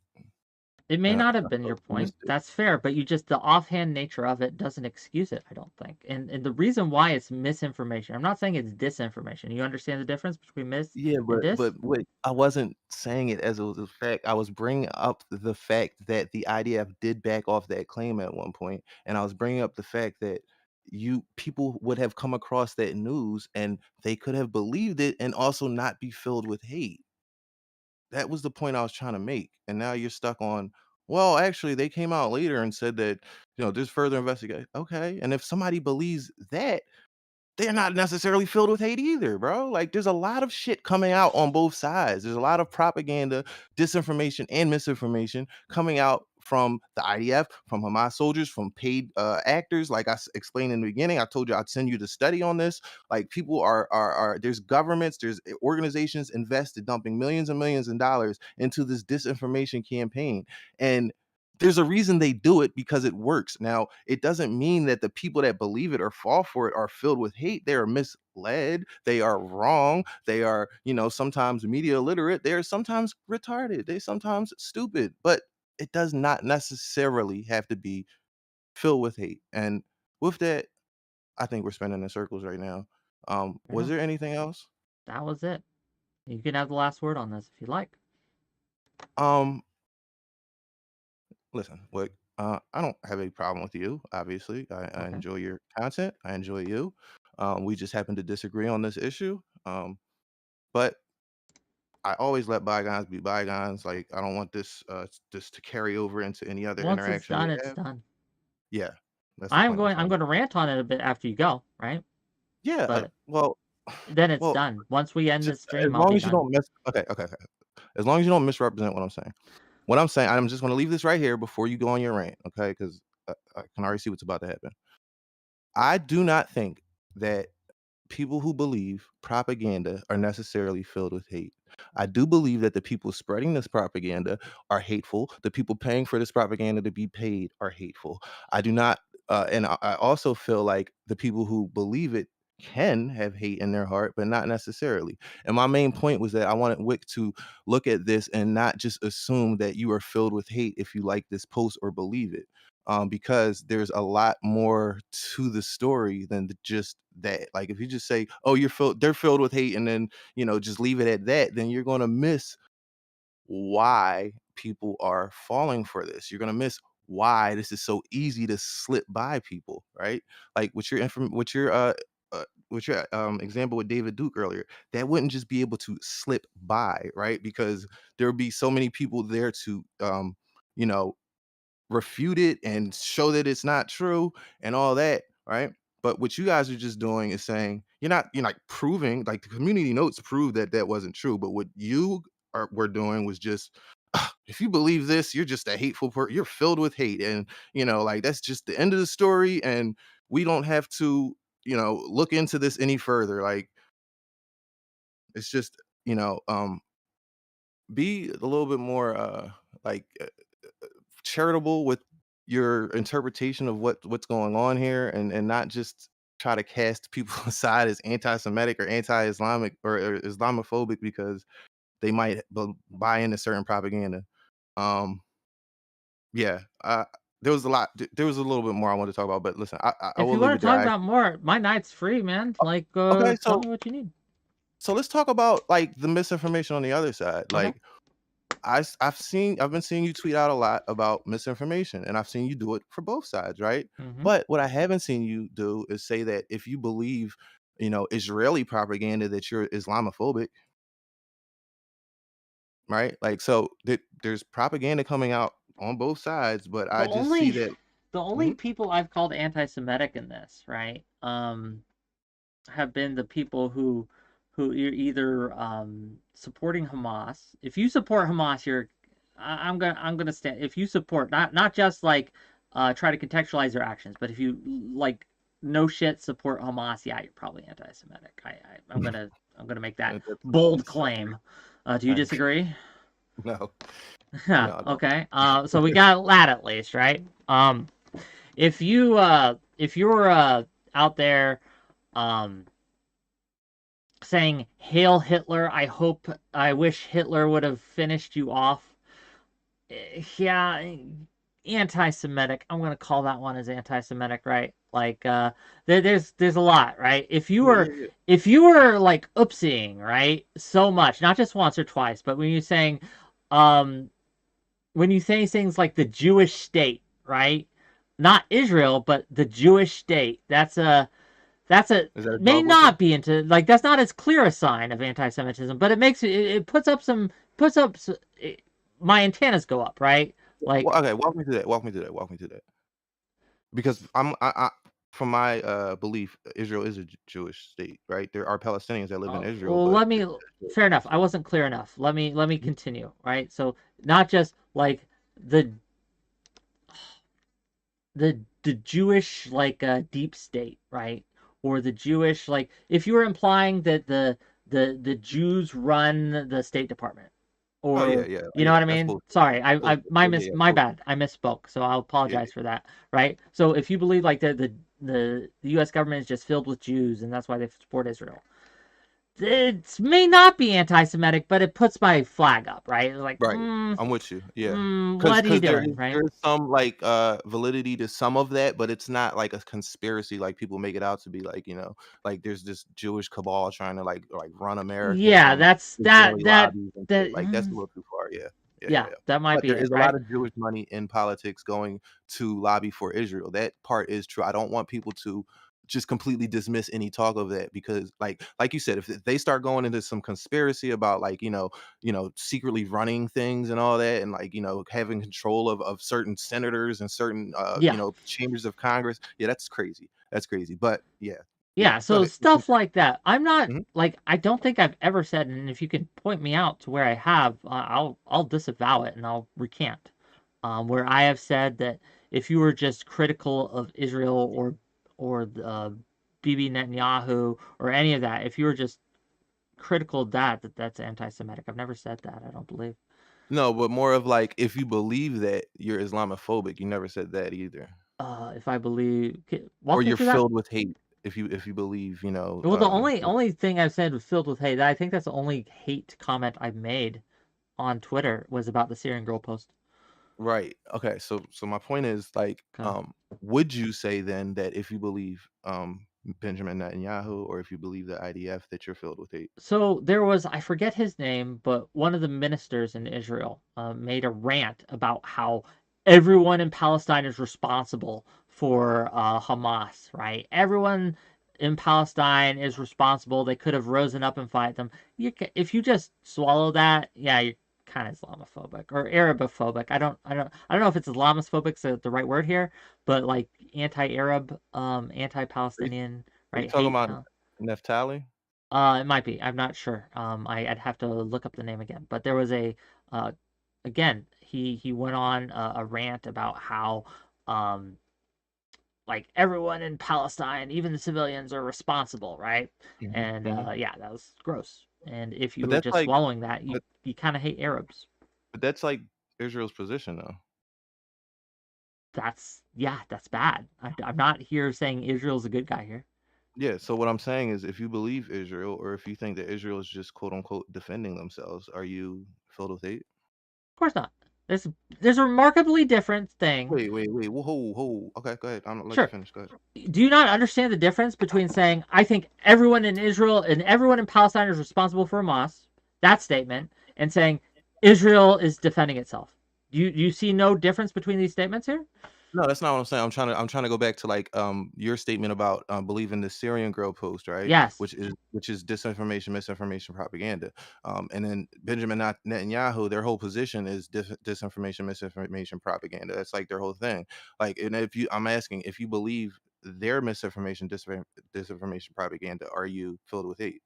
Speaker 1: It may
Speaker 2: and
Speaker 1: not
Speaker 2: I
Speaker 1: have been
Speaker 2: felt
Speaker 1: your
Speaker 2: you
Speaker 1: point.
Speaker 2: missed it.
Speaker 1: That's fair, but the offhand nature of it doesn't excuse it, I don't think. And the reason why it's misinformation, I'm not saying it's disinformation. You understand the difference between mis
Speaker 2: Yeah,
Speaker 1: and
Speaker 2: but
Speaker 1: dis?
Speaker 2: wait, I wasn't saying it as a fact. I was bringing up the fact that the IDF did back off that claim at one point, and I was bringing up the fact that you people would have come across that news and they could have believed it and also not be filled with hate. That was the point I was trying to make. And now you're stuck on, well, actually, they came out later and said that, there's further investigation. Okay. And if somebody believes that, they're not necessarily filled with hate either, bro. Like, there's a lot of shit coming out on both sides. There's a lot of propaganda, disinformation, and misinformation coming out from the IDF, from Hamas soldiers, from paid actors. Like explained in the beginning, I told you I'd send you the study on this. Like, people are there's governments, there's organizations invested, dumping millions and millions of dollars into this disinformation campaign, and there's a reason they do it, because it works. Now, it doesn't mean that the people that believe it or fall for it are filled with hate. They are misled. They are wrong. They are, sometimes media illiterate. They are sometimes retarded. They sometimes stupid. But it does not necessarily have to be filled with hate. And with that, I think we're spinning in circles right now.
Speaker 1: Fair
Speaker 2: Was
Speaker 1: enough.
Speaker 2: there anything else?
Speaker 1: That was it. You can have the last word on this if you like.
Speaker 2: Um, Listen, what I don't have any problem with you. Obviously, I
Speaker 1: Okay.
Speaker 2: enjoy your content. I enjoy you. We just happen to disagree on this issue. But I always let bygones be bygones. Like, I don't want this to carry over into any other
Speaker 1: Once it's
Speaker 2: interaction we
Speaker 1: done, it's
Speaker 2: have.
Speaker 1: done.
Speaker 2: Yeah, that's the point I'm
Speaker 1: I'm
Speaker 2: trying to
Speaker 1: going to
Speaker 2: make.
Speaker 1: rant on it a bit after you go, right?
Speaker 2: Yeah.
Speaker 1: But
Speaker 2: Well,
Speaker 1: then it's
Speaker 2: well,
Speaker 1: done. Once we end
Speaker 2: just
Speaker 1: this
Speaker 2: as
Speaker 1: stream, I'll
Speaker 2: long
Speaker 1: be
Speaker 2: as you
Speaker 1: done.
Speaker 2: don't miss. Okay, okay, okay. As long as you don't misrepresent what I'm saying. What I'm saying, I'm just going to leave this right here before you go on your rant, okay? Because I can already see what's about to happen. I do not think that people who believe propaganda are necessarily filled with hate. I do believe that the people spreading this propaganda are hateful. The people paying for this propaganda to be paid are hateful. I do not, and I also feel like the people who believe it can have hate in their heart, but not necessarily. And my main point was that I wanted Wick to look at this and not just assume that you are filled with hate if you like this post or believe it, because there's a lot more to the story than just that. Like, if you just say, "Oh, they're filled with hate," and then just leave it at that, then you're gonna miss why people are falling for this. You're gonna miss why this is so easy to slip by people, right? Like with your example with David Duke earlier, that wouldn't just be able to slip by, right? Because there would be so many people there to you know refute it and show that it's not true and all that, right? But what you guys are just doing is saying you're like proving, like, the community notes prove that that wasn't true. But what you were doing was just, if you believe this, you're just a hateful person. You're filled with hate, and like, that's just the end of the story, and we don't have to look into this any further. Like, it's just, be a little bit more like charitable with your interpretation of what's going on here, and not just try to cast people aside as anti-Semitic or anti-Islamic or Islamophobic because they might buy into certain propaganda. Um, yeah, there was a lot. There was a little bit more I wanted to talk about, but listen, I
Speaker 1: If
Speaker 2: will
Speaker 1: you
Speaker 2: leave
Speaker 1: want
Speaker 2: it
Speaker 1: to
Speaker 2: there.
Speaker 1: talk about more, my night's free, man. Like,
Speaker 2: Okay,
Speaker 1: tell me what you need.
Speaker 2: so let's talk about, like, the misinformation on the other side.
Speaker 1: Okay.
Speaker 2: Like, I've been seeing you tweet out a lot about misinformation, and I've seen you do it for both sides, right?
Speaker 1: Mm-hmm.
Speaker 2: But what I haven't seen you do is say that if you believe, Israeli propaganda, that you're Islamophobic, right? Like, so there's propaganda coming out on both sides, but
Speaker 1: The
Speaker 2: I just see
Speaker 1: only
Speaker 2: that.
Speaker 1: the only
Speaker 2: Mhm.
Speaker 1: people I've called anti-Semitic in this, right, have been the people who you're either supporting Hamas. If you support Hamas, I'm gonna stand. If you support not just like try to contextualize their actions, but if you like no shit support Hamas, yeah, you're probably anti-Semitic. I'm gonna make that bold
Speaker 2: Sorry.
Speaker 1: claim. Do you
Speaker 2: I,
Speaker 1: disagree?
Speaker 2: no,
Speaker 1: Yeah.
Speaker 2: no, I don't.
Speaker 1: Okay. So we got that at least, right? If you're out there um saying "Hail Hitler," I wish Hitler would have finished you off. Yeah, anti-Semitic. I'm gonna call that one as anti-Semitic, right? Like, there's a lot, right?
Speaker 2: Yeah, yeah, yeah.
Speaker 1: If you were like oopsieing, right, so much, not just once or twice, but um, when you say things like the Jewish state, right? Not Israel, but the Jewish state. That's a
Speaker 2: Is that a
Speaker 1: may
Speaker 2: dog whistle?
Speaker 1: not be into like that's not as clear a sign of anti-Semitism, but it puts up my antennas go up, right?
Speaker 2: Well,
Speaker 1: Like,
Speaker 2: okay, walk me through that. Walk me through that. Walk me through that. Because from my belief, Israel is a Jewish state, right? There are Palestinians that live in Israel,
Speaker 1: well,
Speaker 2: but
Speaker 1: let me. Fair enough. I wasn't clear enough. Let me continue, right? So not just like the the Jewish like deep state, right? Or the Jewish like if you were implying that the Jews run the State Department,
Speaker 2: oh yeah,
Speaker 1: or
Speaker 2: yeah,
Speaker 1: you know
Speaker 2: yeah.
Speaker 1: what I
Speaker 2: That's
Speaker 1: mean?
Speaker 2: bullshit.
Speaker 1: Sorry,
Speaker 2: Bullshit. Yeah, yeah, yeah.
Speaker 1: my
Speaker 2: Bullshit.
Speaker 1: bad. I misspoke, so I'll
Speaker 2: Yeah,
Speaker 1: apologize for that. Right? So if you believe like the U.S. government is just filled with Jews and that's why they support Israel, it may not be anti-Semitic, but it puts my flag up, right? Like,
Speaker 2: right. I'm with you. Yeah, because
Speaker 1: what are you doing,
Speaker 2: there
Speaker 1: right?
Speaker 2: is some like validity to some of that, but it's not like a conspiracy like people make it out to be. Like like there's this Jewish cabal trying to like run America
Speaker 1: Yeah,
Speaker 2: from
Speaker 1: that's
Speaker 2: Israeli lobbies and shit.
Speaker 1: that.
Speaker 2: Like that's a little too far. Yeah, yeah, yeah,
Speaker 1: Yeah,
Speaker 2: yeah.
Speaker 1: that might
Speaker 2: But
Speaker 1: be
Speaker 2: there
Speaker 1: it,
Speaker 2: is a lot
Speaker 1: right?
Speaker 2: of Jewish money in politics going to lobby for Israel. That part is true. I don't want people to just completely dismiss any talk of that because like you said, if they start going into some conspiracy about like secretly running things and all that and like having control of certain senators and certain
Speaker 1: Yeah.
Speaker 2: chambers of Congress, yeah, that's crazy, but yeah, yeah,
Speaker 1: Yeah,
Speaker 2: go
Speaker 1: so
Speaker 2: ahead.
Speaker 1: stuff like that. I'm not
Speaker 2: Mhm.
Speaker 1: like I don't think I've ever said, and if you can point me out to where I have, I'll disavow it and I'll recant. Where I have said that if you were just critical of Israel or Bibi Netanyahu or any of that, if you were just critical of that's anti-Semitic. I've never said that. I don't believe.
Speaker 2: No, but more of like if you believe that you're Islamophobic, you never said that either,
Speaker 1: If I believe,
Speaker 2: or
Speaker 1: walk me
Speaker 2: you're
Speaker 1: through that.
Speaker 2: filled with hate if you believe
Speaker 1: Well, the only thing I've said was filled with hate. I think that's the only hate comment I've made on Twitter was about the Syrian girl post.
Speaker 2: right. Okay. So my point is like,
Speaker 1: Okay.
Speaker 2: would you say then that if you believe Benjamin Netanyahu or if you believe the IDF that you're filled with hate?
Speaker 1: So there was, I forget his name, but one of the ministers in Israel made a rant about how everyone in Palestine is responsible for Hamas, right? Everyone in Palestine is responsible. They could have risen up and fight them. If you just swallow that, yeah, you're kind of Islamophobic or Arabophobic. I don't know if it's Islamophobic is the right word here, but like anti-Arab,
Speaker 2: Are you,
Speaker 1: anti-Palestinian,
Speaker 2: are you
Speaker 1: right?
Speaker 2: talking
Speaker 1: Hate.
Speaker 2: about Neftali?
Speaker 1: It might be. I'm not sure. I'd have to look up the name again. But there was uh, again, he went on a rant about how, um, like everyone in Palestine, even the civilians, are responsible, right?
Speaker 2: Hmm.
Speaker 1: And
Speaker 2: Hmm.
Speaker 1: yeah, that was gross. And if you
Speaker 2: But
Speaker 1: were
Speaker 2: that's
Speaker 1: just
Speaker 2: like,
Speaker 1: swallowing that,
Speaker 2: but,
Speaker 1: you kind of hate Arabs.
Speaker 2: but that's like Israel's position though.
Speaker 1: That's bad. I'm not here saying Israel's a good guy here.
Speaker 2: Yeah. So what I'm saying is, if you believe Israel or if you think that Israel is just quote unquote defending themselves, are you filled with hate?
Speaker 1: Of course not. There's there's a remarkably different thing.
Speaker 2: Wait. Whoa. Okay, go ahead. I'm gonna let you
Speaker 1: Sure.
Speaker 2: finish. Go ahead.
Speaker 1: Do you not understand the difference between saying I think everyone in Israel and everyone in Palestine is responsible for Hamas, that statement, and saying Israel is defending itself? Do you see no difference between these statements here?
Speaker 2: No, that's not what I'm saying. I'm trying to go back to like your statement about believing the Syrian girl post, right?
Speaker 1: Yes.
Speaker 2: Which is disinformation, misinformation, propaganda. And then Benjamin Netanyahu, their whole position is disinformation, misinformation, propaganda. That's like their whole thing. Like, and I'm asking if you believe their misinformation, disinformation, propaganda, are you filled with hate?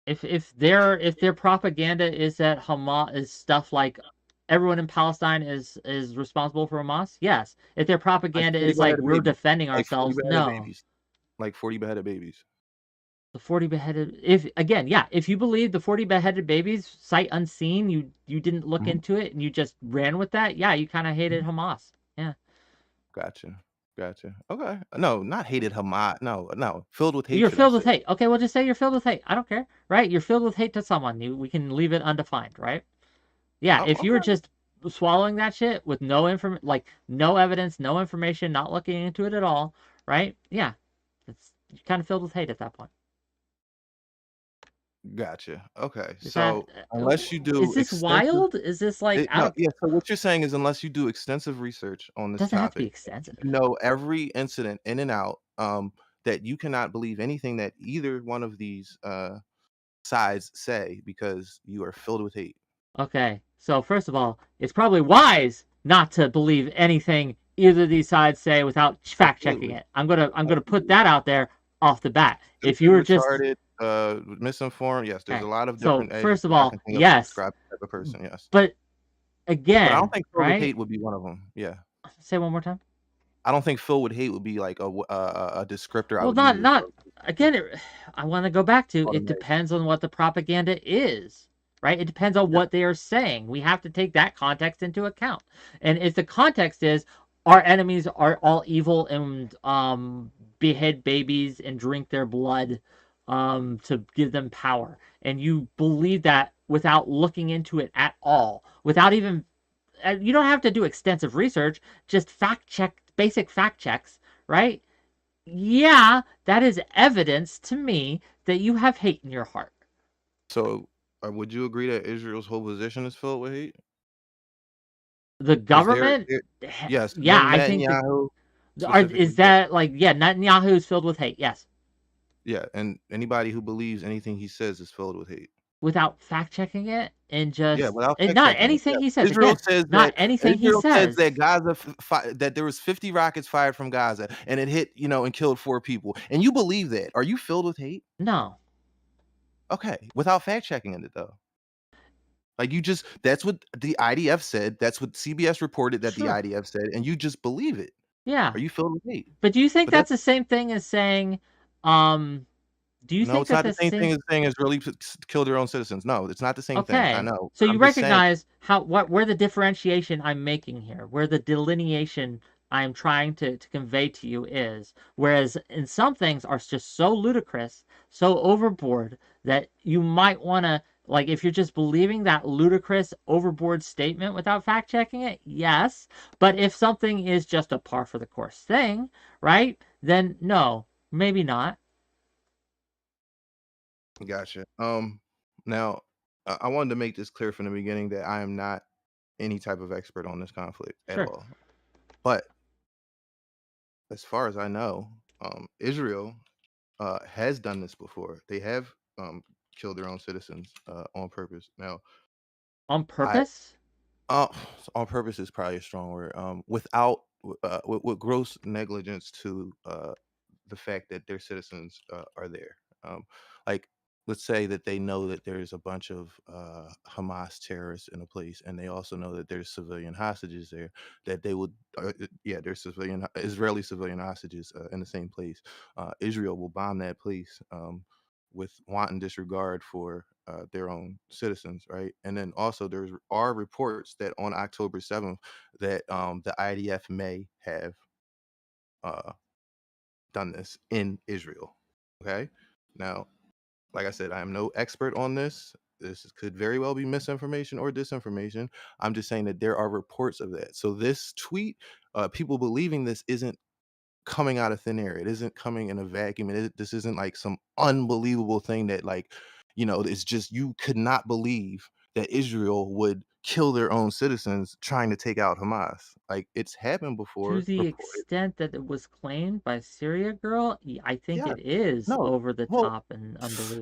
Speaker 1: If their propaganda is that Hamas is stuff like everyone in Palestine is responsible for Hamas, yes. If their
Speaker 2: Like
Speaker 1: propaganda
Speaker 2: 40
Speaker 1: is like
Speaker 2: beheaded
Speaker 1: we're
Speaker 2: babies.
Speaker 1: defending
Speaker 2: Like 40
Speaker 1: ourselves,
Speaker 2: beheaded
Speaker 1: no.
Speaker 2: babies. Like 40 beheaded babies.
Speaker 1: The 40 beheaded, if again, yeah, if you believe the 40 beheaded babies sight unseen, you didn't look
Speaker 2: Mhm,
Speaker 1: into it and you just ran with that, yeah, you kind of hated
Speaker 2: mhm.
Speaker 1: Hamas. Yeah.
Speaker 2: Gotcha. Gotcha. Okay. No, not hated Hamas. No, no. Filled with
Speaker 1: You're
Speaker 2: hatred, I
Speaker 1: filled with
Speaker 2: said.
Speaker 1: hate. Okay, we'll just say you're filled with hate. I don't care, right? You're filled with hate to someone. We can leave it undefined, right? Yeah,
Speaker 2: Oh,
Speaker 1: if you were
Speaker 2: okay.
Speaker 1: just swallowing that shit with like no evidence, no information, not looking into it at all, right? Yeah, it's you're kind of filled with hate at that point.
Speaker 2: Gotcha. Okay.
Speaker 1: Is that
Speaker 2: So unless you
Speaker 1: is
Speaker 2: do
Speaker 1: this
Speaker 2: extensive
Speaker 1: wild? Is this like out
Speaker 2: no,
Speaker 1: of
Speaker 2: yeah, so what you're saying is unless you do extensive research on this
Speaker 1: doesn't have to be
Speaker 2: topic,
Speaker 1: extensive.
Speaker 2: you know every incident in and out, that you cannot believe anything that either one of these sides say because you are filled with hate.
Speaker 1: Okay, so first of all, it's probably wise not to believe anything either of these sides say without fact checking
Speaker 2: Absolutely.
Speaker 1: it. I'm gonna put
Speaker 2: Absolutely.
Speaker 1: that out there off the bat. If you
Speaker 2: Stupid,
Speaker 1: were just
Speaker 2: retarded, misinformed. Yes, there's a
Speaker 1: okay,
Speaker 2: lot of
Speaker 1: so
Speaker 2: different
Speaker 1: first of
Speaker 2: adjectives I
Speaker 1: all,
Speaker 2: can think of to
Speaker 1: yes,
Speaker 2: describe the type of person. Yes.
Speaker 1: but
Speaker 2: But I don't
Speaker 1: again,
Speaker 2: think filled with
Speaker 1: right?
Speaker 2: hate would be one of them. Yeah.
Speaker 1: Say one more time.
Speaker 2: I don't think filled with hate would be like a descriptor I
Speaker 1: Well,
Speaker 2: would use to
Speaker 1: not
Speaker 2: refer to people
Speaker 1: again. I want to go back to it
Speaker 2: automatically.
Speaker 1: depends on what the propaganda is, right? It depends on
Speaker 2: Yeah.
Speaker 1: what they are saying. We have to take that context into account. And if the context is our enemies are all evil and behead babies and drink their blood to give them power, and you believe that without looking into it at all, without even you don't have to do extensive research, just fact check, basic fact checks, right? Yeah, that is evidence to me that you have hate in your heart.
Speaker 2: So, would you agree that Israel's whole position is filled with hate?
Speaker 1: The
Speaker 2: Is
Speaker 1: government,
Speaker 2: yes,
Speaker 1: yeah, I think
Speaker 2: Netanyahu
Speaker 1: is
Speaker 2: specifically, yes.
Speaker 1: that like yeah, Netanyahu is filled with hate. Yes,
Speaker 2: Yeah, and anybody who believes anything he says is filled with hate.
Speaker 1: without fact checking it and
Speaker 2: Yeah,
Speaker 1: just
Speaker 2: without
Speaker 1: and
Speaker 2: fact
Speaker 1: not
Speaker 2: checking it.
Speaker 1: anything
Speaker 2: Yeah.
Speaker 1: he says.
Speaker 2: Israel
Speaker 1: Again,
Speaker 2: says
Speaker 1: not
Speaker 2: that
Speaker 1: anything he says.
Speaker 2: Gaza that there was 50 rockets fired from Gaza and it hit, and killed 4 people. And you believe that. Are you filled with hate?
Speaker 1: No,
Speaker 2: Okay, without fact checking it though. Like you just that's what the IDF said. That's what CBS reported that the
Speaker 1: sure,
Speaker 2: IDF said, and you just believe it.
Speaker 1: yeah,
Speaker 2: Are you filled with hate?
Speaker 1: but do you think
Speaker 2: But that's
Speaker 1: that's the same thing as saying, um, do you
Speaker 2: no,
Speaker 1: think
Speaker 2: it's
Speaker 1: that
Speaker 2: not the
Speaker 1: the
Speaker 2: same thing
Speaker 1: same
Speaker 2: as saying Israeli kill their own citizens. No, it's not the same thing. I
Speaker 1: Okay.
Speaker 2: know.
Speaker 1: So you
Speaker 2: I'm just saying.
Speaker 1: recognize where the differentiation I'm making here, where the delineation I'm trying to convey to you is. Whereas in some things are just so ludicrous, so overboard that you might want to like if you're just believing that ludicrous overboard statement without fact checking it, yes. But if something is just a par for the course thing, right? Then no, maybe not.
Speaker 2: Gotcha. Now I wanted to make this clear from the beginning that I am not any type of expert on this conflict at
Speaker 1: Sure.
Speaker 2: all. But as far as I know, Israel has done this before. They have killed their own citizens on purpose. Now,
Speaker 1: On
Speaker 2: I
Speaker 1: purpose?
Speaker 2: uh, on purpose is probably a strong word. Without with gross negligence to the fact that their citizens are there. Like, let's say that they know that there's a bunch of Hamas terrorists in a place, and they also know that there's civilian hostages there. That they would, yeah, there's Israeli civilian hostages in the same place. Israel will bomb that place. With wanton disregard for their own citizens, right? And then also there are reports that on October 7th that the IDF may have uh, done this in Israel. Okay. Now, like I said, I am no expert on this. This could very well be misinformation or disinformation. I'm just saying that there are reports of that. So this tweet, people believing this isn't coming out of thin air. It isn't coming in a vacuum. This isn't like some unbelievable thing that it's just you could not believe that Israel would kill their own citizens trying to take out Hamas. Like it's happened
Speaker 1: To
Speaker 2: before,
Speaker 1: the
Speaker 2: reported.
Speaker 1: extent that it was claimed by Syria Girl, I think
Speaker 2: Yeah.
Speaker 1: it is
Speaker 2: No.
Speaker 1: over the
Speaker 2: Well,
Speaker 1: top and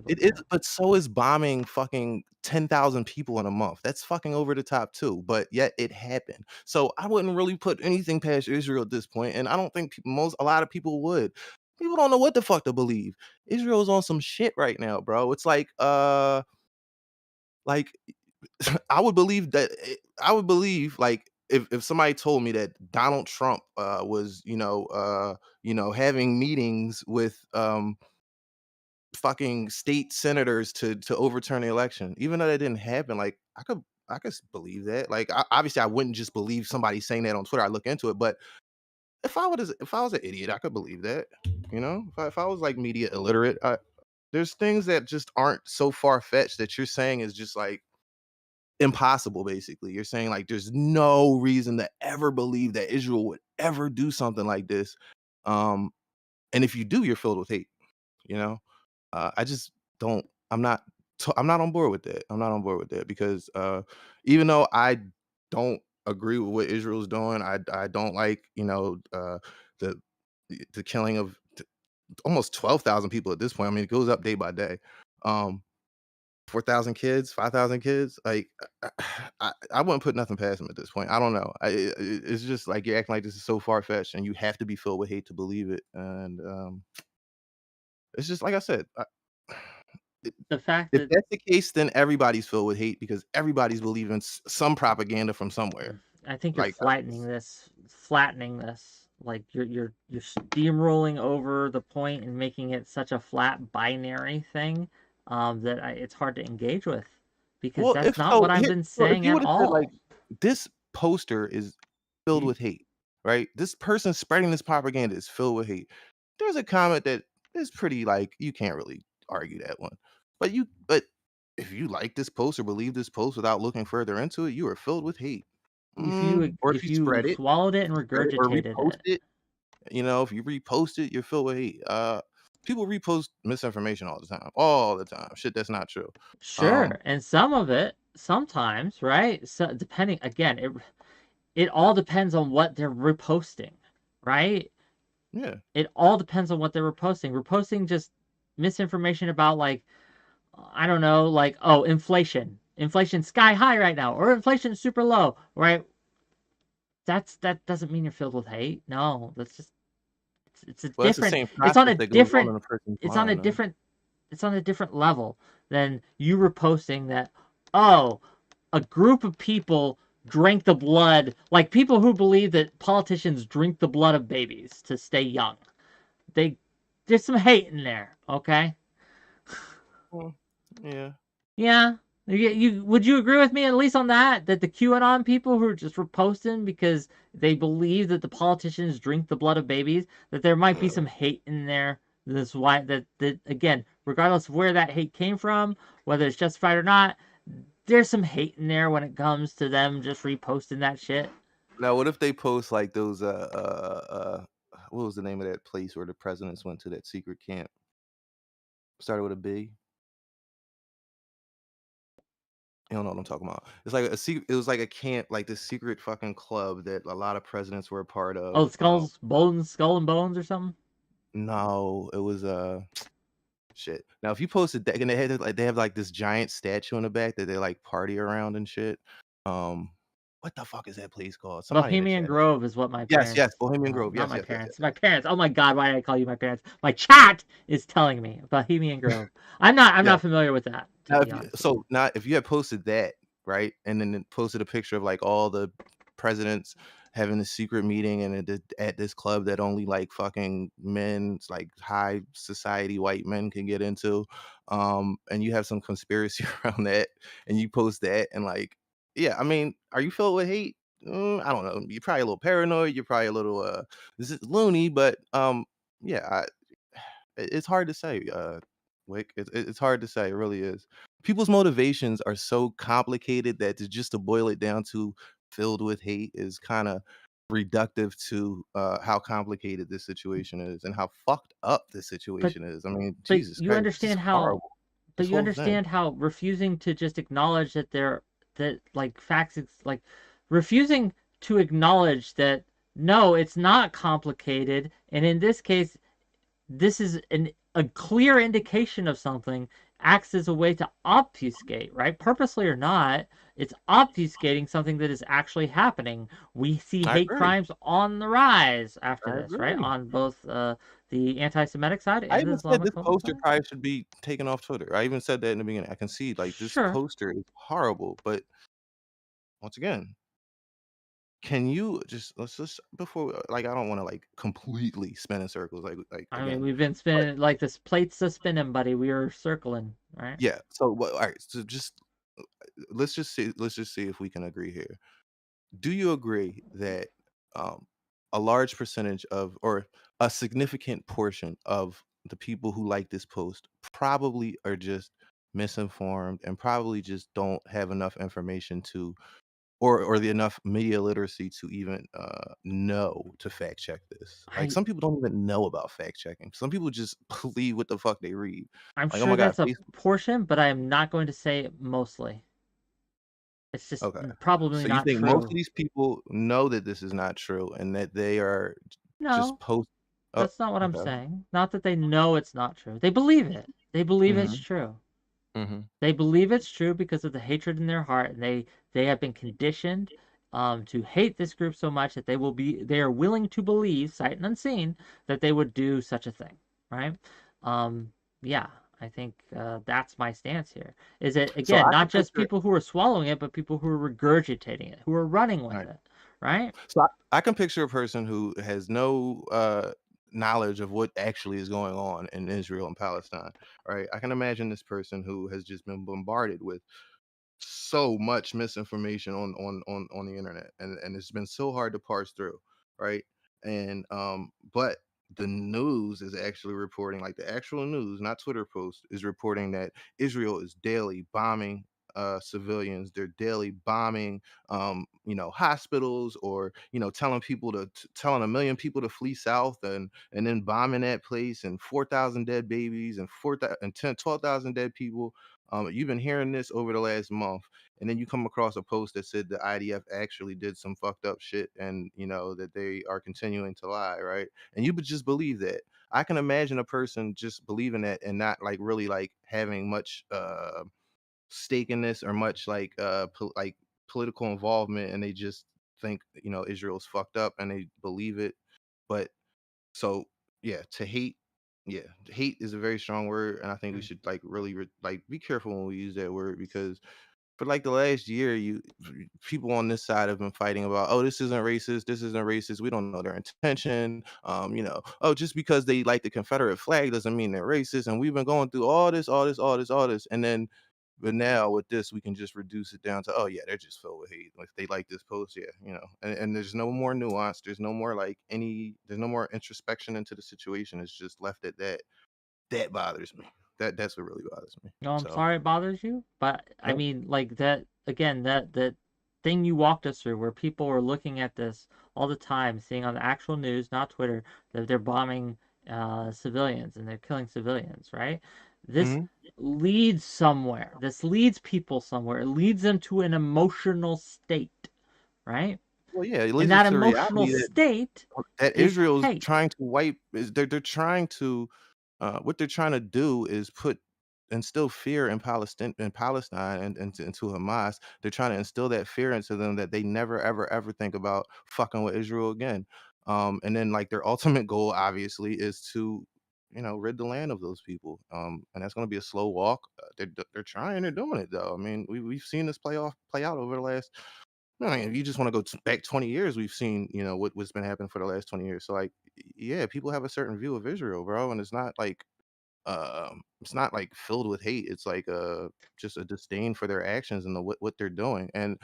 Speaker 2: it is,
Speaker 1: unbelievable.
Speaker 2: but so is bombing fucking 10,000 people in a month. That's fucking over the top too, but yet it happened. So I wouldn't really put anything past Israel at this point, and I don't think a lot of people would. People don't know what the fuck to believe. Israel's on some shit right now, bro. It's like I would believe that I would believe like if somebody told me that Donald Trump was having meetings with fucking state senators to overturn the election, even though that didn't happen. Like I could believe that. Like obviously I wouldn't just believe somebody saying that on Twitter. I look into it, but if I was an idiot, I could believe that. If I was like media illiterate, there's things that just aren't so far fetched that you're saying is just like impossible. Basically, you're saying like there's no reason to ever believe that Israel would ever do something like this. Um, and if you do, you're filled with hate. You know, I just don't. I'm not on board with that. I'm not on board with that because even though I don't agree with what Israel's doing, I don't like the the killing of almost 12,000 people at this point. I mean, it goes up day by day. 4,000 kids, 5,000 kids. Like, I wouldn't put nothing past them at this point. I don't know. It's just like you're acting like this is so far fetched, and you have to be filled with hate to believe it. And it's just like I said.
Speaker 1: The fact
Speaker 2: If
Speaker 1: that
Speaker 2: that's the case, then everybody's filled with hate because everybody's believing some propaganda from somewhere.
Speaker 1: I think you're
Speaker 2: Like,
Speaker 1: flattening this. Like you're steamrolling over the point and making it such a flat binary thing that it's hard to engage with because
Speaker 2: well,
Speaker 1: that's
Speaker 2: if
Speaker 1: not
Speaker 2: so,
Speaker 1: what I've been
Speaker 2: if
Speaker 1: saying
Speaker 2: you
Speaker 1: at
Speaker 2: would have said like
Speaker 1: all.
Speaker 2: this poster is filled
Speaker 1: You,
Speaker 2: with hate, right? This person spreading this propaganda is filled with hate. There's a comment that is pretty like you can't really argue that one, but if you like this post or believe this post without looking further into it, you are filled with hate. Or if
Speaker 1: if
Speaker 2: you
Speaker 1: you
Speaker 2: spread it,
Speaker 1: swallowed it
Speaker 2: if
Speaker 1: and
Speaker 2: you spread it or
Speaker 1: regurgitated
Speaker 2: repost
Speaker 1: it,
Speaker 2: it, if you repost it, you're filled with hate. People repost misinformation all the time. Shit, that's not true. Um,
Speaker 1: sure. And some of it, sometimes, right? So depending again, it all depends on what they're reposting, right?
Speaker 2: yeah.
Speaker 1: It all depends on what they're reposting. Reposting just misinformation about like I don't know, like oh inflation, inflation sky high right now, or inflation super low, right? That doesn't mean you're filled with hate. No, that's just it's a
Speaker 2: Well, that's the
Speaker 1: different.
Speaker 2: same
Speaker 1: It's on a
Speaker 2: process that goes on
Speaker 1: different.
Speaker 2: in a person's
Speaker 1: It's on a
Speaker 2: mind, though.
Speaker 1: different. It's on a different level than you reposting that. Oh, a group of people drank the blood, like people who believe that politicians drink the blood of babies to stay young. They there's some hate in there, okay?
Speaker 2: Well, yeah.
Speaker 1: Yeah. You would you agree with me at least on that? That the QAnon people who are just reposting because they believe that the politicians drink the blood of babies, that there might be some hate in there. That's why that again, regardless of where that hate came from, whether it's justified or not, there's some hate in there when it comes to them just reposting that shit.
Speaker 2: Now, what if they post like those what was the name of that place where the presidents went to that secret camp? Started with a B. You don't know what I'm talking about. It's like a secret. It was like a camp, like this secret fucking club that a lot of presidents were a part
Speaker 1: Oh,
Speaker 2: of.
Speaker 1: skull and bones or something.
Speaker 2: No, it was shit. Now, if you posted that, and they have like this giant statue in the back that they like party around and shit. Um, what the fuck is that place called? Somebody in the
Speaker 1: Bohemian
Speaker 2: chat.
Speaker 1: Grove is what my
Speaker 2: Yes,
Speaker 1: parents.
Speaker 2: yes, Bohemian
Speaker 1: No,
Speaker 2: Grove.
Speaker 1: not
Speaker 2: Yes,
Speaker 1: my
Speaker 2: yes, yes,
Speaker 1: parents.
Speaker 2: yes.
Speaker 1: My parents. Oh my God, why did I call you my parents? My chat is telling me Bohemian Grove. I'm not. I'm
Speaker 2: Yes.
Speaker 1: not familiar with that, to
Speaker 2: Now,
Speaker 1: be honest with you.
Speaker 2: if you had posted that, right, and then posted a picture of like all the presidents having a secret meeting and at this club that only like fucking men, like high society white men can get into, and you have some conspiracy around that, and you post that, and like, yeah, I mean, are you filled with hate? I don't know. You're probably a little paranoid. You're probably a little this is loony, but yeah, it's hard to say, Wick. It's hard to say. It really is. People's motivations are so complicated that to boil it down to filled with hate is kind of reductive to how complicated this situation is and how fucked up this
Speaker 1: But
Speaker 2: situation is. I mean,
Speaker 1: but
Speaker 2: Jesus
Speaker 1: you
Speaker 2: Christ, this is
Speaker 1: understand how.
Speaker 2: horrible.
Speaker 1: But
Speaker 2: This
Speaker 1: you
Speaker 2: whole thing.
Speaker 1: understand how refusing to just acknowledge that that like facts like refusing to acknowledge that no, it's not complicated, and in this case this is a clear indication of something acts as a way to obfuscate, right? Purposely or not, It's obfuscating something that is actually happening. We see
Speaker 2: I
Speaker 1: hate
Speaker 2: agree.
Speaker 1: crimes on the rise after
Speaker 2: I
Speaker 1: this, right?
Speaker 2: agree.
Speaker 1: On both the anti-Semitic side
Speaker 2: I
Speaker 1: and the
Speaker 2: even said this
Speaker 1: Islamophobic
Speaker 2: poster
Speaker 1: side.
Speaker 2: probably should be taken off Twitter. I even said that in the beginning. I can see like this
Speaker 1: Sure.
Speaker 2: poster is horrible, but once again, can you just let's just before like I don't want to like completely spin in circles like
Speaker 1: I mean,
Speaker 2: again,
Speaker 1: we've been
Speaker 2: but
Speaker 1: spinning like this plate's a spinning, buddy. We are circling, right?
Speaker 2: yeah. So what? All right. So just let's just see if we can agree here. Do you agree that um, a large percentage of or a significant portion of the people who like this post probably are just misinformed and probably just don't have enough information to or the enough media literacy to even know to fact check this? Like
Speaker 1: I
Speaker 2: some people don't even know about fact checking. Some people just believe what the fuck they read.
Speaker 1: I'm
Speaker 2: Like, oh
Speaker 1: sure
Speaker 2: my god,
Speaker 1: that's a
Speaker 2: Facebook.
Speaker 1: portion, but I am not going to say mostly. It's just
Speaker 2: Okay.
Speaker 1: probably
Speaker 2: So you
Speaker 1: not
Speaker 2: think most of
Speaker 1: true.
Speaker 2: these people know that this is not true and that they are just
Speaker 1: No,
Speaker 2: post oh,
Speaker 1: that's not what I'm
Speaker 2: okay.
Speaker 1: saying. Not that they know it's not true. They believe it. They believe it's
Speaker 2: Mhm,
Speaker 1: true.
Speaker 2: mhm.
Speaker 1: They believe it's true because of the hatred in their heart, and they have been conditioned to hate this group so much that they are willing to believe, sight and unseen, that they would do such a thing, right? Um, yeah, I think that's my stance here. Is it
Speaker 2: So
Speaker 1: again
Speaker 2: I
Speaker 1: not
Speaker 2: can
Speaker 1: just
Speaker 2: picture
Speaker 1: people who are swallowing it, but people who are regurgitating it, who are running with
Speaker 2: right.
Speaker 1: it, right?
Speaker 2: So I can picture a person who has no knowledge of what actually is going on in Israel and Palestine, right? I can imagine this person who has just been bombarded with so much misinformation on the internet and it's been so hard to parse through, right? And but the news is actually reporting, like the actual news, not Twitter posts, is reporting that Israel is daily bombing civilians. They're daily bombing hospitals, or telling people telling a million people to flee south, and then bombing that place, and 4,000 dead babies, and 4,000 and 10 12,000 dead people. You've been hearing this over the last month, and then you come across a post that said the IDF actually did some fucked up shit, and that they are continuing to lie, right? And you would just believe that. I can imagine a person just believing that and not like really like having much stake in this or much like like political involvement, and they just think Israel's fucked up and they believe it. But so yeah, to hate, yeah, hate is a very strong word, and I think we
Speaker 1: Mm.
Speaker 2: should like really like be careful when we use that word, because for like the last year, people on this side have been fighting about, oh, this isn't racist, this isn't racist. We don't know their intention. Oh, just because they like the Confederate flag doesn't mean they're racist. And we've been going through all this, and then, but now with this, we can just reduce it down to, oh yeah, they're just filled with hate. If they like this post, yeah, and there's no more nuance. There's no more there's no more introspection into the situation. It's just left at that. That bothers me. That's what really bothers me.
Speaker 1: No, I'm
Speaker 2: So,
Speaker 1: sorry it bothers you, but I
Speaker 2: yep.
Speaker 1: mean, like that again, that thing you walked us through, where people are looking at this all the time, seeing on the actual news, not Twitter, that they're bombing civilians and they're killing civilians, right? This
Speaker 2: Mhm.
Speaker 1: leads somewhere. This leads people somewhere. It leads them to an emotional state, right?
Speaker 2: Well, yeah, it
Speaker 1: And
Speaker 2: leads us
Speaker 1: that
Speaker 2: to the
Speaker 1: emotional
Speaker 2: reality that
Speaker 1: state is
Speaker 2: Israel's
Speaker 1: hate.
Speaker 2: trying to wipe is they're trying to what they're trying to do is put instill fear in Palestine into Hamas. They're trying to instill that fear into them that they never ever ever think about fucking with Israel again. And then like their ultimate goal obviously is to rid the land of those people. And that's going to be a slow walk. They're trying, they're doing it though. I mean, we've seen this play out over the last, no, I mean, if you just want to go back 20 years, we've seen, what's been happening for the last 20 years. So like, yeah, people have a certain view of Israel, bro, and it's not like filled with hate. It's like just a disdain for their actions and what they're doing. And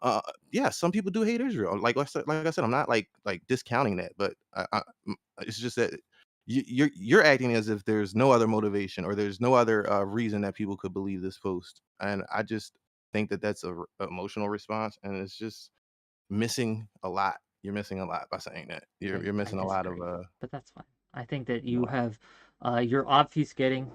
Speaker 2: uh yeah, some people do hate Israel. Like I said, I'm not like discounting that, but it's just that you're acting as if there's no other motivation or there's no other reason that people could believe this post. And I just think that that's a emotional response, and it's just missing a lot. You're missing a lot by saying that. You're
Speaker 1: I
Speaker 2: missing a lot of
Speaker 1: disagree, but that's fine. I think that you
Speaker 2: no.
Speaker 1: have You're obfuscating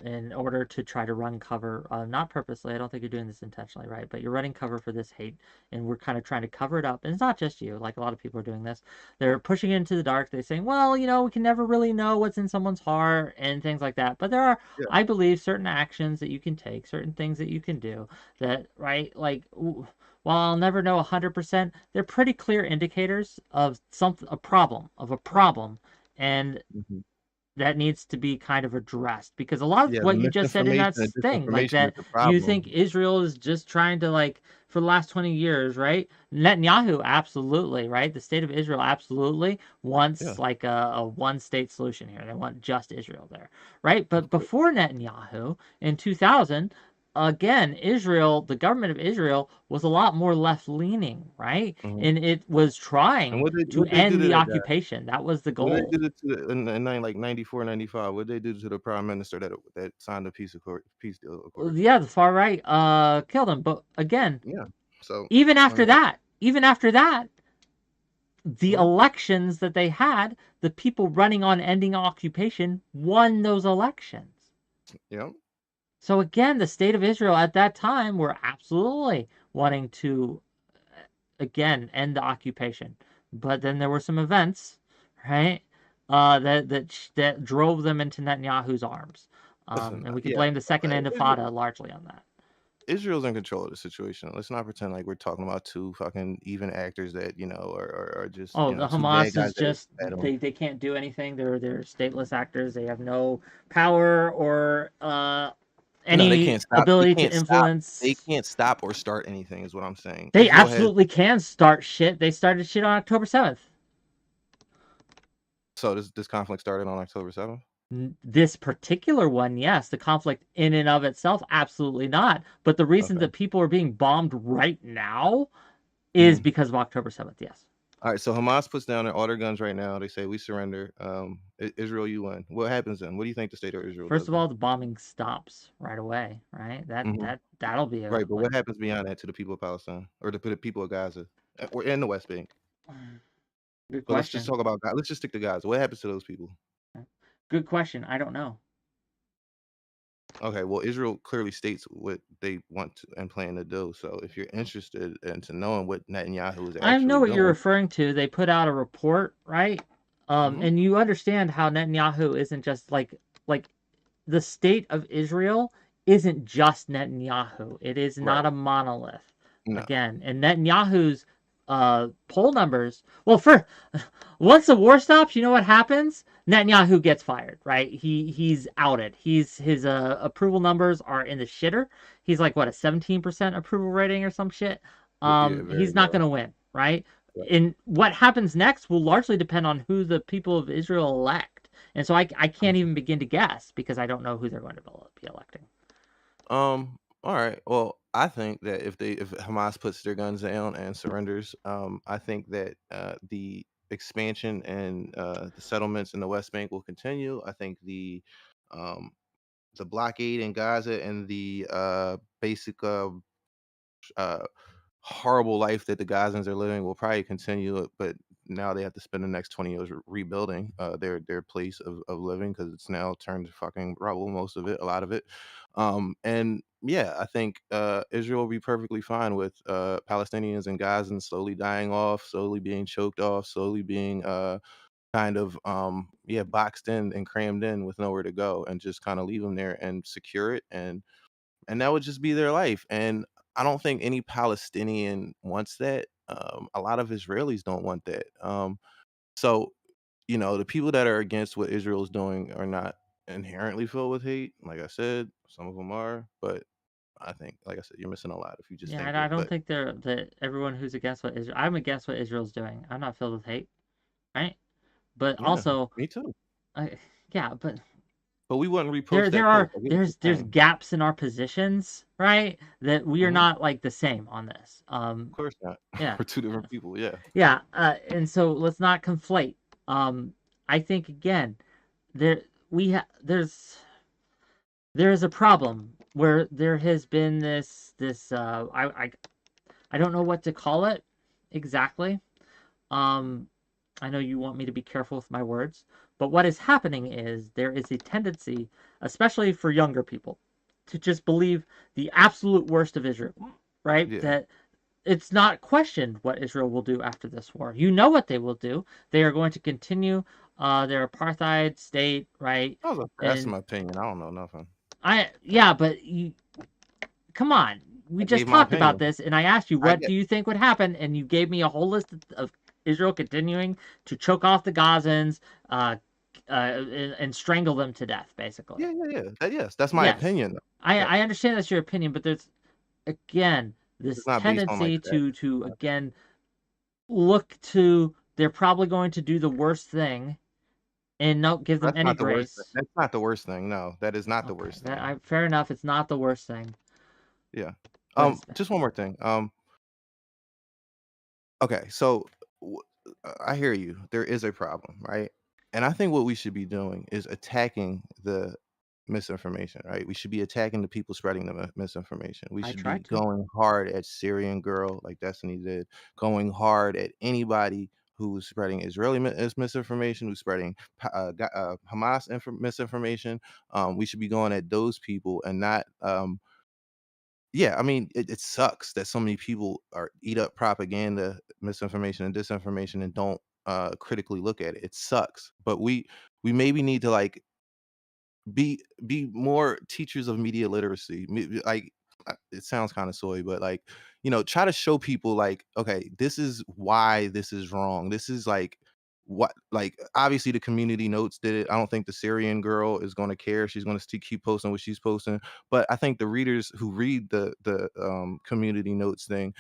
Speaker 1: in order to try to run cover, not purposely. I don't think you're doing this intentionally, right? But you're running cover for this hate, and we're kind of trying to cover it up. And it's not just you. Like a lot of people are doing this. They're pushing it into the dark. They're saying, well, we can never really know what's in someone's heart and things like that. But there are,
Speaker 2: Yeah.
Speaker 1: I believe, certain actions that you can take, certain things that you can do that, right? Like, while I'll never know 100%, they're pretty clear indicators of a problem. And
Speaker 2: Mhm.
Speaker 1: that needs to be kind of addressed, because a lot of
Speaker 2: Yeah, the
Speaker 1: what you just said in that
Speaker 2: misinformation and
Speaker 1: thing, like
Speaker 2: disinformation is
Speaker 1: that
Speaker 2: the
Speaker 1: you think
Speaker 2: problem.
Speaker 1: Israel is just trying to, like, for the last 20 years, right? Netanyahu, absolutely, right? The state of Israel absolutely
Speaker 2: Yeah,
Speaker 1: wants like a one state solution here. They want just Israel there, right?
Speaker 2: of
Speaker 1: But
Speaker 2: course.
Speaker 1: before Netanyahu in 2000, again, Israel, the government of Israel was a lot more left leaning, right?
Speaker 2: Mhm.
Speaker 1: And it was
Speaker 2: And
Speaker 1: trying to
Speaker 2: what they do
Speaker 1: end
Speaker 2: to
Speaker 1: the
Speaker 2: that guy?
Speaker 1: occupation. That was the
Speaker 2: What they
Speaker 1: goal.
Speaker 2: do to like 94, 95? What they do to the prime minister that signed the peace deal accord?
Speaker 1: Yeah, the far right killed him. But again,
Speaker 2: Yeah. So I mean,
Speaker 1: even after that, the
Speaker 2: mhm,
Speaker 1: elections that they had, the people running on ending occupation won those elections.
Speaker 2: yeah.
Speaker 1: So again, the state of Israel at that time were absolutely wanting to again end the occupation. But then there were some events, right? That drove them into Netanyahu's arms.
Speaker 2: Listen,
Speaker 1: And we can
Speaker 2: yeah.
Speaker 1: blame the second
Speaker 2: Israel,
Speaker 1: Intifada largely on that.
Speaker 2: Israel's in control of the situation. Let's not pretend like we're talking about two fucking even actors that are just
Speaker 1: Oh, the
Speaker 2: two bad
Speaker 1: Hamas
Speaker 2: guys
Speaker 1: is
Speaker 2: that
Speaker 1: just
Speaker 2: at them.
Speaker 1: they can't do anything. They're stateless actors. They have no power or
Speaker 2: No, they
Speaker 1: any
Speaker 2: can't stop. They
Speaker 1: ability to
Speaker 2: can't stop. They
Speaker 1: influence.
Speaker 2: can't stop or start anything. Is what I'm saying.
Speaker 1: They
Speaker 2: Israel has.
Speaker 1: absolutely can start shit. They started shit on October 7th.
Speaker 2: So this conflict started on October 7th.
Speaker 1: This particular one, yes. The conflict in and of itself, absolutely not. But the reason
Speaker 2: Okay.
Speaker 1: that people are being bombed right now is
Speaker 2: Mhm.
Speaker 1: because of October 7th, yes.
Speaker 2: All right, so Hamas puts down all their guns right now. They say we surrender. Israel, you win. What happens then? What do you think the state of Israel
Speaker 1: First
Speaker 2: does
Speaker 1: of
Speaker 2: then?
Speaker 1: all, the bombing stops right away, right?
Speaker 2: Hmm.
Speaker 1: That'll be a
Speaker 2: Right, but what
Speaker 1: win.
Speaker 2: happens beyond that to the people of Palestine or to the people of Gaza or in the West Bank?
Speaker 1: Good
Speaker 2: But let's just
Speaker 1: question.
Speaker 2: talk about Gaza. Let's just stick to Gaza. What happens to those people?
Speaker 1: Good question. I don't know.
Speaker 2: Okay, well, Israel clearly states what they want to and plan to do. So if you're interested into knowing what Netanyahu is
Speaker 1: I know
Speaker 2: actually
Speaker 1: what you're
Speaker 2: doing,
Speaker 1: referring to. They put out a report, right?
Speaker 2: hmm
Speaker 1: And you understand how Netanyahu isn't just like the state of Israel isn't just Netanyahu. It is not
Speaker 2: right?
Speaker 1: a monolith.
Speaker 2: No,
Speaker 1: Again, and Netanyahu's poll numbers. Well, for once the war stops, you know what happens? Netanyahu gets fired, right? He's outed. His approval numbers are in the shitter. He's like what, a 17% approval rating or some shit.
Speaker 2: yeah, very
Speaker 1: He's not
Speaker 2: low.
Speaker 1: gonna win, right?
Speaker 2: Right.
Speaker 1: And what happens next will largely depend on who the people of Israel elect. And so I can't even begin to guess because I don't know who they're going to be electing.
Speaker 2: All right. Well, I think that if Hamas puts their guns down and surrenders, I think that the expansion and the settlements in the West Bank will continue. I think um, the blockade in Gaza and the basic uh, horrible life that the Gazans are living will probably continue, but now they have to spend the next 20 years rebuilding their place of living because it's now turned to fucking rubble, most of it, a lot of it. And yeah, I think Israel will be perfectly fine with Palestinians and Gazans slowly dying off, slowly being choked off, slowly being kind of yeah, boxed in and crammed in with nowhere to go, and just kind of leave them there and secure it, and that would just be their life. And I don't think any Palestinian wants that. A lot of Israelis don't want that. So the people that are against what Israel is doing are not inherently filled with hate. Like I said, some of them are, but I think, like I said, you're missing a lot if you just
Speaker 1: Yeah,
Speaker 2: think
Speaker 1: I
Speaker 2: that.
Speaker 1: don't
Speaker 2: But
Speaker 1: think they're that everyone who's against what Israel. I'm against what Israel's doing. I'm not filled with hate, right? But
Speaker 2: yeah,
Speaker 1: also,
Speaker 2: me too.
Speaker 1: I, yeah, but
Speaker 2: But we wouldn't
Speaker 1: there
Speaker 2: repost
Speaker 1: there
Speaker 2: that
Speaker 1: are
Speaker 2: post. I get what you're
Speaker 1: there's
Speaker 2: saying.
Speaker 1: gaps in our positions, right? That we are
Speaker 2: Of
Speaker 1: not like the same on this.
Speaker 2: course not.
Speaker 1: Yeah,
Speaker 2: We're two different people. Yeah.
Speaker 1: yeah, and so let's not conflate. Um, I think again, there we there's a problem where there has been this I don't know what to call it exactly. Um, I know you want me to be careful with my words, But what is happening is there is a tendency, especially for younger people, to just believe the absolute worst of Israel, right?
Speaker 2: Yeah.
Speaker 1: That it's not questioned what Israel will do after this war. You know what they will do. They are going to continue their apartheid state, right?
Speaker 2: I was like, that's
Speaker 1: And
Speaker 2: my opinion. I don't know nothing.
Speaker 1: yeah, but you, come on. We
Speaker 2: I
Speaker 1: just
Speaker 2: gave my
Speaker 1: talked about
Speaker 2: opinion.
Speaker 1: this, and I asked you,
Speaker 2: I
Speaker 1: what
Speaker 2: get
Speaker 1: do you think would happen? And you gave me a whole list of Israel continuing to choke off the Gazans uh, and strangle them to death, basically.
Speaker 2: yeah. Yes, that's my
Speaker 1: Yes,
Speaker 2: opinion though.
Speaker 1: I
Speaker 2: Yes.
Speaker 1: understand that's your opinion, but there's, again,
Speaker 2: It's
Speaker 1: this
Speaker 2: not based on like
Speaker 1: tendency
Speaker 2: that.
Speaker 1: to again look to they're probably going to do the worst thing and not give them
Speaker 2: That's
Speaker 1: any
Speaker 2: not the worst thing.
Speaker 1: grace.
Speaker 2: That's not the worst thing. No, that is not the
Speaker 1: Okay,
Speaker 2: worst thing.
Speaker 1: fair enough. It's not the worst thing,
Speaker 2: Yeah.
Speaker 1: but it's bad.
Speaker 2: Just one more thing. Okay, so I hear you. There is a problem, right? And I think what we should be doing is attacking the misinformation, right? We should be attacking the people spreading the misinformation. We
Speaker 1: I
Speaker 2: should be
Speaker 1: tried to.
Speaker 2: going hard at Syrian girl, like Destiny did, going hard at anybody who's spreading Israeli misinformation, who's spreading Hamas misinformation. We should be going at those people and not yeah, I mean, it sucks that so many people are eat up propaganda, misinformation, and disinformation and don't critically look at it. It sucks. But we maybe need to like be more teachers of media literacy. Like it sounds kind of soy, but like, try to show people like, okay, this is why this is wrong. This is like what like obviously the community notes did it. I don't think the Syrian girl is going to care. She's going to keep posting what she's posting. But I think the readers who read the community notes thing,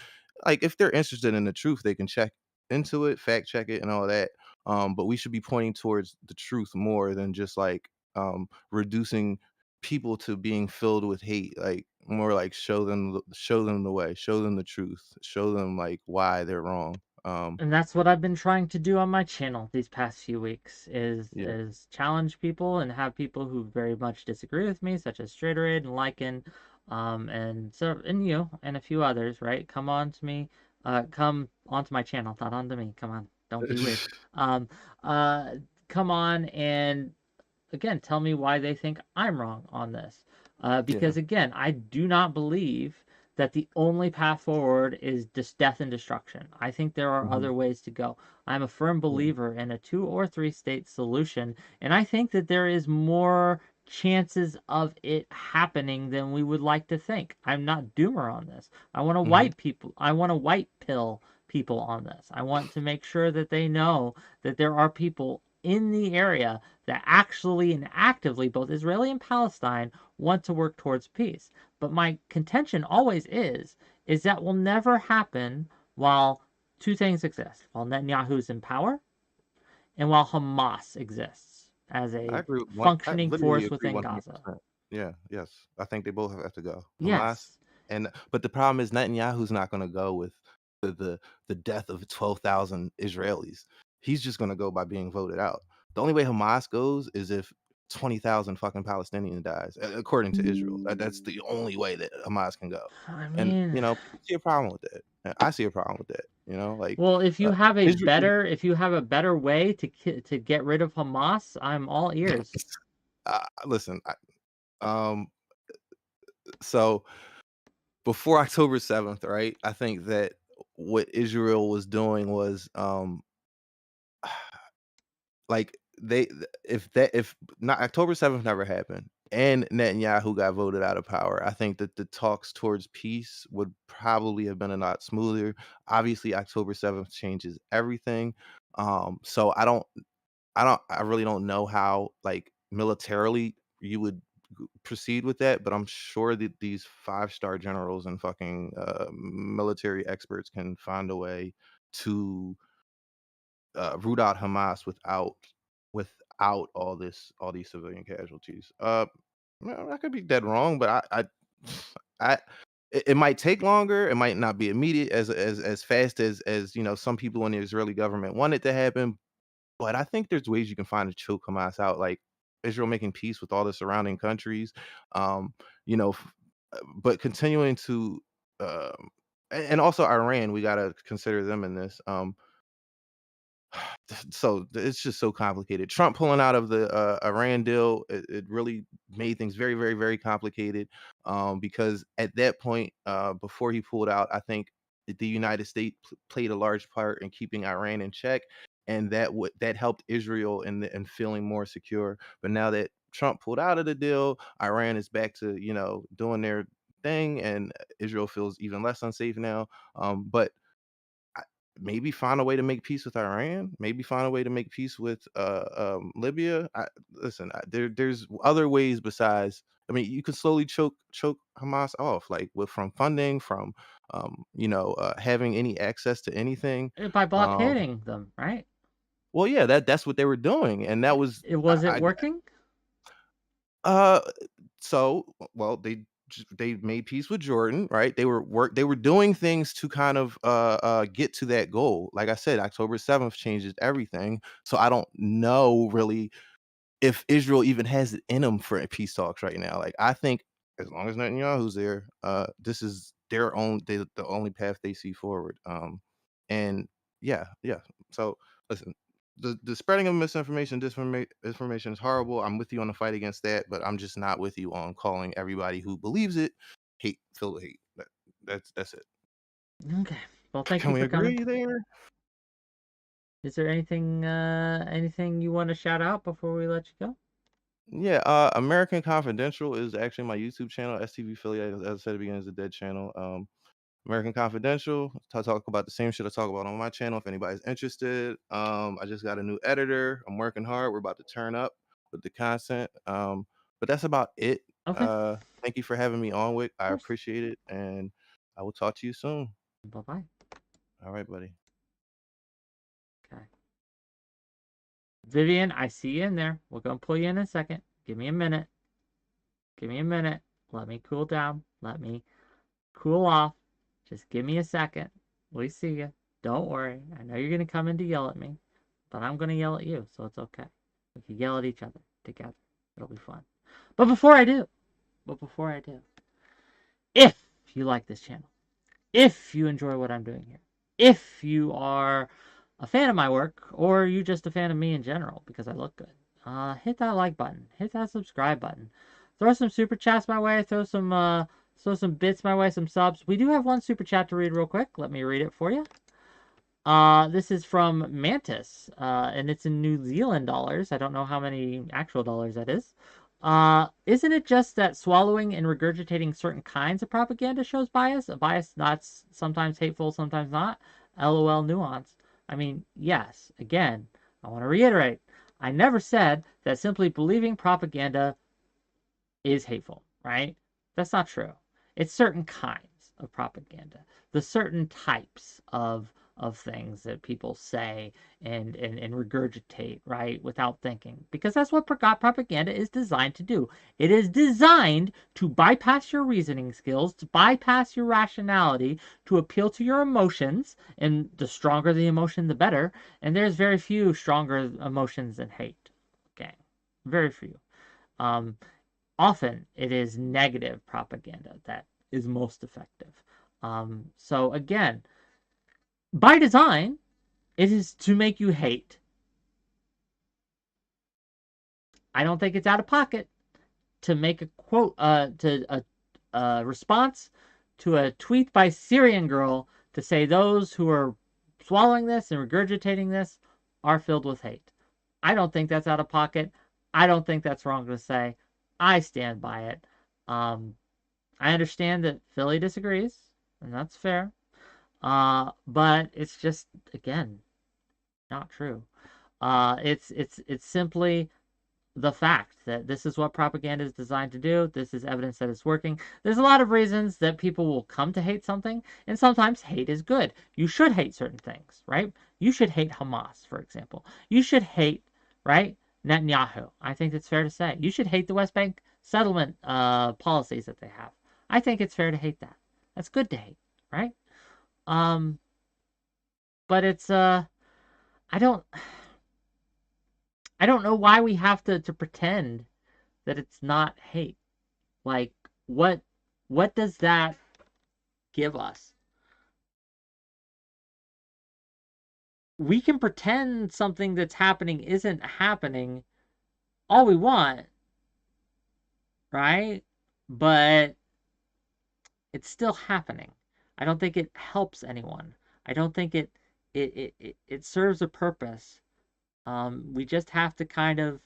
Speaker 2: like if they're interested in the truth, they can check into it, fact check it, and all that. But we should be pointing towards the truth more than just like reducing people to being filled with hate, like more like show them the way, show them the truth, show them like why they're wrong.
Speaker 1: And that's what I've been trying to do on my channel these past few weeks
Speaker 2: Yeah.
Speaker 1: is challenge people and have people who very much disagree with me, such as Straighteraid and Lycan, and so and you and a few others, right? Come on to me, come onto my channel, not onto me. Come on, don't be weird. Um, uh, come on and again, tell me why they think I'm wrong on this.
Speaker 2: Yeah.
Speaker 1: Because again, I do not believe that the only path forward is just death and destruction. I think there are
Speaker 2: Hmm.
Speaker 1: other ways to go. I'm a firm
Speaker 2: Yeah.
Speaker 1: believer in a 2 or 3 state solution, and I think that there is more chances of it happening than we would like to think. I'm not doomer on this.
Speaker 2: Hmm.
Speaker 1: I want to white pill people on this. I want to make sure that they know that there are people in the area that actually and actively, both Israeli and Palestine, want to work towards peace. But my contention always is that will never happen while two things exist: while Netanyahu's in power and while Hamas exists as
Speaker 2: I
Speaker 1: a
Speaker 2: agree with I
Speaker 1: functioning
Speaker 2: literally
Speaker 1: force
Speaker 2: agree
Speaker 1: within Gaza.
Speaker 2: 100%. Yeah, yes. I think they both have to go. Hamas
Speaker 1: Yes.
Speaker 2: and but the problem is Netanyahu's not going to go with the, the the death of 12,000 Israelis. He's just going to go by being voted out. The only way Hamas goes is if 20,000 fucking Palestinian dies, according to Israel. That's the only way that Hamas can go.
Speaker 1: I
Speaker 2: And
Speaker 1: mean,
Speaker 2: people see a problem with that. I see a problem with that. Like
Speaker 1: well,
Speaker 2: uh, Israel.
Speaker 1: if you have a better way to get rid of Hamas, I'm all ears.
Speaker 2: Listen, um, so before October 7th, right? I think that what Israel was doing was like if not October 7th never happened and Netanyahu got voted out of power, I think that the talks towards peace would probably have been a lot smoother. Obviously, October 7th changes everything. So I really don't know how like militarily you would proceed with that, but I'm sure that these five-star generals and fucking military experts can find a way to root out Hamas without all these civilian casualties. Well, I could be dead wrong, but I it might take longer. It might not be immediate as fast as some people in the Israeli government want it to happen. But I think there's ways you can find to choke Hamas out, like Israel making peace with all the surrounding countries, um, but continuing to, um, and also Iran, we gotta consider them in this. So it's just so complicated. Trump pulling out of the Iran deal, it really made things very, very, very complicated. Because at that point, before he pulled out, I think the United States played a large part in keeping Iran in check, and that helped Israel in feeling more secure. But now that Trump pulled out of the deal, Iran is back to doing their thing, and Israel feels even less unsafe now. But I maybe find a way to make peace with Iran, maybe find a way to make peace with Libya. Listen, there's other ways besides. I mean, you can slowly choke Hamas off, like from funding, from having any access to anything.
Speaker 1: By
Speaker 2: Um,
Speaker 1: blockading them, right?
Speaker 2: well, yeah, that's what they were doing, and that was
Speaker 1: Was it working?
Speaker 2: uh so well they made peace with Jordan, right? They were doing things to kind of get to that goal. Like I said, October 7th changes everything. So I don't know really if Israel even has it in them for peace talks right now. Like I think as long as Netanyahu's there, this is the only path they see forward. And yeah, yeah. So listen, the spreading of misinformation, disinformation is horrible. I'm with you on the fight against that, but I'm just not with you on calling everybody who believes it filled with hate. That's it.
Speaker 1: Okay. Well, thank
Speaker 2: Can
Speaker 1: you
Speaker 2: we
Speaker 1: for coming.
Speaker 2: agree there?
Speaker 1: Is there anything you want to shout out before we let you go?
Speaker 2: Yeah, American Confidential is actually my YouTube channel. STVPhilly, as I said at the beginning, is a dead channel. American Confidential. I talk about the same shit I talk about on my channel. If anybody's interested, I just got a new editor. I'm working hard. We're about to turn up with the content. But that's about it.
Speaker 1: Okay. Of
Speaker 2: Thank you for having me on, Wick. I
Speaker 1: course.
Speaker 2: appreciate it, and I will talk to you soon.
Speaker 1: Bye bye.
Speaker 2: All right, buddy.
Speaker 1: Okay. Vivian, I see you in there. We're gonna pull you in a second. Give me a minute. Give me a minute. Let me cool down. Let me cool off. Just give me a second. We see you. Don't worry. I know you're gonna come in to yell at me, but I'm gonna yell at you, so it's okay. We can yell at each other together. It'll be fun. But before I do, if you like this channel, if you enjoy what I'm doing here, if you are a fan of my work, or you just a fan of me in general because I look good, hit that like button, hit that subscribe button, throw some super chats my way, throw some bits my way, some subs. We do have one super chat to read real quick. Let me read it for you. This is from Mantis, and it's in New Zealand dollars. I don't know how many actual dollars that is. Isn't it just that swallowing and regurgitating certain kinds of propaganda shows bias? A bias that's sometimes hateful, sometimes not? LOL nuance. I mean, yes. Again, I want to reiterate. I never said that simply believing propaganda is hateful, right? That's not true. It's certain kinds of propaganda, the certain types of things that people say and regurgitate, right, without thinking. Because that's what propaganda is designed to do. It is designed to bypass your reasoning skills, to bypass your rationality, to appeal to your emotions, and the stronger the emotion, the better. And there's very few stronger emotions than hate. Okay, very few. Um, Often it is negative propaganda that is most effective. So again, by design, it is to make you hate. I don't think it's out of pocket to make a quote, a response to a tweet by Syrian girl to say those who are swallowing this and regurgitating this are filled with hate. I don't think that's out of pocket. I don't think that's wrong to say. I stand by it. Um, I understand that Philly disagrees, and that's fair. But it's just, again, not true. It's simply the fact that this is what propaganda is designed to do. This is evidence that it's working. There's a lot of reasons that people will come to hate something, and sometimes hate is good. You should hate certain things, right? You should hate Hamas, for example. You should hate, right, Netanyahu. I think it's fair to say. You should hate the West Bank settlement policies that they have. I think it's fair to hate that. That's good to hate, right? Um, but it's I don't I don't know why we have to pretend that it's not hate. Like, what what does that give us? we can pretend something that's happening isn't happening all we want, right? But it's still happening. I don't think it helps anyone. I don't think it serves a purpose. We just have to kind of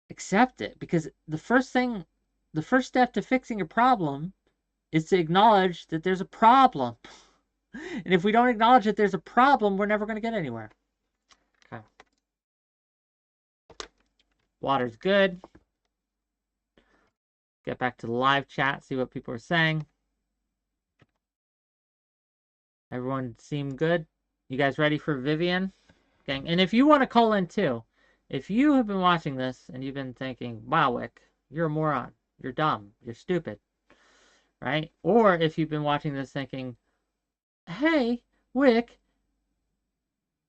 Speaker 1: accept it, because the first step to fixing a problem is to acknowledge that there's a problem. And if we don't acknowledge that there's a problem, we're never going to get anywhere. Okay. Water's good. Get back to the live chat, see what people are saying. Everyone seem good? You guys ready for Vivian? Okay. And if you want to call in too, if you have been watching this and you've been thinking, wow, Wick, you're a moron, you're dumb, you're stupid, right? Or if you've been watching this thinking, hey, Wick,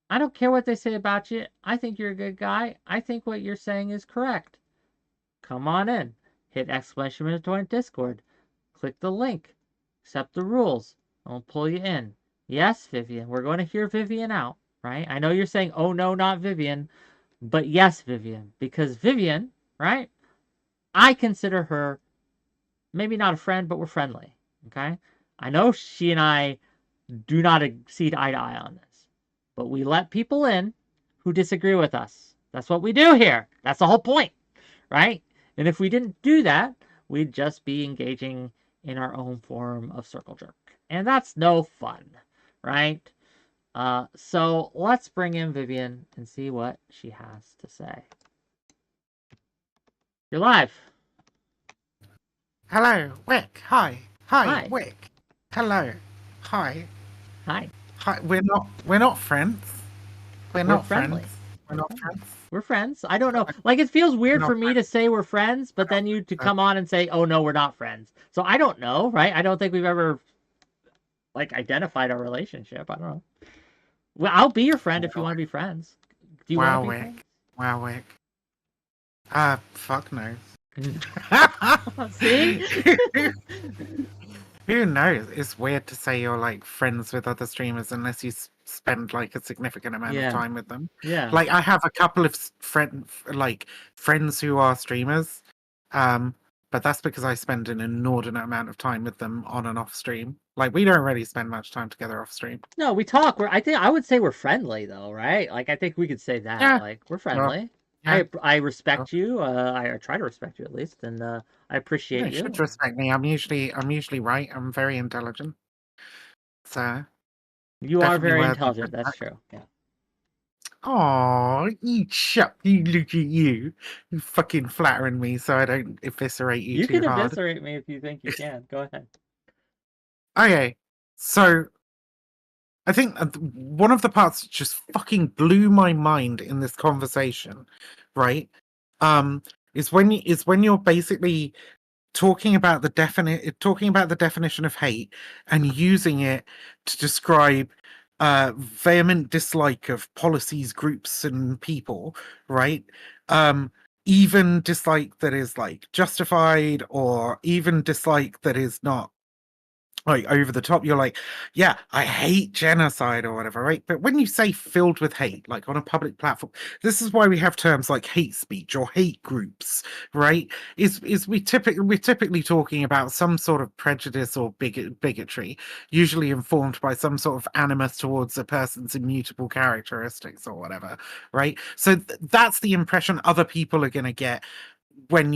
Speaker 1: I don't care what they say about you. I think you're a good guy. I think what you're saying is correct. Come on in. Hit !point Discord. Click the link. Accept the rules. I'll pull you in. Yes, Vivian. We're going to hear Vivian out, right? I know you're saying, oh no, not Vivian. But yes, Vivian. Because Vivian, right? I consider her maybe not a friend, but we're friendly. Okay? I know she and I do not see eye to eye on this. But we let people in who disagree with us. That's what we do here. That's the whole point, right? And if we didn't do that, we'd just be engaging in our own form of circle jerk. And that's no fun, right? So let's bring in Vivian and see what she has to say. You're live.
Speaker 3: Hello, Wick. Hi. Hi,
Speaker 1: Hi.
Speaker 3: Wick. Hello. Hi.
Speaker 1: Hi.
Speaker 3: Hi. We're not friends. We're not
Speaker 1: friendly.
Speaker 3: friends. We're not friends.
Speaker 1: We're friends. I don't know. Like, it feels weird for me to say we're friends, but then you to come on and say, oh no, we're not friends. So I don't know, right? I don't think we've ever like identified our relationship. I don't know. Well, I'll be your friend if you want to be friends. Do you want to be friends?
Speaker 3: Wow, Wick. Fuck no.
Speaker 1: See?
Speaker 3: Who knows? It's weird to say you're like friends with other streamers unless you spend like a significant amount of time with them.
Speaker 1: Yeah.
Speaker 3: Like I have a couple of friends who are streamers, but that's because I spend an inordinate amount of time with them on and off stream. Like we don't really spend much time together off stream.
Speaker 1: No, we talk. I would say we're friendly though, right? Like I think we could say that.
Speaker 3: Yeah.
Speaker 1: Like we're friendly.
Speaker 3: Yeah.
Speaker 1: I respect you. I try to respect you at least, and I appreciate you.
Speaker 3: You should respect me. I'm usually right. I'm very intelligent. So
Speaker 1: you are very intelligent. That's true. Yeah.
Speaker 3: Oh, you shut! You look at you. You fucking flattering me so I don't eviscerate you too hard.
Speaker 1: You can eviscerate me if you think you can. Go ahead.
Speaker 3: Okay, so I think one of the parts that just fucking blew my mind in this conversation, right? Is when you're basically talking about the definition of hate and using it to describe vehement dislike of policies, groups, and people, right? Even dislike that is like justified, or even dislike that is not like over the top. You're like, yeah, I hate genocide or whatever, right? But when you say filled with hate, like on a public platform, this is why we have terms like hate speech or hate groups, right? We're typically talking about some sort of prejudice or bigotry, usually informed by some sort of animus towards a person's immutable characteristics or whatever, right? So that's the impression other people are going to get when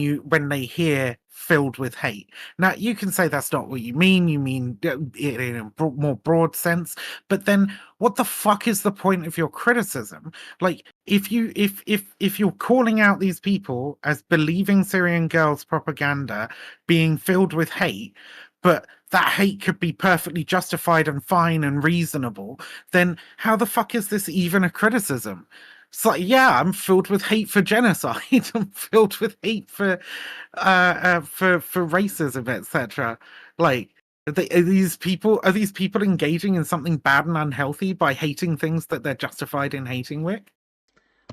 Speaker 3: they hear filled with hate. Now you can say that's not what you mean it in a more broad sense, but then what the fuck is the point of your criticism? Like if you're calling out these people as believing Syrian girls propaganda being filled with hate, but that hate could be perfectly justified and fine and reasonable, then how the fuck is this even a criticism? It's like, yeah, I'm filled with hate for genocide. I'm filled with hate for racism, etc. Like, are these people engaging in something bad and unhealthy by hating things that they're justified in hating, Wick?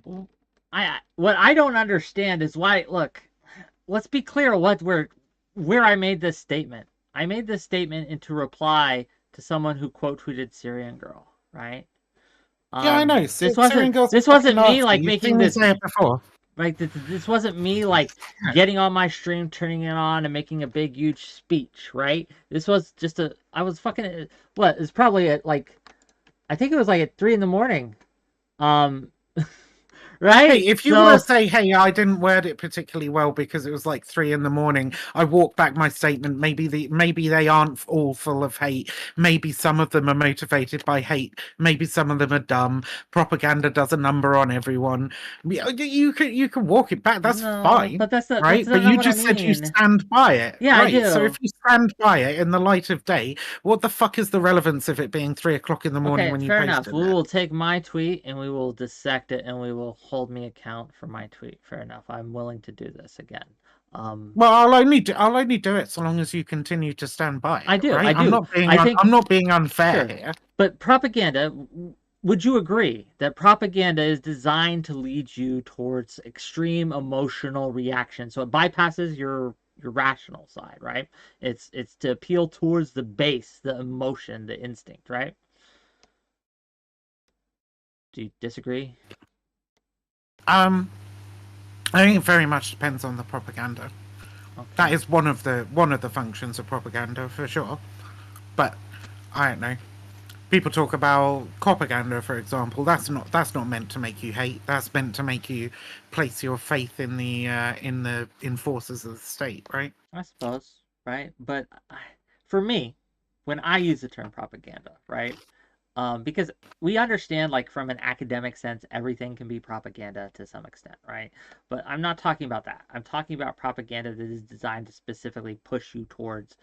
Speaker 1: What I don't understand is why. Look, let's be clear. Where I made this statement. I made this statement into reply to someone who quote tweeted Syrian girl, right?
Speaker 3: Yeah, I know.
Speaker 1: This wasn't me like making this.
Speaker 3: Say it before.
Speaker 1: Like this wasn't me like getting on my stream, turning it on, and making a big huge speech, right? This was just I was fucking what? It's probably at like, I think it was like at 3 a.m. Right?
Speaker 3: Hey, if you were to say, hey, I didn't word it particularly well because it was like 3 a.m, I walk back my statement. Maybe they aren't all full of hate. Maybe some of them are motivated by hate. Maybe some of them are dumb. Propaganda does a number on everyone. You can walk it back. That's fine.
Speaker 1: But that's not
Speaker 3: right.
Speaker 1: That's
Speaker 3: but you just said you stand by it.
Speaker 1: Yeah,
Speaker 3: right.
Speaker 1: I do.
Speaker 3: So if you stand by it in the light of day, what the fuck is the relevance of it being 3 o'clock in the morning when you
Speaker 1: fair
Speaker 3: posted
Speaker 1: enough.
Speaker 3: it?
Speaker 1: We will take my tweet and we will dissect it and we will hold me account for my tweet. Fair enough. I'm willing to do this again.
Speaker 3: Well, I'll only do it so long as you continue to stand by it.
Speaker 1: I do.
Speaker 3: Right?
Speaker 1: I do.
Speaker 3: I'm not being unfair here.
Speaker 1: But propaganda, would you agree that propaganda is designed to lead you towards extreme emotional reaction? So it bypasses your rational side, right? It's to appeal towards the base, the emotion, the instinct, right? Do you disagree?
Speaker 3: I think it very much depends on the propaganda. Okay. That is one of the functions of propaganda for sure. But I don't know. People talk about propaganda, for example. That's not meant to make you hate. That's meant to make you place your faith in the forces of the state, right?
Speaker 1: I suppose, right? But for me, when I use the term propaganda, right? Because we understand, like, from an academic sense, everything can be propaganda to some extent, right? But I'm not talking about that. I'm talking about propaganda that is designed to specifically push you towards,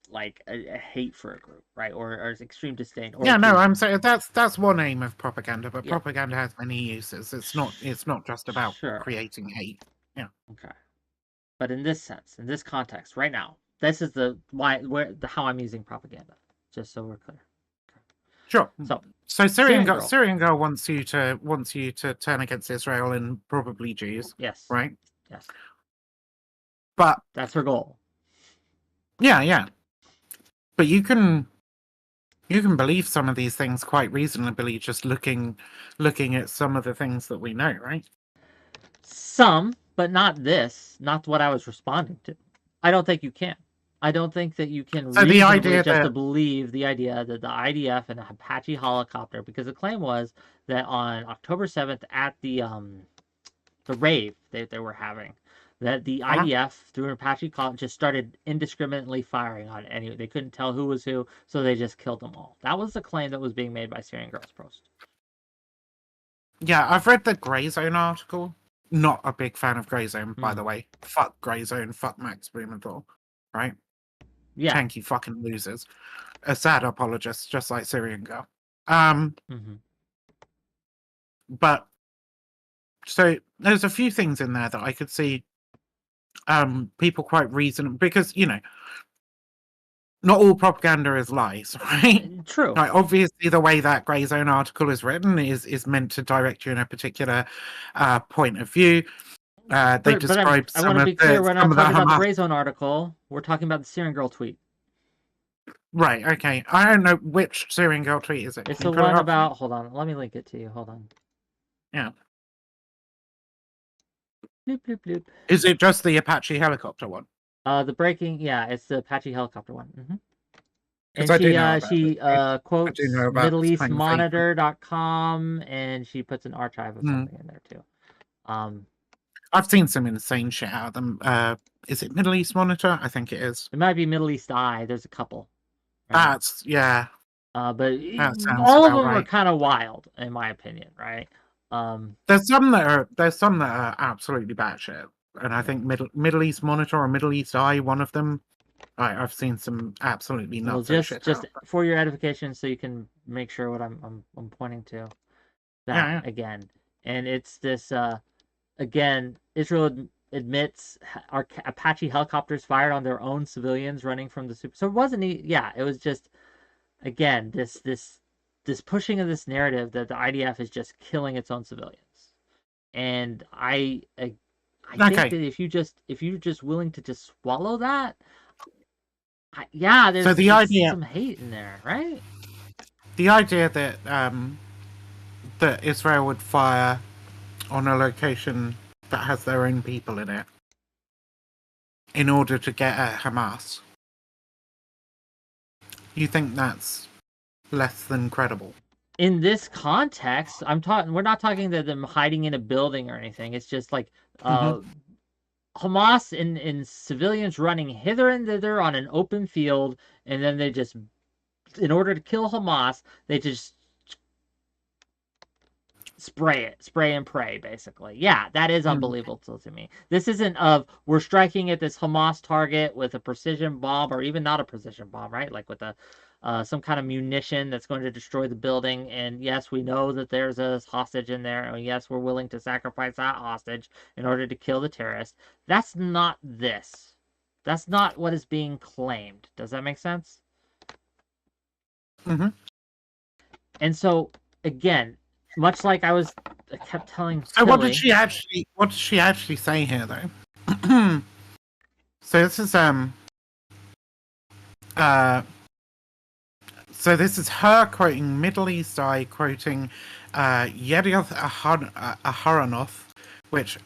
Speaker 1: like a hate for a group, right? Or extreme disdain. Or
Speaker 3: I'm saying that's one aim of propaganda, but propaganda has many uses. It's not just about creating hate. Yeah.
Speaker 1: Okay. But in this sense, in this context, right now, this is how I'm using propaganda, just so we're clear.
Speaker 3: Sure. So Syrian girl wants you to turn against Israel and probably Jews.
Speaker 1: Yes.
Speaker 3: Right?
Speaker 1: Yes.
Speaker 3: But
Speaker 1: that's her goal.
Speaker 3: Yeah. But you can believe some of these things quite reasonably just looking at some of the things that we know, right?
Speaker 1: Some, but not this. Not what I was responding to. I don't think you can. I don't think that you can reasonably just believe the idea that the IDF and the Apache helicopter, because the claim was that on October 7th at the rave that they were having, that the IDF through an Apache call just started indiscriminately firing on anyone. They couldn't tell who was who, so they just killed them all. That was the claim that was being made by Syrian Girls Post.
Speaker 3: Yeah, I've read the Grey Zone article. Not a big fan of Grey Zone, by the way. Fuck Grey Zone, fuck Max Blumenthal, right?
Speaker 1: Yeah.
Speaker 3: Tanky fucking losers. A sad apologist, just like Syrian Girl. But so there's a few things in there that I could see people quite reasonable, because not all propaganda is lies, right?
Speaker 1: True.
Speaker 3: Like, obviously, the way that Grey Zone article is written is meant to direct you in a particular point of view. They describe
Speaker 1: I want to be clear, when I'm talking about the Grey Zone article, we're talking about the Syrian Girl tweet.
Speaker 3: Right, okay. I don't know which Syrian Girl tweet is it.
Speaker 1: It's the one about... Hold on, let me link it to you. Hold on.
Speaker 3: Yeah.
Speaker 1: Bloop, bloop, bloop.
Speaker 3: Is it just the Apache helicopter one?
Speaker 1: The breaking... Yeah, it's the Apache helicopter one. And she quotes MiddleEastMonitor.com, and she puts an archive of something in there, too.
Speaker 3: I've seen some insane shit out of them. Is it Middle East Monitor? I think it is.
Speaker 1: It might be Middle East Eye. There's a couple.
Speaker 3: Right? That's, yeah.
Speaker 1: But all of them are kind of wild, in my opinion, right?
Speaker 3: There's some that are absolutely batshit, and I think Middle East Monitor or Middle East Eye, one of them. I've seen some absolutely nuts.
Speaker 1: Well, just for your edification, so you can make sure what I'm pointing to. That again, and it's this. Again, Israel admits our Apache helicopters fired on their own civilians running from the super. So it wasn't. It was just, again, this pushing of this narrative that the IDF is just killing its own civilians, and I think that if you're just willing to just swallow that, there's some hate in there, right?
Speaker 3: the idea that that Israel would fire on a location that has their own people in it in order to get at Hamas, you think that's less than credible?
Speaker 1: In this context, we're not talking that them hiding in a building or anything. It's just like
Speaker 3: Mm-hmm.
Speaker 1: Hamas and civilians running hither and thither on an open field, and then they just, in order to kill Hamas, they just spray and pray, basically. Yeah, that is unbelievable to me. This isn't of we're striking at this Hamas target with a precision bomb, or even not a precision bomb, right? Like with a some kind of munition that's going to destroy the building. And yes, we know that there's a hostage in there, and yes, we're willing to sacrifice that hostage in order to kill the terrorist. That's not this. That's not what is being claimed. Does that make sense?
Speaker 3: Mm-hmm.
Speaker 1: And so, again, much like I kept telling
Speaker 3: So what
Speaker 1: Philly,
Speaker 3: did she actually say here, though? So this is so this is her quoting Middle East Eye, quoting 𝕾𝖍𝖎𝖙, which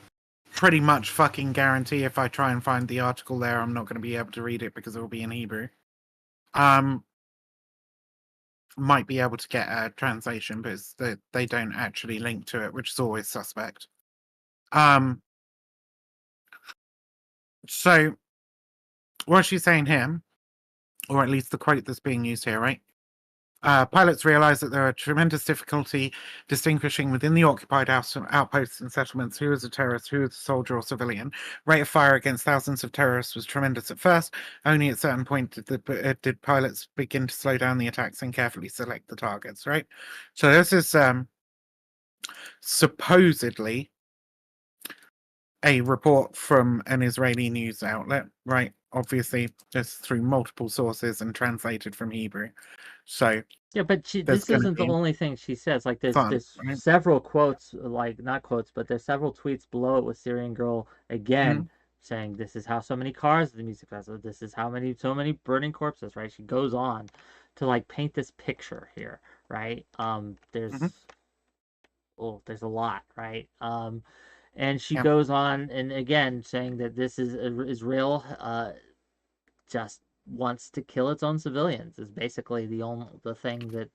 Speaker 3: pretty much fucking guarantee if I try and find the article there, I'm not going to be able to read it because it will be in Hebrew. Might be able to get a translation, but they don't actually link to it, which is always suspect. So what she's saying here, or at least the quote that's being used here, right? Pilots realized that there are tremendous difficulty distinguishing within the occupied outposts and settlements who is a terrorist, who is a soldier or civilian. Rate of fire against thousands of terrorists was tremendous at first. Only at a certain point did pilots begin to slow down the attacks and carefully select the targets, right? So this is supposedly a report from an Israeli news outlet, right? Obviously, just through multiple sources and translated from Hebrew. So
Speaker 1: yeah, but this isn't the only thing she says. Like there's
Speaker 3: right?
Speaker 1: several quotes, like not quotes, but there's several tweets below it with Syrian Girl again saying this is how so many cars at the music festival. This is how so many burning corpses. Right? She goes on to like paint this picture here. Right? There's there's a lot. Right? And she goes on and again saying that this is Israel just wants to kill its own civilians is basically the thing that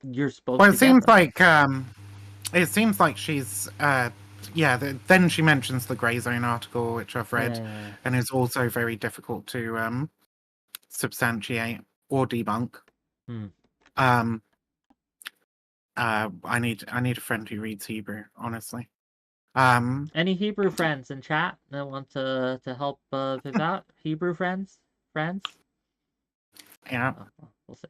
Speaker 1: you're supposed to
Speaker 3: Well,
Speaker 1: it
Speaker 3: seems like she's then she mentions the Grey Zone article, which I've read, and is also very difficult to substantiate or debunk. I need a friend who reads Hebrew, honestly.
Speaker 1: Any Hebrew friends in chat that want to help Viv out? Hebrew friends?
Speaker 3: Yeah.
Speaker 1: Oh, we'll see.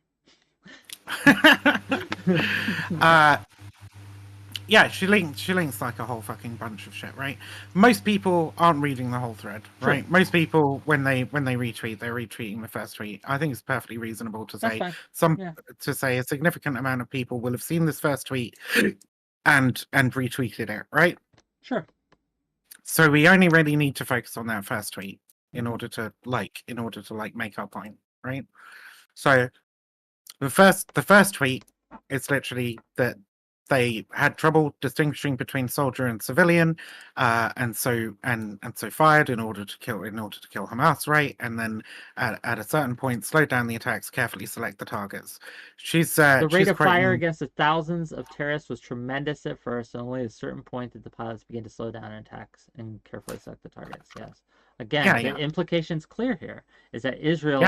Speaker 3: Yeah, she links like a whole fucking bunch of shit, right? Most people aren't reading the whole thread, right?
Speaker 1: Sure.
Speaker 3: Most people when they retweet, they're retweeting the first tweet. I think it's perfectly reasonable to say to say a significant amount of people will have seen this first tweet and retweeted it, right?
Speaker 1: Sure.
Speaker 3: So we only really need to focus on that first tweet in order to make our point, right? So the first tweet is literally that they had trouble distinguishing between soldier and civilian, and so fired in order to kill Hamas, right? And then at a certain point, slowed down the attacks, carefully select the targets.
Speaker 1: The rate of fire against the thousands of terrorists was tremendous at first, and only at a certain point did the pilots begin to slow down attacks and carefully select the targets. Yes. Again, the implication's clear here is that Israel,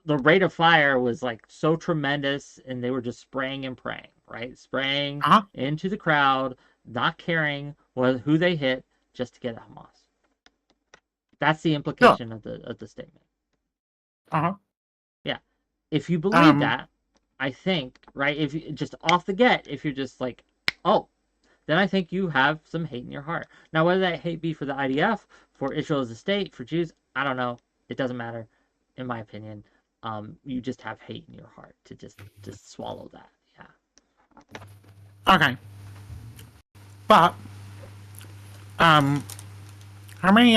Speaker 1: the rate of fire was like so tremendous, and they were just spraying and praying, right? Spraying into the crowd, not caring who they hit, just to get at Hamas. That's the implication of the statement. Yeah. If you believe that, I think, right, if you just off the get, if you're just like, oh, then I think you have some hate in your heart. Now, whether that hate be for the IDF, for Israel as a state, for Jews, I don't know. It doesn't matter, in my opinion. You just have hate in your heart to just swallow that. Yeah.
Speaker 3: Okay. But how many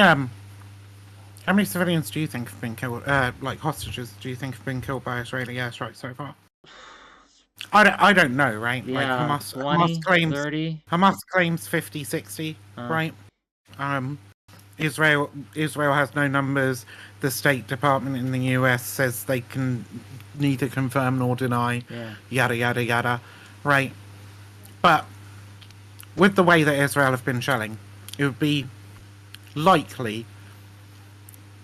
Speaker 3: civilians do you think have been killed? Like hostages, do you think have been killed by Israeli airstrikes so far? I don't know, right? Like
Speaker 1: Yeah, 20, 30.
Speaker 3: Hamas claims 50, 60, right? Israel has no numbers. The State Department in the US says they can neither confirm nor deny.
Speaker 1: Yeah.
Speaker 3: Yada yada yada, right? But with the way that Israel have been shelling, it would be likely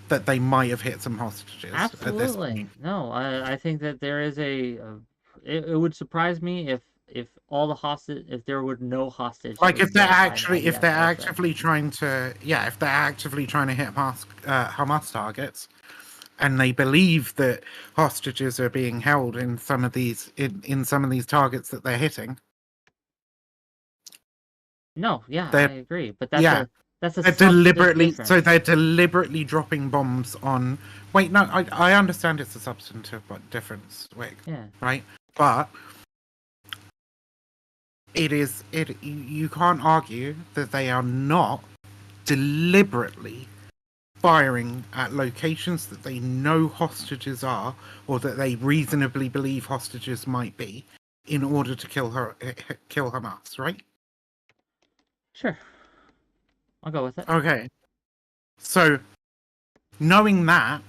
Speaker 3: that they might have hit some hostages at this
Speaker 1: Absolutely.
Speaker 3: point.
Speaker 1: No, I think that there is it would surprise me if all the hostage, if there were no hostage.
Speaker 3: Like if they're
Speaker 1: IDF
Speaker 3: actively trying to, if they're actively trying to hit Hamas targets, and they believe that hostages are being held in some of these targets that they're hitting.
Speaker 1: No, yeah, I agree, but that's a
Speaker 3: they're deliberately difference. So they're deliberately dropping bombs on. Wait, no, I understand it's a substantive difference, Wick.
Speaker 1: Yeah.
Speaker 3: Right, but you can't argue that they are not deliberately firing at locations that they know hostages are, or that they reasonably believe hostages might be, in order to kill Hamas, right?
Speaker 1: Sure. I'll go with it.
Speaker 3: Okay. So, knowing that,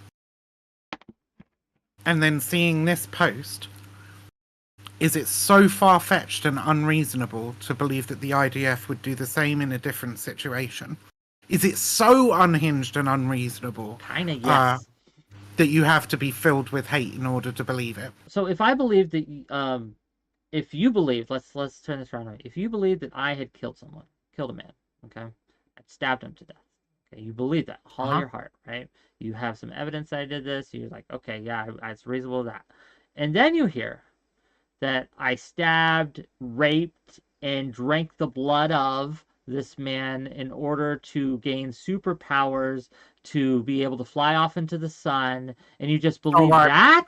Speaker 3: and then seeing this post, is it so far-fetched and unreasonable to believe that the IDF would do the same in a different situation? Is it so unhinged and unreasonable?
Speaker 1: Kinda, yes.
Speaker 3: That you have to be filled with hate in order to believe it.
Speaker 1: So if I believe that, if you believe, let's turn this around. If you believe that I had killed a man, okay, I stabbed him to death. Okay, you believe that, all your heart, right? You have some evidence that I did this. You're like, okay, yeah, it's reasonable that. And then you hear that I stabbed, raped, and drank the blood of this man in order to gain superpowers, to be able to fly off into the sun, and you just believe that?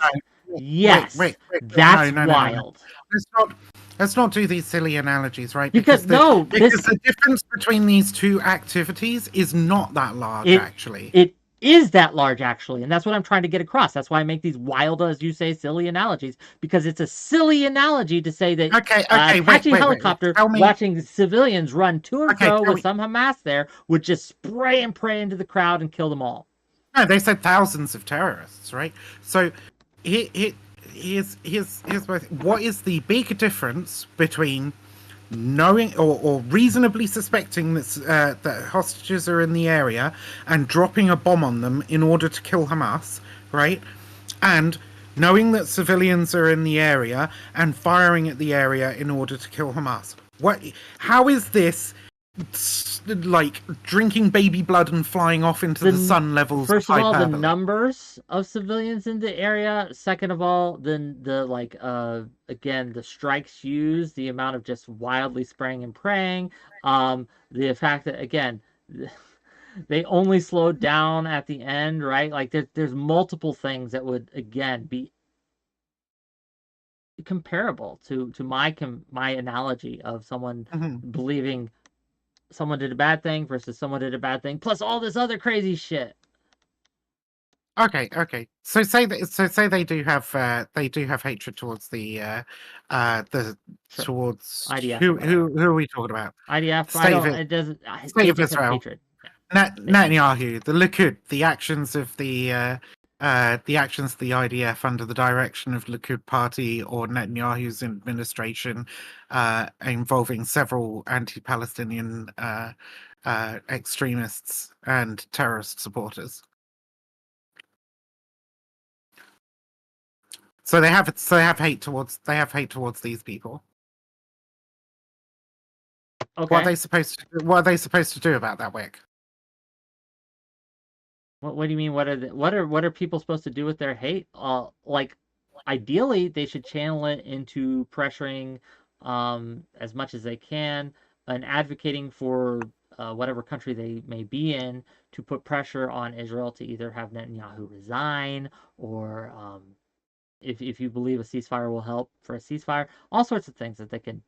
Speaker 1: Yes, that's wild.
Speaker 3: Let's not do these silly analogies, right?
Speaker 1: Because
Speaker 3: the difference between these two activities is not that large, actually.
Speaker 1: It is that large, actually, and that's what I'm trying to get across. That's why I make these wild, as you say, silly analogies, because it's a silly analogy to say that Apache helicopter watching civilians run to and fro with some Hamas there would just spray and pray into the crowd and kill them all.
Speaker 3: No, they said thousands of terrorists, right? So here's what is the big difference between knowing or reasonably suspecting that hostages are in the area and dropping a bomb on them in order to kill Hamas, right? And knowing that civilians are in the area and firing at the area in order to kill Hamas. How is this like drinking baby blood and flying off into the sun levels?
Speaker 1: First of all, the numbers of civilians in the area. Second of all, then again, the strikes used, the amount of just wildly spraying and praying, the fact that, again, they only slowed down at the end, right? Like there's multiple things that would, again, be comparable to my analogy of someone believing someone did a bad thing versus someone did a bad thing, plus all this other crazy shit.
Speaker 3: Okay. So say they do have hatred towards towards
Speaker 1: IDF.
Speaker 3: Who are we talking about?
Speaker 1: IDF.
Speaker 3: State of Israel. Hatred. Netanyahu, the Likud, the actions of the IDF under the direction of Likud party or Netanyahu's administration, involving several anti-Palestinian extremists and terrorist supporters. So they have hate towards these people.
Speaker 1: Okay.
Speaker 3: What are they supposed to do about that, Wick?
Speaker 1: What do you mean? What are people supposed to do with their hate? Like, ideally, they should channel it into pressuring, as much as they can, and advocating for whatever country they may be in to put pressure on Israel to either have Netanyahu resign or, if you believe a ceasefire will help, for a ceasefire, all sorts of things that they can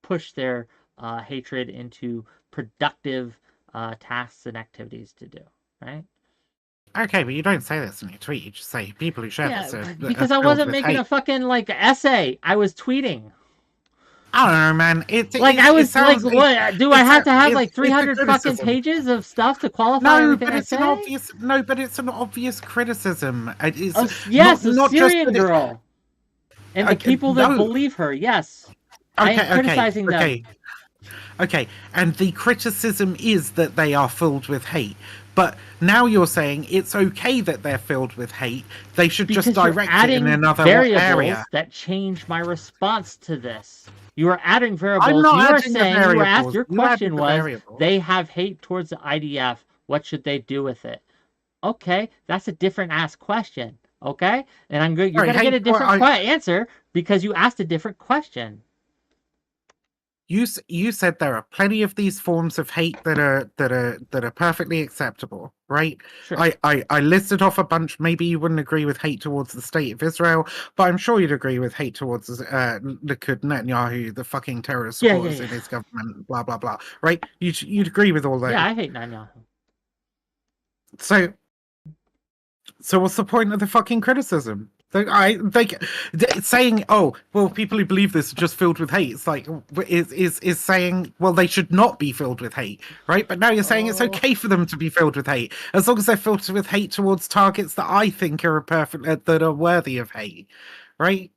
Speaker 1: push their hatred into productive tasks and activities to do, right?
Speaker 3: Okay, but you don't say this in your tweet. You just say people who share this are
Speaker 1: because I
Speaker 3: filled
Speaker 1: wasn't
Speaker 3: with
Speaker 1: making
Speaker 3: hate.
Speaker 1: a fucking like essay. I was tweeting.
Speaker 3: I don't know, man.
Speaker 1: I was
Speaker 3: sounds,
Speaker 1: like, what? Do I have to have like
Speaker 3: it's a
Speaker 1: 300 fucking
Speaker 3: criticism.
Speaker 1: pages of stuff to qualify
Speaker 3: No,
Speaker 1: everything
Speaker 3: but
Speaker 1: I
Speaker 3: it's an
Speaker 1: say?
Speaker 3: obvious. No, but it's an obvious criticism. It's
Speaker 1: Yes, a
Speaker 3: not just
Speaker 1: Syrian
Speaker 3: that
Speaker 1: girl, and the people that
Speaker 3: no.
Speaker 1: believe her. Yes, I am criticizing them.
Speaker 3: Okay, and the criticism is that they are filled with hate. But now you're saying it's okay that they're filled with hate. They should
Speaker 1: Because
Speaker 3: just direct it in another
Speaker 1: variables
Speaker 3: area.
Speaker 1: that change my response to this. You are adding
Speaker 3: I'm
Speaker 1: variables.
Speaker 3: not
Speaker 1: You are
Speaker 3: adding the
Speaker 1: saying you were asked.
Speaker 3: variables.
Speaker 1: Your
Speaker 3: You added
Speaker 1: question
Speaker 3: the
Speaker 1: was
Speaker 3: variable.
Speaker 1: they have hate towards the IDF. What should they do with it? Okay, that's a different asked question. Okay, and you're gonna get a different answer because you asked a different question.
Speaker 3: You said there are plenty of these forms of hate that are perfectly acceptable, right?
Speaker 1: Sure.
Speaker 3: I listed off a bunch. Maybe you wouldn't agree with hate towards the state of Israel, but I'm sure you'd agree with hate towards Netanyahu, the fucking terrorist supporters in his government, blah blah blah, right? You'd agree with all that.
Speaker 1: Yeah, I hate Netanyahu.
Speaker 3: So what's the point of the fucking criticism? Saying, oh, well, people who believe this are just filled with hate. It's like is saying, well, they should not be filled with hate, right? But now you're saying it's okay for them to be filled with hate, as long as they're filled with hate towards targets that I think are that are worthy of hate, right?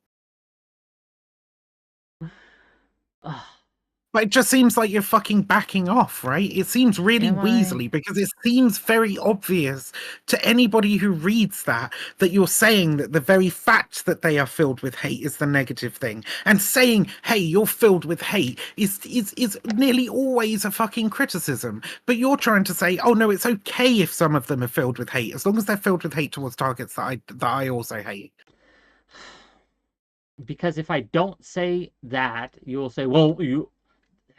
Speaker 3: But it just seems like you're fucking backing off, right? It seems really weaselly because it seems very obvious to anybody who reads that you're saying that the very fact that they are filled with hate is the negative thing. And saying, hey, you're filled with hate is nearly always a fucking criticism. But you're trying to say, oh no, it's okay if some of them are filled with hate, as long as they're filled with hate towards targets that I also hate.
Speaker 1: Because if I don't say that, you will say, well,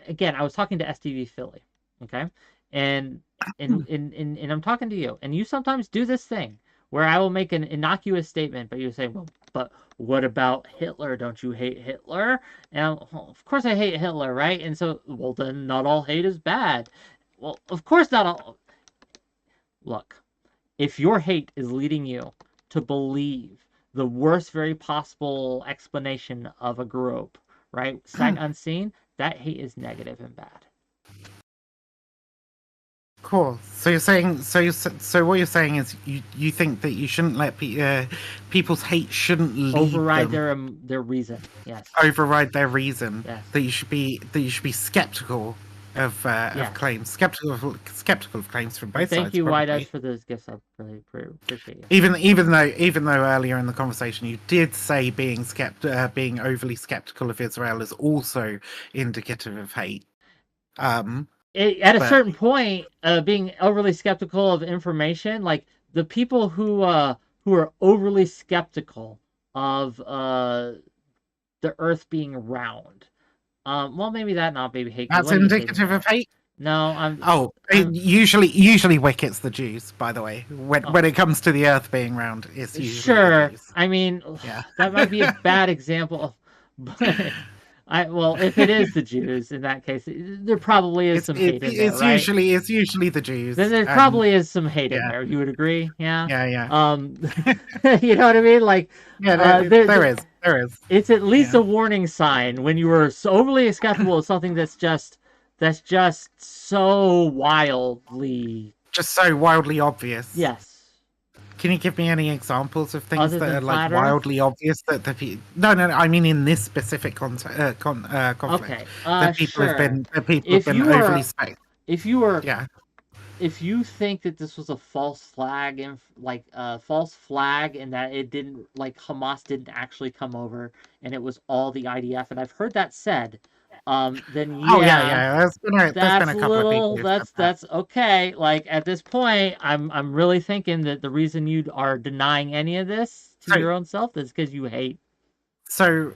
Speaker 1: again, I was talking to STVPhilly, okay? And I'm talking to you, and you sometimes do this thing where I will make an innocuous statement, but you say, well, but what about Hitler? Don't you hate Hitler? And of course I hate Hitler, right? And so, well, then not all hate is bad. Well, of course not all. Look, if your hate is leading you to believe the worst very possible explanation of a group, right, sight unseen, that hate is negative and bad.
Speaker 3: Cool. So you're saying, so what you're saying is you think that you shouldn't let people's hate shouldn't lead
Speaker 1: override their reason. Yes.
Speaker 3: Override their reason.
Speaker 1: Yes.
Speaker 3: That you should be skeptical of claims, skeptical of claims from both sides.
Speaker 1: Thank you, 𝕾𝖎, for those gifts. I really appreciate you.
Speaker 3: Even though earlier in the conversation you did say being overly skeptical of Israel is also indicative of hate.
Speaker 1: At a certain point, being overly skeptical of information, like the people who are overly skeptical of the Earth being round. Well, maybe that not maybe hate.
Speaker 3: That's indicative of hate.
Speaker 1: No,
Speaker 3: usually WhickTV's the Jews, by the way. When it comes to the Earth being round, it's usually the Jews.
Speaker 1: I mean, that might be a bad example, but if it is the Jews in that case, there probably is some hate in there, right?
Speaker 3: It's usually the Jews.
Speaker 1: Then there probably is some hate in there. You would agree? Yeah.
Speaker 3: Yeah.
Speaker 1: You know what I mean? Like,
Speaker 3: there is.
Speaker 1: It's at least a warning sign when you are so overly skeptical of something that's just so wildly
Speaker 3: obvious.
Speaker 1: Yes.
Speaker 3: Can you give me any examples of things
Speaker 1: that
Speaker 3: are like wildly obvious that the people? No, I mean in this specific conflict.
Speaker 1: Okay.
Speaker 3: That people have been overly speculative.
Speaker 1: If you think that this was a false flag and false flag, and that it didn't, like, Hamas didn't actually come over and it was all the IDF, and I've heard that said, then
Speaker 3: there's been a couple of people.
Speaker 1: That's okay. Like, at this point, I'm really thinking that the reason you are denying any of this to your own self is because you hate.
Speaker 3: So,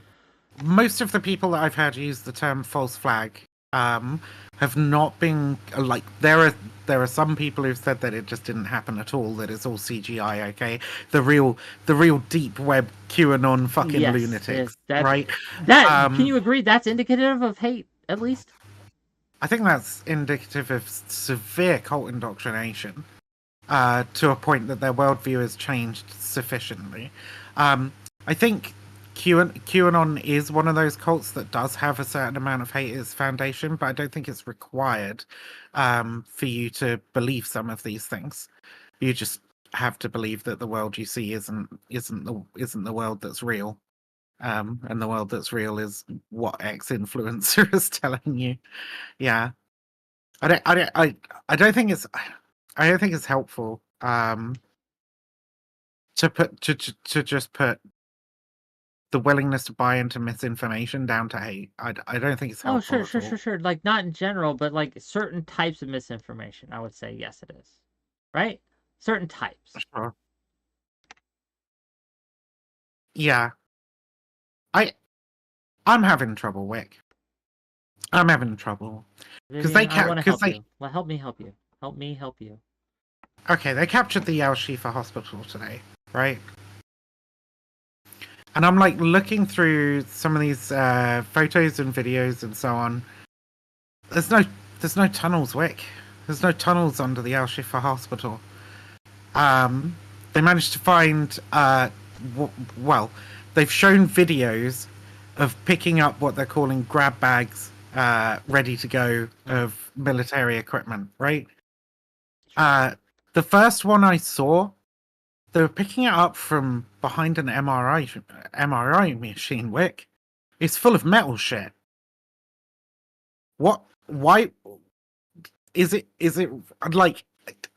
Speaker 3: most of the people that I've heard use the term false flag have not been like there are some people who've said that it just didn't happen at all, that it's all CGI. Okay, the real deep web QAnon fucking lunatics, right?
Speaker 1: Can you agree that's indicative of hate, at least?
Speaker 3: I think that's indicative of severe cult indoctrination. to a point that their worldview has changed sufficiently. I think QAnon is one of those cults that does have a certain amount of hate at its foundation, but I don't think it's required for you to believe some of these things. You just have to believe that the world you see isn't the world that's real. And the world that's real is what ex-influencer is telling you. Yeah. I don't think it's helpful to just put the willingness to buy into misinformation down to hate. I don't think it's
Speaker 1: Oh,
Speaker 3: helpful
Speaker 1: sure,
Speaker 3: at
Speaker 1: sure,
Speaker 3: all.
Speaker 1: sure, sure. Like, not in general, but like certain types of misinformation, I would say yes, it is. Right? Certain types.
Speaker 3: Sure. Yeah. I'm having trouble, Wick. I'm having trouble because
Speaker 1: Vivian, I want to help
Speaker 3: they
Speaker 1: you. Well, help me help you. Help me help you.
Speaker 3: okay, they captured the 𝕖𝖎𝖓 hospital today, right? And I'm like looking through some of these photos and videos and so on. There's no tunnels, Wick. There's no tunnels under the 𝕖𝖎𝖓 hospital. They managed to find well, they've shown videos of picking up what they're calling grab bags, ready to go of military equipment, right? The first one I saw, they were picking it up from behind an MRI machine, Wick. It's full of metal shit. What? Why? Is it like?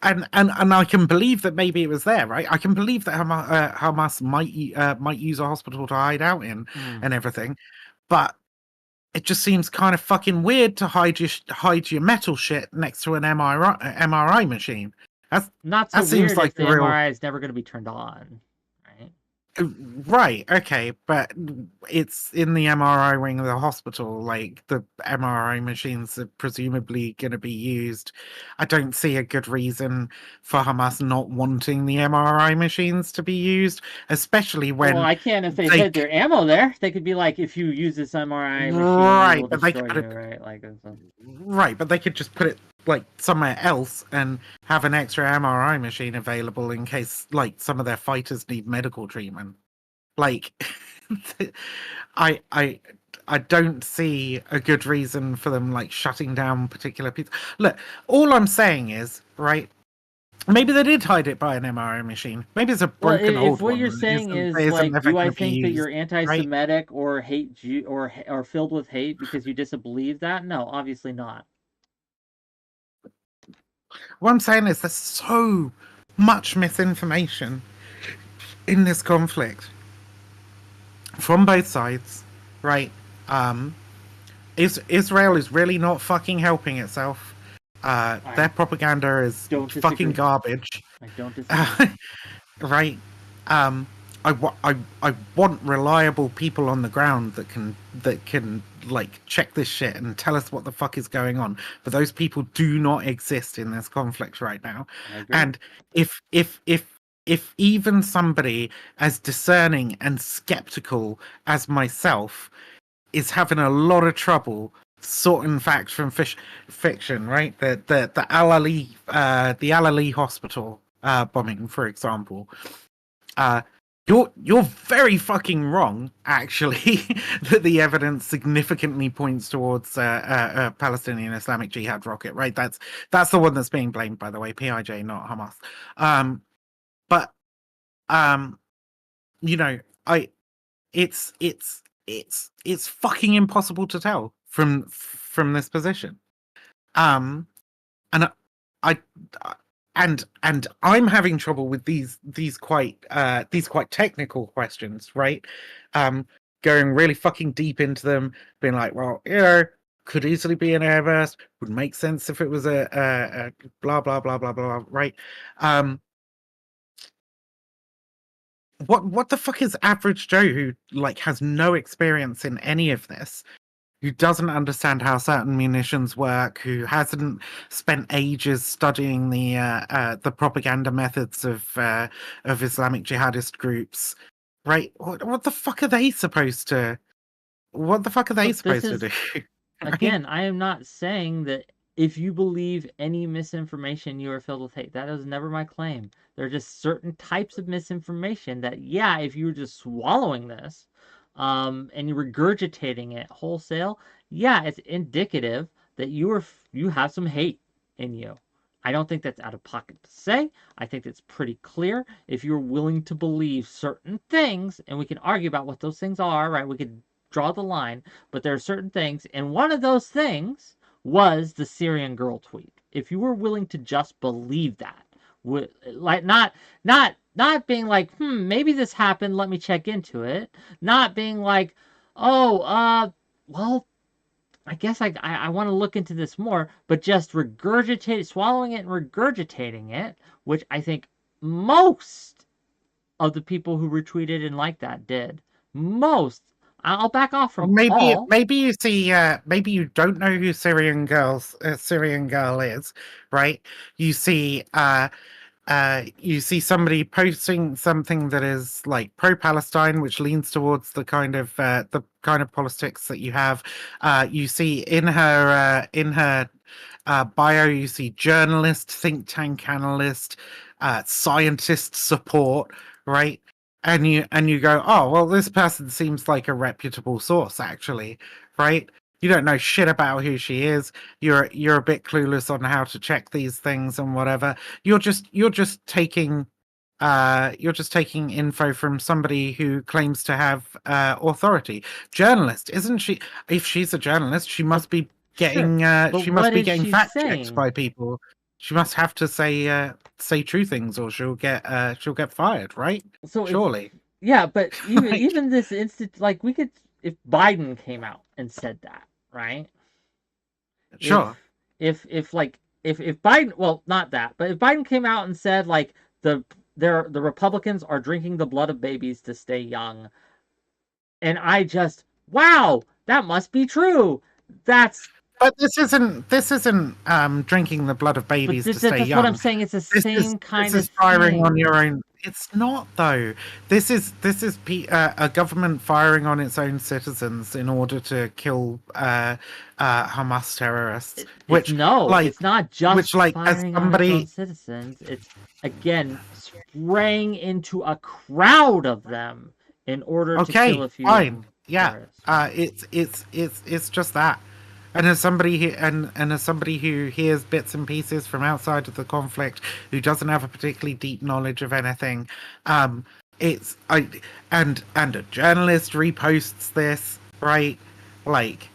Speaker 3: And I can believe that maybe it was there, right? I can believe that Hamas might use a hospital to hide out in and everything, but it just seems kind of fucking weird to hide your metal shit next to an MRI machine.
Speaker 1: Not so
Speaker 3: That seems
Speaker 1: weird
Speaker 3: like
Speaker 1: if the
Speaker 3: the real
Speaker 1: MRI is never going to be turned on, right?
Speaker 3: right. Okay, but it's in the MRI wing of the hospital. Like the MRI machines are presumably going to be used. I don't see a good reason for Hamas not wanting the MRI machines to be used, especially when
Speaker 1: Well, I can't if they
Speaker 3: they
Speaker 1: hid their ammo there. They could be like, if you use this MRI machine, we
Speaker 3: right,
Speaker 1: will
Speaker 3: but they could
Speaker 1: destroy
Speaker 3: put
Speaker 1: you,
Speaker 3: it
Speaker 1: right? Like,
Speaker 3: right, but they could just put it like somewhere else and have an extra MRI machine available in case like some of their fighters need medical treatment. Like I I I don't see a good reason for them like shutting down particular people. Look, all I'm saying is, right, maybe they did hide it by an MRI machine. Maybe it's a
Speaker 1: well,
Speaker 3: broken
Speaker 1: if
Speaker 3: old
Speaker 1: what
Speaker 3: one
Speaker 1: you're
Speaker 3: that
Speaker 1: saying is
Speaker 3: isn't
Speaker 1: like,
Speaker 3: ever
Speaker 1: do
Speaker 3: going
Speaker 1: I
Speaker 3: to be
Speaker 1: think that you're
Speaker 3: used, right?
Speaker 1: anti-Semitic or hate Jew or filled with hate because you disbelieve that? No, obviously not.
Speaker 3: What I'm saying is there's so much misinformation in this conflict from both sides, right? Israel is really not fucking helping itself. Their propaganda is
Speaker 1: Don't
Speaker 3: fucking
Speaker 1: disagree.
Speaker 3: garbage,
Speaker 1: I don't disagree.
Speaker 3: right? I want reliable people on the ground that can like check this shit and tell us what the fuck is going on. But those people do not exist in this conflict right now.
Speaker 1: I agree.
Speaker 3: And if even somebody as discerning and skeptical as myself is having a lot of trouble sorting fact from fiction, right? The Al-Ali hospital bombing, for example. You're very fucking wrong, actually, that the evidence significantly points towards Palestinian Islamic Jihad rocket, right? That's the one that's being blamed, by the way, PIJ, not Hamas. But you know, it's fucking impossible to tell from this position. And I and I'm having trouble with these quite technical questions, right? Going really fucking deep into them, being like, well, could easily be an airburst, would make sense if it was a blah blah blah blah blah, right? What the fuck is average Joe who like has no experience in any of this, who doesn't understand how certain munitions work, who hasn't spent ages studying the propaganda methods of Islamic jihadist groups, right? What the fuck are they supposed to? What the fuck are they
Speaker 1: But this
Speaker 3: supposed to
Speaker 1: is
Speaker 3: do? Right?
Speaker 1: again, I am not saying that if you believe any misinformation, you are filled with hate. That is never my claim. There are just certain types of misinformation that, yeah, if you were just swallowing this, and you're regurgitating it wholesale, yeah, it's indicative that you have some hate in you. I don't think that's out of pocket to say. I think it's pretty clear. If you're willing to believe certain things, and we can argue about what those things are, right? We could draw the line, but there are certain things, and one of those things was the Syrian girl tweet. If you were willing to just believe that, like not being like, maybe this happened, let me check into it. Not being like, oh, well, I guess I want to look into this more, but just swallowing it and regurgitating it, which I think most of the people who retweeted and liked that did. Most. I'll back off
Speaker 3: Or
Speaker 1: from all.
Speaker 3: maybe you see, maybe you don't know who Syrian girl is, right? You see, you see somebody posting something that is like pro-Palestine, which leans towards the kind of politics that you have. You see in her bio, you see journalist, think tank analyst, scientist support, right? And you go, oh well, this person seems like a reputable source, actually, right? You don't know shit about who she is. You're a bit clueless on how to check these things and whatever. You're just taking info from somebody who claims to have authority. Journalist, isn't she? If she's a journalist, she must be getting
Speaker 1: Sure, but
Speaker 3: she must
Speaker 1: what
Speaker 3: be
Speaker 1: is
Speaker 3: getting
Speaker 1: she
Speaker 3: fact checked
Speaker 1: saying?
Speaker 3: by people. She must have to say true things, or she'll get fired, right?
Speaker 1: So
Speaker 3: Surely.
Speaker 1: yeah, but
Speaker 3: Like,
Speaker 1: even this instant, like we could, if Biden came out and said that, right? If
Speaker 3: sure.
Speaker 1: if Biden, well, not that, but if Biden came out and said like the the Republicans are drinking the blood of babies to stay young, and I just, wow, that must be true. That's
Speaker 3: But this isn't drinking the blood of
Speaker 1: but
Speaker 3: babies to stay
Speaker 1: that's what I'm
Speaker 3: young.
Speaker 1: saying. It's the
Speaker 3: This
Speaker 1: same kind of
Speaker 3: is firing on
Speaker 1: thing.
Speaker 3: your own. It's not though. A government firing on its own citizens in order to kill Hamas terrorists.
Speaker 1: It's
Speaker 3: Which
Speaker 1: no,
Speaker 3: like
Speaker 1: it's not just
Speaker 3: as
Speaker 1: firing on its own
Speaker 3: somebody.
Speaker 1: citizens. It's again spraying into a crowd of them in order to kill
Speaker 3: Okay,
Speaker 1: a few
Speaker 3: fine, yeah.
Speaker 1: terrorists.
Speaker 3: It's just that. And as somebody who hears bits and pieces from outside of the conflict, who doesn't have a particularly deep knowledge of anything, it's I and a journalist reposts this, right? Like,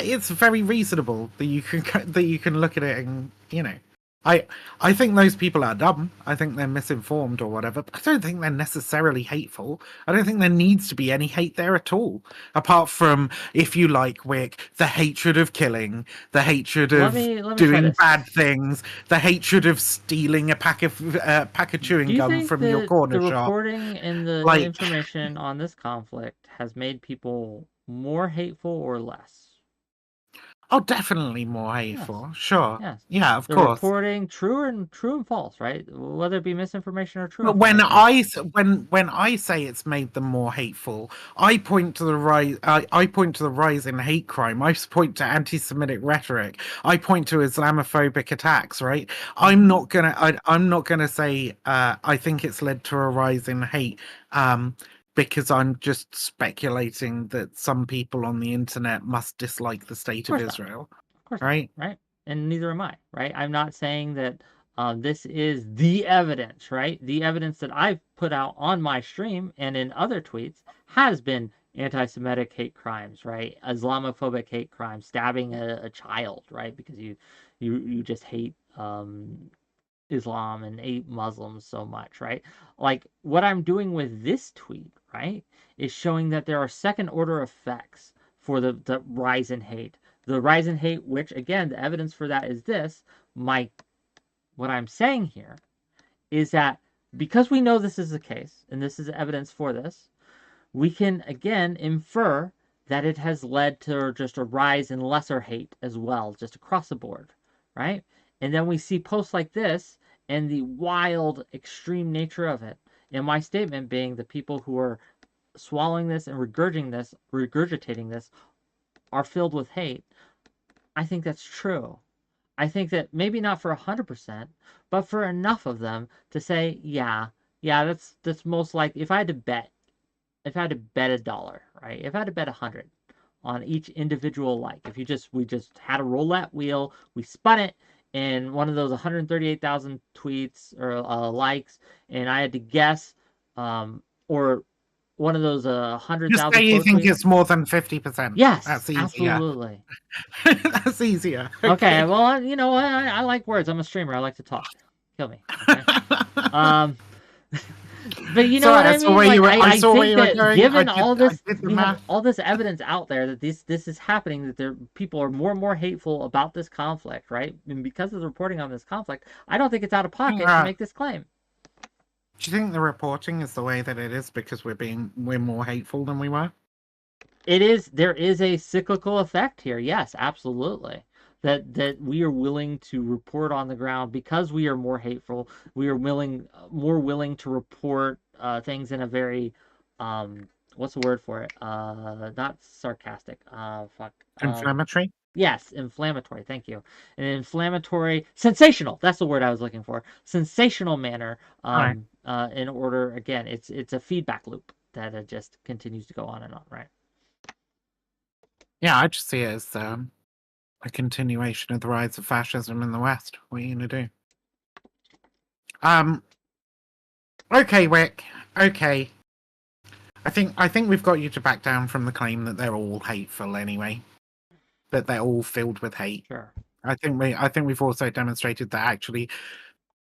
Speaker 3: it's very reasonable that you can look at it and I think those people are dumb. I think they're misinformed or whatever. But I don't think they're necessarily hateful. I don't think there needs to be any hate there at all. Apart from, if you like, Wick, the hatred of killing, the hatred
Speaker 1: Let
Speaker 3: of
Speaker 1: me try
Speaker 3: doing
Speaker 1: this.
Speaker 3: bad things, the hatred of stealing a pack of chewing
Speaker 1: Do you
Speaker 3: gum
Speaker 1: think
Speaker 3: from your
Speaker 1: that
Speaker 3: corner
Speaker 1: the
Speaker 3: shop.
Speaker 1: reporting and the
Speaker 3: Like,
Speaker 1: information on this conflict has made people more hateful or less?
Speaker 3: oh, definitely more
Speaker 1: Yes.
Speaker 3: hateful. Sure.
Speaker 1: Yes.
Speaker 3: Yeah, of
Speaker 1: The
Speaker 3: course.
Speaker 1: reporting true and false, right? Whether it be misinformation or true
Speaker 3: But when
Speaker 1: information.
Speaker 3: when I say it's made them more hateful, I point to the rise. I point to the rise in hate crime. I point to anti-Semitic rhetoric. I point to Islamophobic attacks. Right. I'm not gonna say. I think it's led to a rise in hate. Because I'm just speculating that some people on the internet must dislike the state of
Speaker 1: Of course not.
Speaker 3: Israel.
Speaker 1: Of course not.
Speaker 3: Right.
Speaker 1: Right? And neither am I. Right? I'm not saying that this is the evidence. Right? The evidence that I've put out on my stream and in other tweets has been anti-Semitic hate crimes. Right? Islamophobic hate crimes, stabbing a child. Right? Because you just hate Islam and hate Muslims so much, right? Like what I'm doing with this tweet, right, is showing that there are second order effects for the rise in hate. The rise in hate, which again, the evidence for that is this. What I'm saying here is that because we know this is the case, and this is evidence for this, we can again infer that it has led to just a rise in lesser hate as well, just across the board, right? And then we see posts like this and the wild, extreme nature of it. And my statement being the people who are swallowing this and regurgitating this are filled with hate. I think that's true. I think that maybe not for 100%, but for enough of them to say, yeah, that's most likely. If I had to bet $1, right? If I had to bet 100 on each individual like, if we just had a roulette wheel, we spun it, and one of those 138,000 tweets or likes, and I had to guess, or one of those
Speaker 3: Just
Speaker 1: 100,000
Speaker 3: say you
Speaker 1: quote
Speaker 3: think
Speaker 1: tweets.
Speaker 3: it's more than 50%.
Speaker 1: Yes,
Speaker 3: That's easier.
Speaker 1: absolutely.
Speaker 3: That's easier.
Speaker 1: Okay, well, you know what? I like words. I'm a streamer. I like to talk. Kill me. Okay? But you know what I mean? Like, I think that given all this, we have all this evidence out there that this is happening, that people are more and more hateful about this conflict, right? And because of the reporting on this conflict, I don't think it's out of pocket to make this claim.
Speaker 3: Do you think the reporting is the way that it is because we're more hateful than we were?
Speaker 1: It is. There is a cyclical effect here. Yes, absolutely. That we are willing to report on the ground because we are more hateful. We are more willing to report things in a very what's the word for it? Not sarcastic.
Speaker 3: Inflammatory?
Speaker 1: Yes, inflammatory. Thank you. An inflammatory, sensational. That's the word I was looking for. Sensational manner.
Speaker 3: Right.
Speaker 1: In order, again, it's a feedback loop that just continues to go on and on. Right.
Speaker 3: Yeah, I just see it as a continuation of the rise of fascism in the West. What are you gonna do? Okay, Wick. Okay. I think we've got you to back down from the claim that they're all hateful anyway. That they're all filled with hate.
Speaker 1: Sure.
Speaker 3: I think we've also demonstrated that actually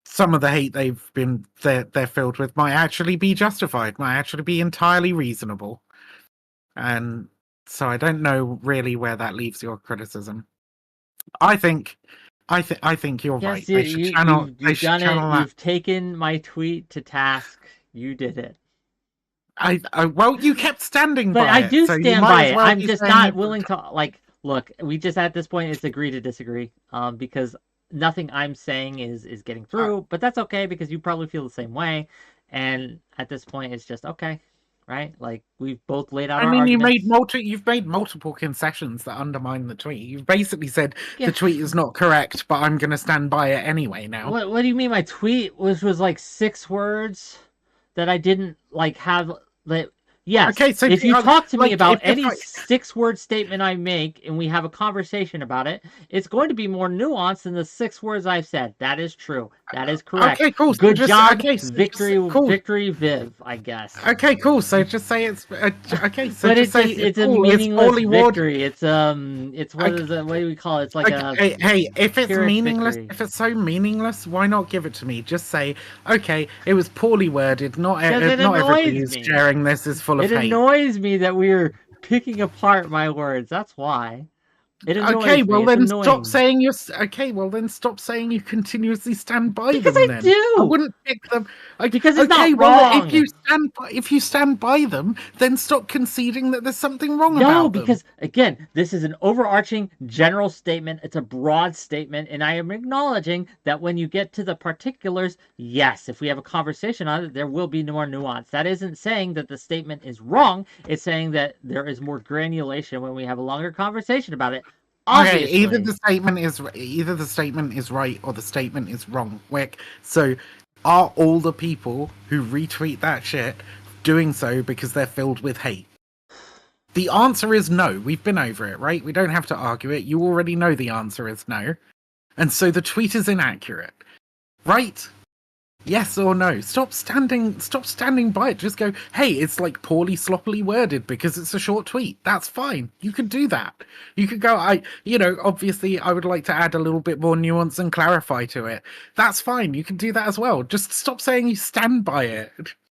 Speaker 3: some of the hate they're filled with might actually be justified, might actually be entirely reasonable. And so I don't know really where that leaves your criticism. I think you're right. They should channel.
Speaker 1: You've done it. You've taken my tweet to task. You did it.
Speaker 3: Well, you kept standing by it.
Speaker 1: But I do stand by it.
Speaker 3: Well
Speaker 1: I'm just not willing to look. We just at this point it's agree to disagree. Because nothing I'm saying is getting through. But that's okay because you probably feel the same way. And at this point, it's just okay. Right? Like we've both laid out.
Speaker 3: You've made multiple concessions that undermine the tweet. You've basically said the tweet is not correct, but I'm going to stand by it anyway. Now,
Speaker 1: what do you mean? My tweet was like 6 words that I didn't have. Yes. Okay, so if you talk to me about any 6-word statement I make and we have a conversation about it, it's going to be more nuanced than the 6 words I've said. That is true. That is correct. Okay, cool. Good job. Okay, so victory, Viv, I guess.
Speaker 3: Okay, cool. So just say it's okay. So
Speaker 1: but it's a meaningless victory. It's what do we call it? It's like
Speaker 3: hey, if it's meaningless,
Speaker 1: victory.
Speaker 3: If it's so meaningless, why not give it to me? Just say, okay, it was poorly worded. Not everybody who's sharing this is full of hate.
Speaker 1: It annoys me that we're picking apart my words. That's why. It annoys
Speaker 3: okay, well
Speaker 1: me.
Speaker 3: then
Speaker 1: it's
Speaker 3: stop saying you. Okay, well then stop saying you continuously stand by
Speaker 1: because
Speaker 3: them.
Speaker 1: I do.
Speaker 3: I wouldn't pick them.
Speaker 1: Because it's
Speaker 3: okay,
Speaker 1: not
Speaker 3: well,
Speaker 1: wrong.
Speaker 3: if you stand by them, then stop conceding that there's something wrong about them.
Speaker 1: No, because again, this is an overarching general statement. It's a broad statement, and I am acknowledging that when you get to the particulars, yes, if we have a conversation on it, there will be more nuance. That isn't saying that the statement is wrong. It's saying that there is more granulation when we have a longer conversation about it. Obviously.
Speaker 3: Okay, either the statement is right or the statement is wrong. Wick. So, are all the people who retweet that shit doing so because they're filled with hate? The answer is no. We've been over it, right? We don't have to argue it. You already know the answer is no. And so the tweet is inaccurate. Right? Yes or no? Stop standing by it. Just go, hey, it's like poorly, sloppily worded because it's a short tweet. That's fine. You could do that. You could go, obviously I would like to add a little bit more nuance and clarify to it. That's fine. You can do that as well. Just stop saying you stand by it.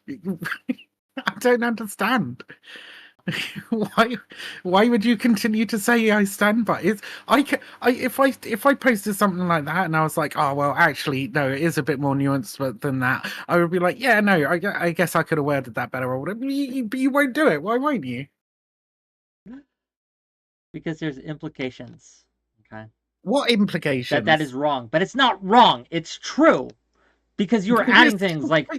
Speaker 3: I don't understand. Why would you continue to say I stand by it? If I posted something like that and I was like, oh well, actually no, it is a bit more nuanced than that, I would be like, yeah, no, I guess I could have worded that better or whatever. But you won't do it. Why won't you?
Speaker 1: Because there's implications. Okay.
Speaker 3: What implications?
Speaker 1: That is wrong, but it's not wrong. It's true. Because you were adding things like...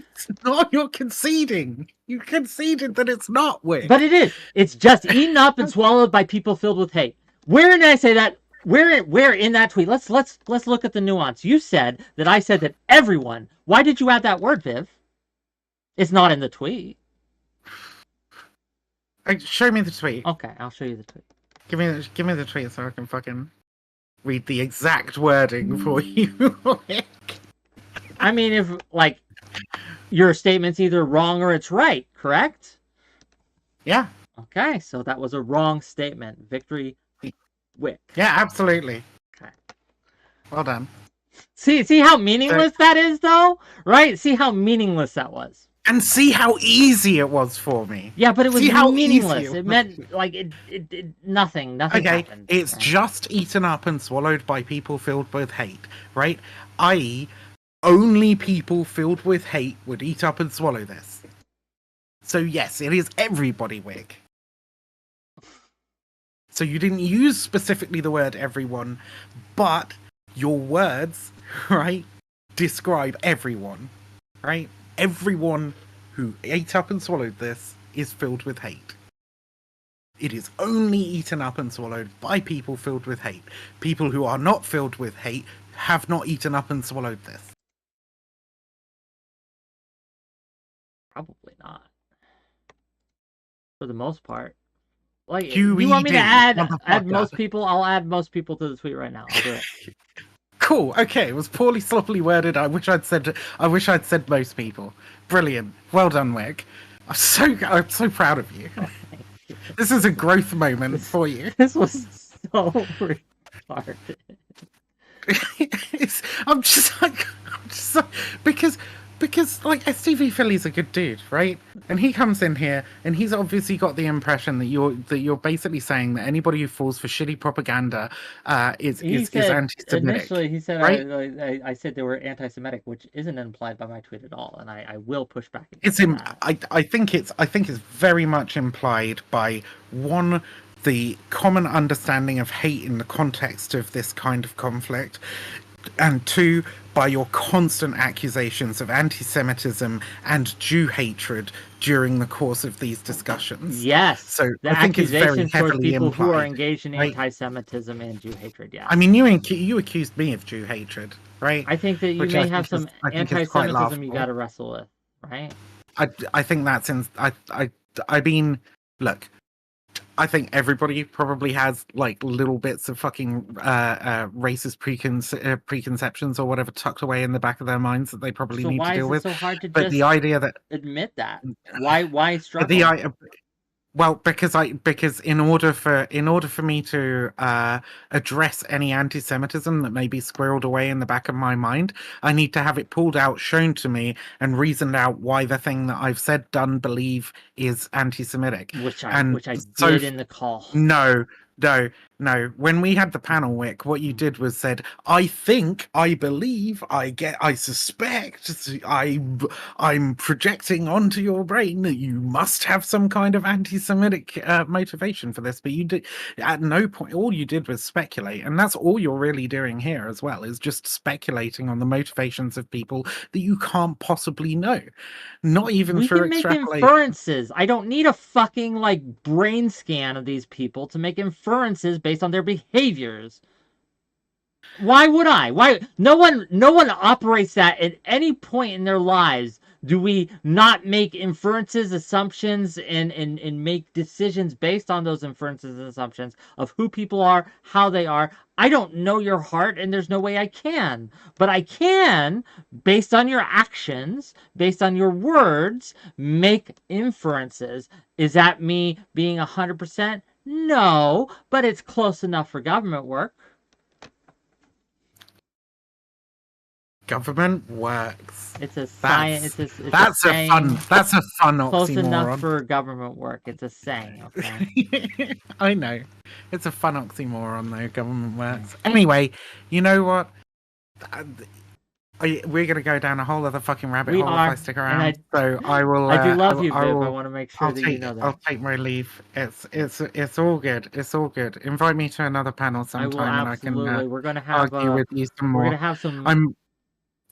Speaker 3: No, you're conceding. You conceded that it's not, Wick.
Speaker 1: But it is. It's just eaten up and swallowed by people filled with hate. Where did I say that? Where in that tweet? Let's look at the nuance. You said that I said that everyone. Why did you add that word, Viv? It's not in the tweet.
Speaker 3: Show me the tweet.
Speaker 1: Okay, I'll show you the tweet.
Speaker 3: Give me the tweet so I can fucking read the exact wording for you.
Speaker 1: I mean, if like your statement's either wrong or it's right, correct?
Speaker 3: Yeah.
Speaker 1: Okay, so that was a wrong statement. Victory, Wick.
Speaker 3: Yeah, absolutely.
Speaker 1: Okay.
Speaker 3: Well done.
Speaker 1: See how meaningless that is, though, right? See how meaningless that was.
Speaker 3: And see how easy it was for me.
Speaker 1: Yeah, but it was meaningless.
Speaker 3: It
Speaker 1: it meant like it nothing
Speaker 3: okay,
Speaker 1: happened.
Speaker 3: it's
Speaker 1: right?
Speaker 3: just eaten up and swallowed by people filled with hate, right? I.e., only people filled with hate would eat up and swallow this. So yes, it is everybody, Wig. So you didn't use specifically the word everyone, but your words, right, describe everyone, right? Everyone who ate up and swallowed this is filled with hate. It is only eaten up and swallowed by people filled with hate. People who are not filled with hate have not eaten up and swallowed this.
Speaker 1: Probably not. For the most part. Like,
Speaker 3: QED,
Speaker 1: you want me to add
Speaker 3: motherfucker.
Speaker 1: most people? I'll add most people to the tweet right now. I'll do it.
Speaker 3: Cool. Okay, it was poorly, sloppily worded. I wish I'd said most people. Brilliant. Well done, Wig. I'm so proud of you. This is a growth moment for you.
Speaker 1: This was so retarded.
Speaker 3: I'm just like because like STVPhilly's a good dude, right? And he comes in here and he's obviously got the impression that you're basically saying that anybody who falls for shitty propaganda is anti-Semitic.
Speaker 1: Initially, he said
Speaker 3: right?
Speaker 1: I said they were anti-Semitic, which isn't implied by my tweet at all, and I will push back
Speaker 3: against that. I think it's very much implied by one, the common understanding of hate in the context of this kind of conflict, and two, by your constant accusations of anti-Semitism and Jew hatred during the course of these discussions.
Speaker 1: Yes.
Speaker 3: So
Speaker 1: the
Speaker 3: I think it's very heavily
Speaker 1: people
Speaker 3: implied,
Speaker 1: who are engaged in
Speaker 3: right?
Speaker 1: anti-Semitism and Jew hatred. Yeah.
Speaker 3: I mean, you accused me of Jew hatred, right?
Speaker 1: I think that you may have some anti-Semitism you got to wrestle with, right?
Speaker 3: I think that's I mean, look, I think everybody probably has like little bits of fucking racist preconceptions or whatever tucked away in the back of their minds that they probably need to deal with.
Speaker 1: So hard to
Speaker 3: but the idea that
Speaker 1: admit that why struggle?
Speaker 3: Because in order for me to address any anti-Semitism that may be squirreled away in the back of my mind, I need to have it pulled out, shown to me, and reasoned out why the thing that I've said, done, believe is anti-Semitic.
Speaker 1: Which I did in the call.
Speaker 3: No. When we had the panel, Wick, what you did was said, I think, I believe, I suspect, I'm projecting onto your brain that you must have some kind of anti-Semitic motivation for this, but you did at no point. All you did was speculate, and that's all you're really doing here as well, is just speculating on the motivations of people that you can't possibly know. Not even
Speaker 1: we
Speaker 3: through
Speaker 1: can make
Speaker 3: extrapolation.
Speaker 1: Inferences. I don't need a fucking like brain scan of these people to make inferences based on their behaviors. Why would I? Why no one operates that at any point in their lives. Do we not make inferences, assumptions, and make decisions based on those inferences and assumptions of who people are, how they are? I don't know your heart, and there's no way I can. But I can, based on your actions, based on your words, make inferences. Is that me being 100%? No, but it's close enough for government work.
Speaker 3: Government works.
Speaker 1: It's a science.
Speaker 3: That's a fun oxymoron.
Speaker 1: Close enough for government work. It's a saying. Okay.
Speaker 3: I know. It's a fun oxymoron, though. Government works. Anyway, you know what? We're gonna go down a whole other fucking rabbit hole if I stick around. So I will.
Speaker 1: I do love you, Viv. I want to make sure that you know that.
Speaker 3: I'll take my leave. It's all good. It's all good. Invite me to another panel sometime,
Speaker 1: I will,
Speaker 3: and I can.
Speaker 1: We're gonna have
Speaker 3: argue with you some more.
Speaker 1: We're gonna have some.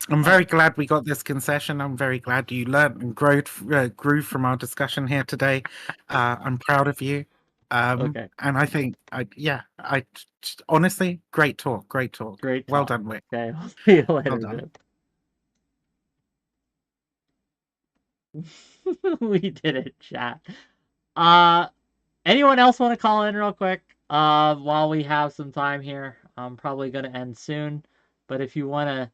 Speaker 3: I'm very glad we got this concession. I'm very glad you learned and grew from our discussion here today. I'm proud of you.
Speaker 1: Okay.
Speaker 3: And I think, honestly, great talk.
Speaker 1: Great
Speaker 3: Well
Speaker 1: talk.
Speaker 3: done, Wick.
Speaker 1: Okay, I'll see you later,
Speaker 3: done.
Speaker 1: dude. We did it, chat. Anyone else want to call in real quick? While we have some time here, I'm probably gonna end soon. But if you wanna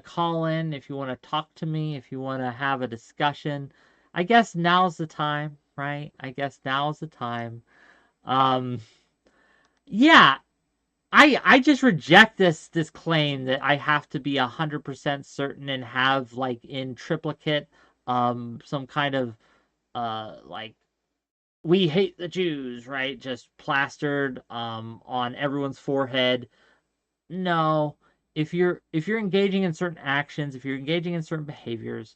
Speaker 1: call in, if you wanna talk to me, if you wanna have a discussion, I guess now's the time, right? I guess now's the time. Yeah, I just reject this claim that I have to be 100% certain and have like in triplicate some kind of like we hate the Jews, right? Just plastered on everyone's forehead. No, if you're engaging in certain actions, if you're engaging in certain behaviors,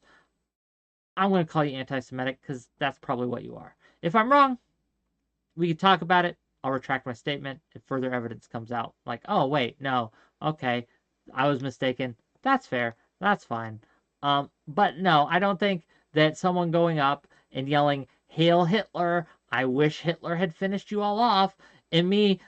Speaker 1: I'm going to call you anti-Semitic because that's probably what you are. If I'm wrong, we can talk about it. I'll retract my statement if further evidence comes out. Like, oh wait, no, okay, I was mistaken. That's fair. That's fine. But no, I don't think that someone going up and yelling "Hail Hitler! I wish Hitler had finished you all off," and me,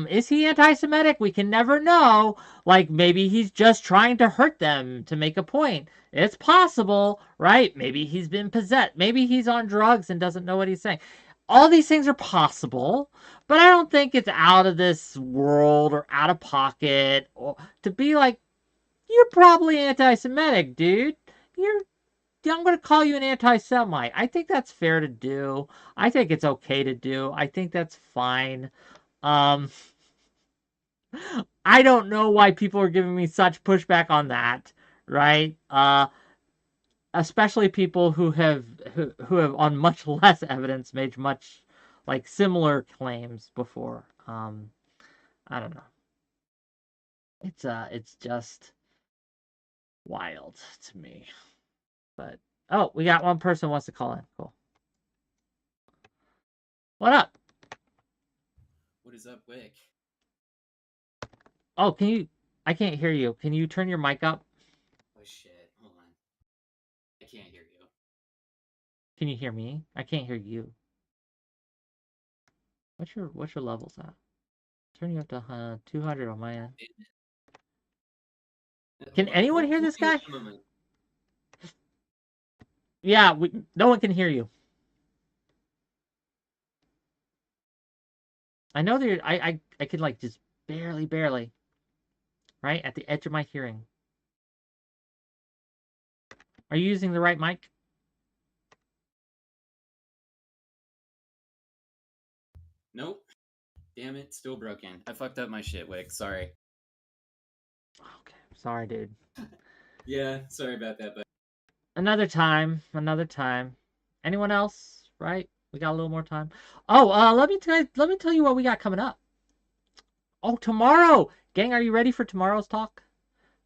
Speaker 1: is he anti-Semitic? We can never know. Like maybe he's just trying to hurt them to make a point. It's possible, right? Maybe he's been possessed. Maybe he's on drugs and doesn't know what he's saying. All these things are possible, but I don't think it's out of this world or out of pocket or to be like, you're probably anti-Semitic, dude. I'm going to call you an anti-Semite. I think that's fair to do. I think it's okay to do. I think that's fine. Um, I don't know why people are giving me such pushback on that, right? Especially people who have on much less evidence made much like similar claims before. I don't know. It's just wild to me. But oh, we got one person who wants to call in. Cool. What up?
Speaker 4: What is up, Wick?
Speaker 1: Oh, I can't hear you. Can you turn your mic up?
Speaker 4: Oh shit, hold on. I can't hear you.
Speaker 1: Can you hear me? I can't hear you. What's your levels at? Turn you up to 200 on my end. Can anyone hear this guy? Yeah, no one can hear you. I know that I can like just barely, right at the edge of my hearing. Are you using the right mic?
Speaker 4: Nope. Damn it, still broken. I fucked up my shit, Wick. Sorry.
Speaker 1: Okay, sorry, dude.
Speaker 4: Yeah, sorry about that, but
Speaker 1: Another time. Anyone else? Right? We got a little more time. Oh, let me tell you what we got coming up. Oh, tomorrow, gang, are you ready for tomorrow's talk?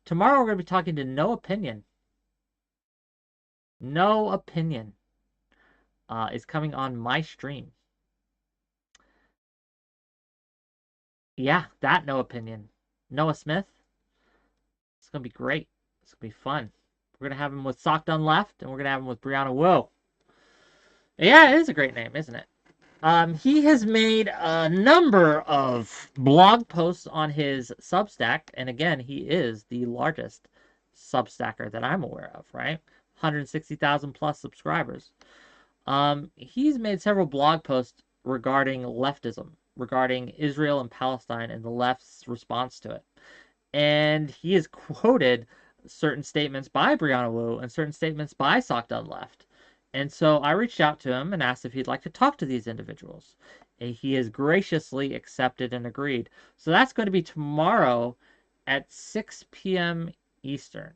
Speaker 1: Tomorrow we're gonna be talking to No Opinion. No Opinion is coming on my stream. Yeah, that No Opinion. Noah Smith. It's gonna be great. It's gonna be fun. We're gonna have him with Sock Done Left, and we're gonna have him with 𝕵𝖎𝖎. Yeah, it is a great name, isn't it? He has made a number of blog posts on his Substack, and again, he is the largest Substacker that I'm aware of, right? 160,000 plus subscribers. He's made several blog posts regarding leftism, regarding Israel and Palestine and the left's response to it. And he has quoted certain statements by 𝕵𝖎𝖎 and certain statements by Sock Done Left. And so I reached out to him and asked if he'd like to talk to these individuals. And he has graciously accepted and agreed. So that's going to be tomorrow at 6 p.m. Eastern.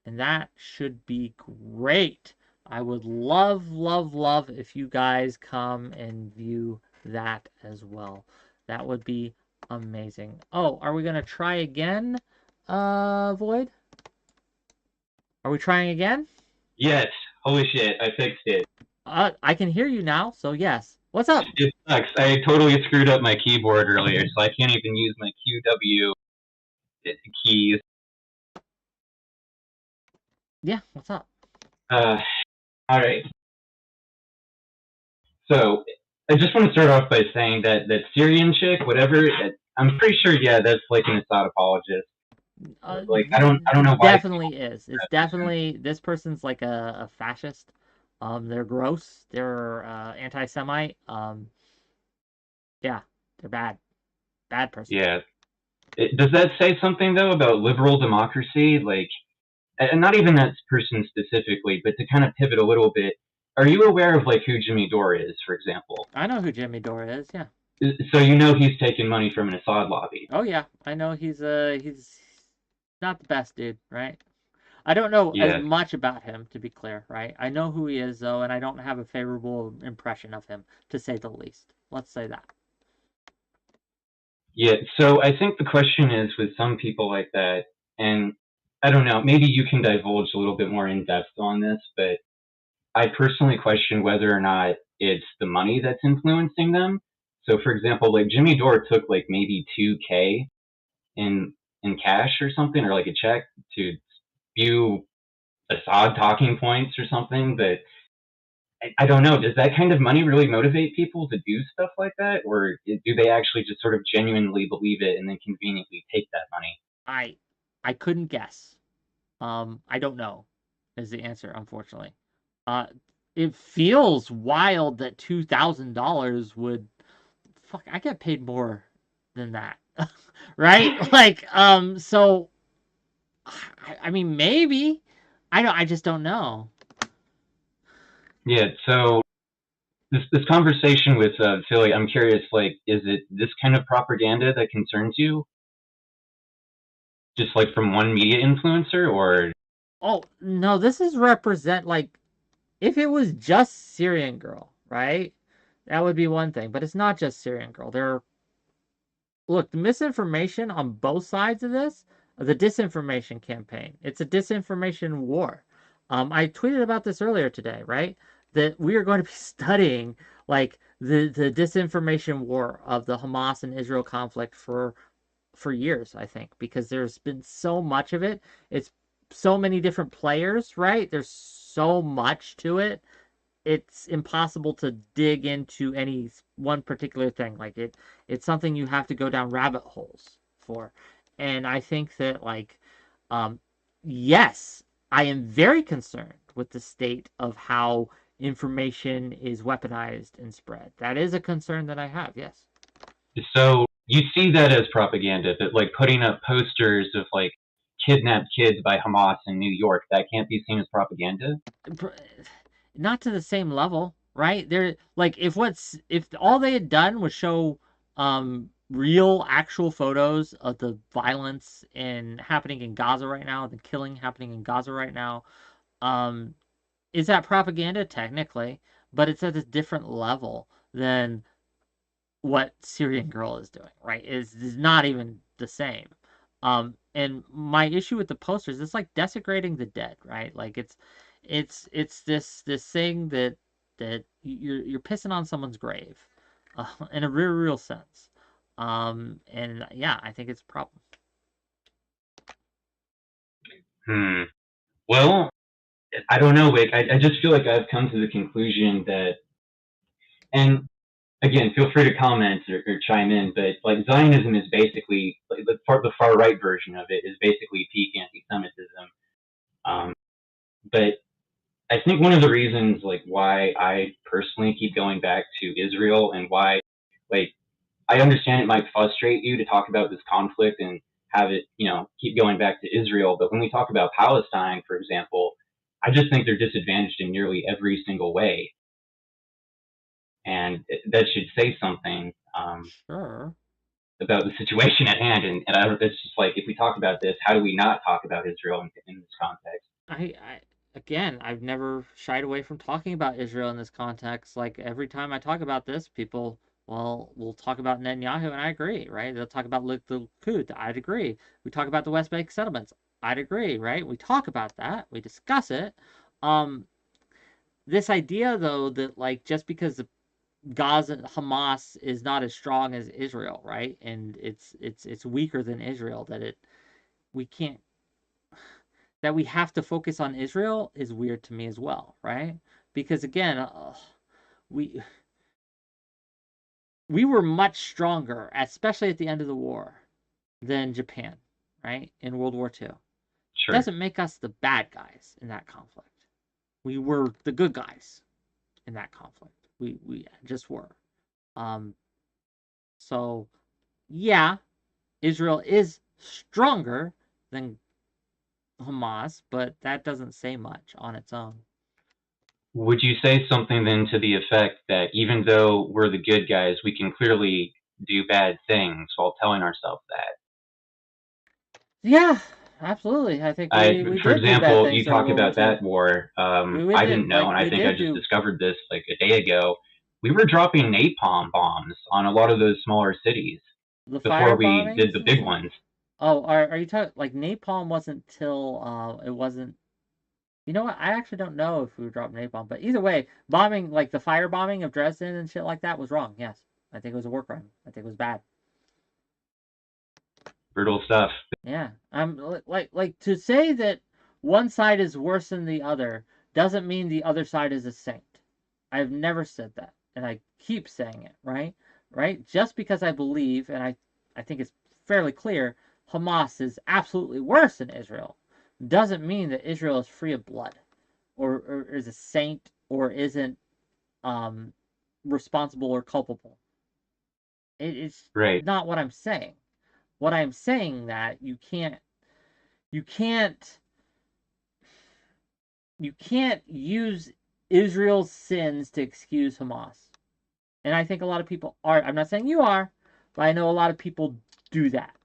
Speaker 1: And that should be great. I would love if you guys come and view that as well. That would be amazing. Oh, are we going to try again, Void? Are we trying again?
Speaker 5: Yes. Holy shit, I fixed it.
Speaker 1: I can hear you now, so yes. What's up?
Speaker 5: It sucks. I totally screwed up my keyboard earlier, so I can't even use my QW keys.
Speaker 1: Yeah, what's up?
Speaker 5: Alright. So, I just want to start off by saying that that Syrian chick, whatever, I'm pretty sure, yeah, that's like an Assad apologist. Like, I don't know why people
Speaker 1: Definitely is. It's
Speaker 5: that person.
Speaker 1: definitely, this person's like a fascist. They're gross. They're anti-Semite. Yeah, they're bad. Bad person.
Speaker 5: Yeah. Does that say something though about liberal democracy? Like, and not even that person specifically, but to kind of pivot a little bit, are you aware of like who Jimmy Dore is, for example?
Speaker 1: I know who Jimmy Dore is. Yeah.
Speaker 5: So you know he's taking money from an Assad lobby.
Speaker 1: Oh yeah, I know he's not the best dude, right? I don't know as
Speaker 5: Yeah,
Speaker 1: much about him, to be clear, right? I know who he is though, and I don't have a favorable impression of him, to say the least. Let's say that.
Speaker 5: yeah. So I think the question is with some people like that, and I don't know, maybe you can divulge a little bit more in depth on this, but I personally question whether or not it's the money that's influencing them. So, for example, like Jimmy Dore took like maybe 2K in cash or something, or like a check to spew Assad talking points or something. But I don't know. Does that kind of money really motivate people to do stuff like that, or do they actually just sort of genuinely believe it and then conveniently take that money?
Speaker 1: I couldn't guess. I don't know, is the answer, unfortunately. Uh, it feels wild that $2,000 would. Fuck, I get paid more than that, right? Like, so. I mean, maybe. I don't. I just don't know.
Speaker 5: Yeah. So this conversation with Philly, I'm curious. Like, is it this kind of propaganda that concerns you? Just like from one media influencer, or
Speaker 1: Oh no, this is represent like if it was just Syrian Girl, right? That would be one thing, but it's not just Syrian Girl. Look, the misinformation on both sides of this, the disinformation campaign. It's a disinformation war. I tweeted about this earlier today, right? That we are going to be studying like the disinformation war of the Hamas and Israel conflict for years, I think, because there's been so much of it. It's so many different players, right? There's so much to it. It's impossible to dig into any one particular thing. Like it's something you have to go down rabbit holes for. And I think that um yes, I am very concerned with the state of how information is weaponized and spread. That is a concern that I have, yes.
Speaker 5: so you see that as propaganda? That like putting up posters of like kidnapped kids by Hamas in New York, that can't be seen as propaganda?
Speaker 1: Not to the same level, right? They're like if all they had done was show real actual photos of the violence happening in Gaza right now, the killing happening in Gaza right now, um is that propaganda? Technically, but it's at a different level than what Syrian Girl is doing, right? Is not even the same. And my issue with the posters, it's like desecrating the dead, right? Like it's this thing that you're pissing on someone's grave, in a real sense. And yeah, I think it's a problem.
Speaker 5: Hmm. Well, I don't know, Wick. I just feel like I've come to the conclusion that, and again, feel free to comment or chime in, but like Zionism is basically like, the far right version of it is basically peak anti-Semitism. But I think one of the reasons like why I personally keep going back to Israel and why like I understand it might frustrate you to talk about this conflict and have it, keep going back to Israel, but when we talk about Palestine, for example, I just think they're disadvantaged in nearly every single way, and that should say something
Speaker 1: Sure.
Speaker 5: about the situation at hand. And it's just like if we talk about this, how do we not talk about Israel in this context?
Speaker 1: I again, I've never shied away from talking about Israel in this context. Like every time I talk about this, people, well, we'll talk about Netanyahu, and I agree, right? They'll talk about the Likud, I'd agree. We talk about the West Bank settlements, I'd agree, right? We talk about that, we discuss it. Um, this idea, though, that like just because Gaza Hamas is not as strong as Israel, right? And it's weaker than Israel, we can't that we have to focus on Israel is weird to me as well, right? Because again, we we were much stronger, especially at the end of the war, than Japan, right? In World War II.
Speaker 5: Sure.
Speaker 1: Doesn't make us the bad guys in that conflict. We were the good guys in that conflict. We just were. So yeah, Israel is stronger than Hamas, but that doesn't say much on its own.
Speaker 5: Would you say something then to the effect that even though we're the good guys, we can clearly do bad things while telling ourselves that?
Speaker 1: Yeah, absolutely. I think we
Speaker 5: For
Speaker 1: did do bad
Speaker 5: example,
Speaker 1: things
Speaker 5: you
Speaker 1: during
Speaker 5: talk
Speaker 1: World War
Speaker 5: about that
Speaker 1: II.
Speaker 5: war.
Speaker 1: We
Speaker 5: I
Speaker 1: did,
Speaker 5: didn't know,
Speaker 1: like,
Speaker 5: and I
Speaker 1: we
Speaker 5: think I
Speaker 1: did
Speaker 5: just
Speaker 1: do.
Speaker 5: discovered this like a day ago. We were dropping napalm bombs on a lot of those smaller cities
Speaker 1: The
Speaker 5: before
Speaker 1: fire
Speaker 5: we did
Speaker 1: bombings
Speaker 5: the
Speaker 1: and
Speaker 5: big
Speaker 1: stuff?
Speaker 5: ones.
Speaker 1: Oh, are you talking like napalm wasn't till it wasn't. You know what? I actually don't know if we dropped napalm, but either way, bombing like the fire bombing of Dresden and shit like that was wrong. Yes, I think it was a war crime. I think it was bad.
Speaker 5: Brutal stuff.
Speaker 1: Yeah, I'm like to say that one side is worse than the other doesn't mean the other side is a saint. I've never said that, and I keep saying it. Right. Just because I believe, and I think it's fairly clear, Hamas is absolutely worse than Israel, doesn't mean that Israel is free of blood, or is a saint, or isn't responsible or culpable. It's
Speaker 5: Right.
Speaker 1: not what I'm saying. What I'm saying that you can't use Israel's sins to excuse Hamas. And I think a lot of people are. I'm not saying you are, but I know a lot of people do that.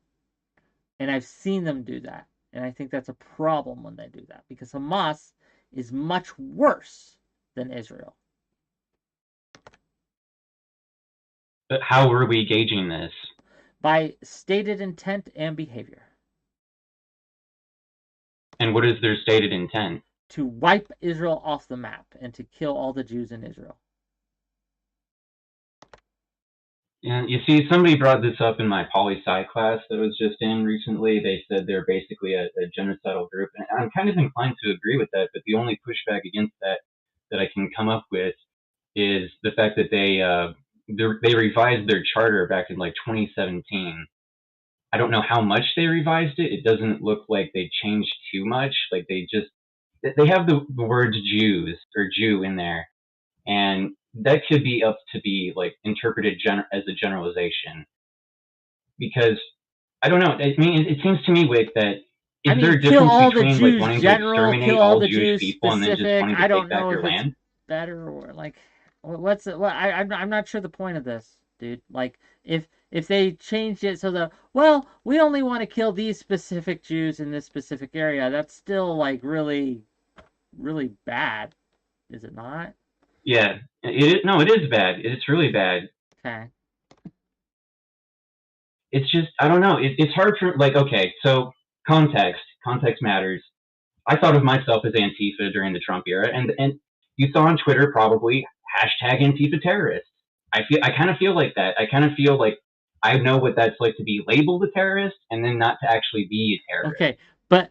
Speaker 1: And I've seen them do that. And I think that's a problem when they do that, because Hamas is much worse than Israel.
Speaker 5: But how were we gauging this?
Speaker 1: By stated intent and behavior.
Speaker 5: And what is their stated intent?
Speaker 1: To wipe Israel off the map and to kill all the Jews in Israel.
Speaker 5: Yeah, you see, somebody brought this up in my poli-sci class that I was just in recently. They said they're basically a genocidal group, and I'm kind of inclined to agree with that. But the only pushback against that I can come up with is the fact that they revised their charter back in like 2017. I don't know how much they revised it. It doesn't look like they changed too much. Like they have the words Jews or Jew in there, and that could be up to be like interpreted as a generalization, because I don't know. I mean, it seems to me, Wick, that is there a
Speaker 1: kill
Speaker 5: difference
Speaker 1: all the
Speaker 5: between like
Speaker 1: Jews
Speaker 5: wanting to
Speaker 1: general,
Speaker 5: exterminate
Speaker 1: kill all
Speaker 5: all
Speaker 1: the
Speaker 5: Jewish
Speaker 1: Jews
Speaker 5: people and then just
Speaker 1: specific.
Speaker 5: wanting to
Speaker 1: I don't
Speaker 5: take back
Speaker 1: know
Speaker 5: their
Speaker 1: if it's
Speaker 5: land?
Speaker 1: better, or like what's it? What I'm not sure the point of this, dude. Like if they changed it so that, well, we only want to kill these specific Jews in this specific area, that's still like really bad, is it not?
Speaker 5: Yeah, no, it is bad. It's really bad.
Speaker 1: Okay.
Speaker 5: It's just, I don't know. It's hard for, like, okay, so context matters. I thought of myself as Antifa during the Trump era, and you saw on Twitter probably hashtag Antifa terrorists. I kind of feel like that. I kind of feel like I know what that's like to be labeled a terrorist and then not to actually be a terrorist.
Speaker 1: Okay, but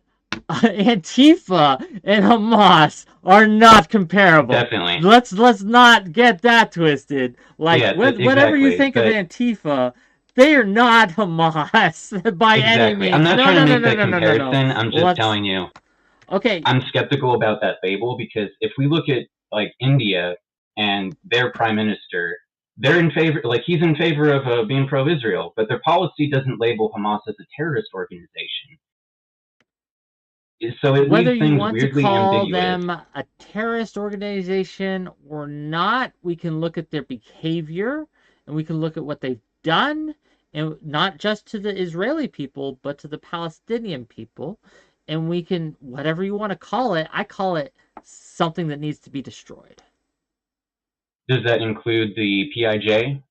Speaker 1: Antifa and Hamas are not comparable.
Speaker 5: Definitely.
Speaker 1: Let's not get that twisted. Like,
Speaker 5: Yeah,
Speaker 1: whatever you
Speaker 5: exactly,
Speaker 1: think of
Speaker 5: but
Speaker 1: Antifa, they are not Hamas by any
Speaker 5: exactly.
Speaker 1: means.
Speaker 5: I'm not trying to make that
Speaker 1: No.
Speaker 5: comparison. I'm just telling you.
Speaker 1: Okay.
Speaker 5: I'm skeptical about that label, because if we look at like India and their prime minister, they're in favor, like he's in favor of being pro-Israel, but their policy doesn't label Hamas as a terrorist organization. So it
Speaker 1: Whether
Speaker 5: leaves
Speaker 1: you
Speaker 5: things
Speaker 1: want to
Speaker 5: weirdly
Speaker 1: call
Speaker 5: ambiguous.
Speaker 1: them a terrorist organization or not, we can look at their behavior, and we can look at what they've done, and not just to the Israeli people, but to the Palestinian people. And we can, whatever you want to call it, I call it something that needs to be destroyed.
Speaker 5: Does that include the PIJ,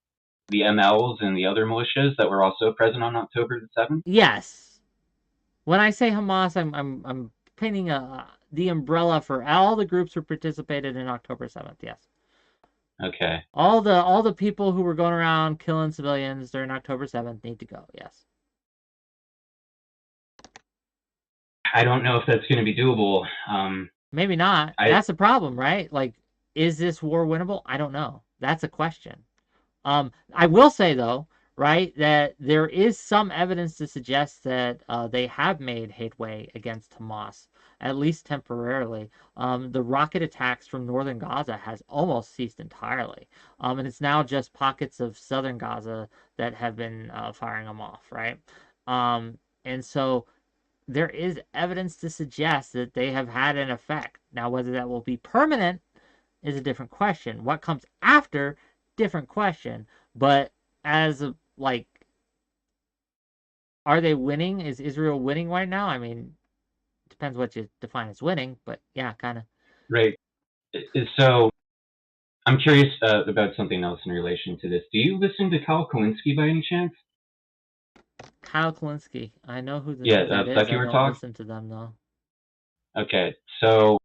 Speaker 5: the MLs, and the other militias that were also present on October the 7th?
Speaker 1: Yes. When I say Hamas, I'm painting the umbrella for all the groups who participated in October 7th. Yes.
Speaker 5: Okay.
Speaker 1: All the people who were going around killing civilians during October 7th need to go. Yes.
Speaker 5: I don't know if that's going to be doable.
Speaker 1: Maybe not. That's the problem, right? Like, is this war winnable? I don't know. That's a question. I will say, though, right, that there is some evidence to suggest that they have made headway against Hamas, at least temporarily. The rocket attacks from northern Gaza has almost ceased entirely. And it's now just pockets of southern Gaza that have been firing them off, right? And so there is evidence to suggest that they have had an effect. Now, whether that will be permanent is a different question. What comes after, different question. But as of, like, are they winning? Is Israel winning right now? I mean, depends what you define as winning, but yeah, kind of.
Speaker 5: Right. So I'm curious about something else in relation to this. Do you listen to Kyle Kalinske by any chance?
Speaker 1: Kyle Kalinske. I know who
Speaker 5: Yeah,
Speaker 1: that is. I
Speaker 5: Secular
Speaker 1: don't
Speaker 5: Talk.
Speaker 1: listen to them, though.
Speaker 5: Okay, so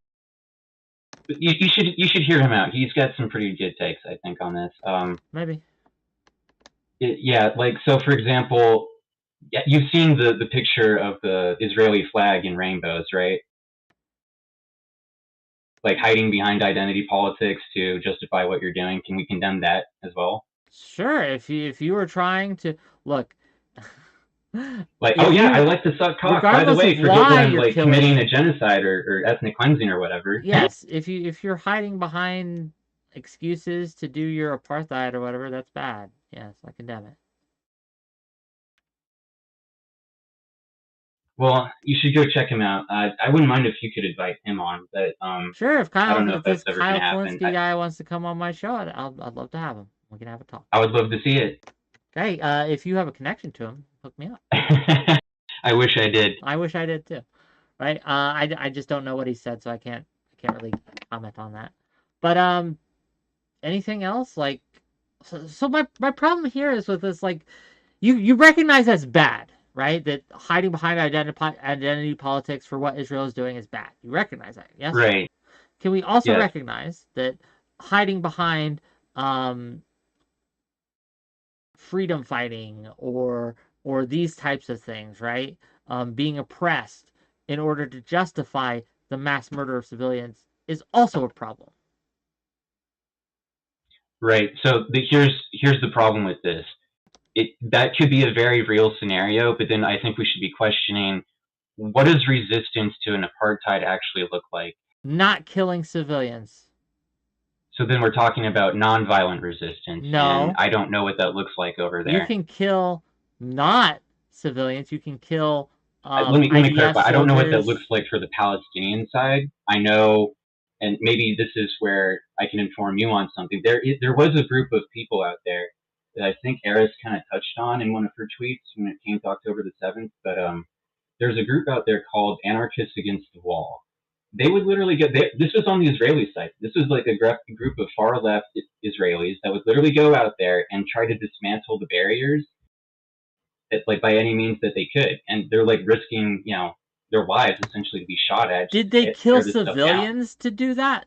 Speaker 5: you should hear him out. He's got some pretty good takes, I think, on this.
Speaker 1: Maybe.
Speaker 5: Yeah, like, so for example, you've seen the picture of the Israeli flag in rainbows, right? Like hiding behind identity politics to justify what you're doing. Can we condemn that as well?
Speaker 1: Sure, if you were trying to look,
Speaker 5: Like, oh yeah, I like to suck cock, by the
Speaker 1: regardless
Speaker 5: way,
Speaker 1: of
Speaker 5: for
Speaker 1: why
Speaker 5: Hitler,
Speaker 1: you're
Speaker 5: like
Speaker 1: killing,
Speaker 5: committing a genocide or ethnic cleansing or whatever.
Speaker 1: yes, if you're hiding behind excuses to do your apartheid or whatever, that's bad. Yes, I condemn it.
Speaker 5: Well, you should go check him out. I wouldn't mind if you could invite him on, but
Speaker 1: Sure, if
Speaker 5: I don't know
Speaker 1: if
Speaker 5: if that's
Speaker 1: this
Speaker 5: ever
Speaker 1: Kyle
Speaker 5: gonna happen.
Speaker 1: Kalinske guy wants to come on my show, I'd love to have him. We can have a talk.
Speaker 5: I would love to see it.
Speaker 1: Hey, if you have a connection to him, hook me up.
Speaker 5: I wish I did.
Speaker 1: I wish I did too. Right? I just don't know what he said, so I can't really comment on that. But anything else? Like, so my problem here is with this, like, you recognize that's bad, right? That hiding behind identity politics for what Israel is doing is bad. You recognize that, yes?
Speaker 5: Right.
Speaker 1: Can we also
Speaker 5: Yes.
Speaker 1: recognize that hiding behind freedom fighting or these types of things, right? Being oppressed in order to justify the mass murder of civilians is also a problem.
Speaker 5: Right. So here's the problem with this. That could be a very real scenario, but then I think we should be questioning, what does resistance to an apartheid actually look like?
Speaker 1: Not killing civilians.
Speaker 5: So then we're talking about nonviolent resistance.
Speaker 1: No.
Speaker 5: And I don't know what that looks like over there.
Speaker 1: You can kill not civilians. You can kill
Speaker 5: let me clarify. I don't know what that looks like for the Palestinian side. I know, and maybe this is where I can inform you on something. There was a group of people out there that I think Eris kind of touched on in one of her tweets when it came to October the 7th. But there's a group out there called Anarchists Against the Wall. They would literally this was on the Israeli side. This was like a group of far left Israelis that would literally go out there and try to dismantle the barriers, like by any means that they could, and they're like risking, their lives essentially to be shot at.
Speaker 1: Did they kill civilians to do that?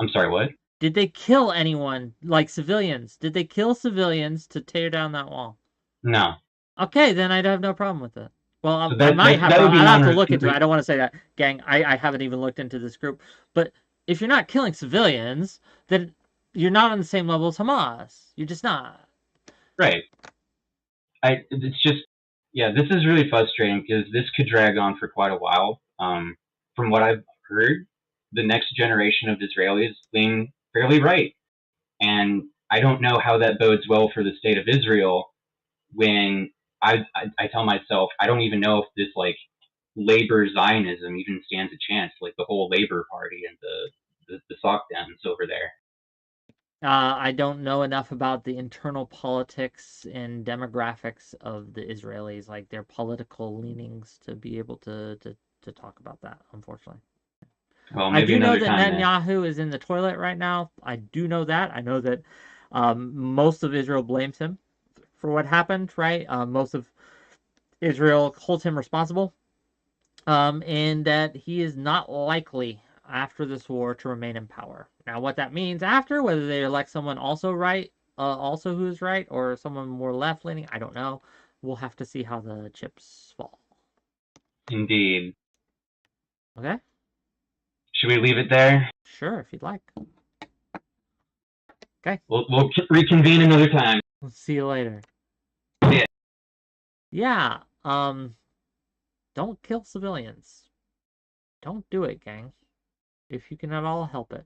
Speaker 5: I'm sorry, what?
Speaker 1: Did they kill anyone, like civilians? Did they kill civilians to tear down that wall?
Speaker 5: No.
Speaker 1: Okay, then I'd have no problem with it. Well,
Speaker 5: so I
Speaker 1: might have. I'll have to look into it. I don't want to say that, gang. I haven't even looked into this group. But if you're not killing civilians, then you're not on the same level as Hamas. You're just not.
Speaker 5: Right. It's just, this is really frustrating because this could drag on for quite a while. From what I've heard, the next generation of Israelis lean fairly right. And I don't know how that bodes well for the state of Israel when I tell myself, I don't even know if this, like, labor Zionism even stands a chance, like the whole Labor Party and the sock Dems over there.
Speaker 1: I don't know enough about the internal politics and demographics of the Israelis, like their political leanings, to be able to talk about that, unfortunately.
Speaker 5: Well, maybe I do know that
Speaker 1: Netanyahu is in the toilet right now. I do know that. I know that most of Israel blames him for what happened, right? Most of Israel holds him responsible, and that he is not likely after this war to remain in power. Now, what that means after, whether they elect someone also who is right, or someone more left-leaning, I don't know. We'll have to see how the chips fall.
Speaker 5: Indeed.
Speaker 1: Okay.
Speaker 5: Should we leave it there?
Speaker 1: Sure, if you'd like. Okay.
Speaker 5: We'll reconvene another time.
Speaker 1: We'll see you later.
Speaker 5: Yeah.
Speaker 1: Yeah. Don't kill civilians. Don't do it, gang. If you can at all help it.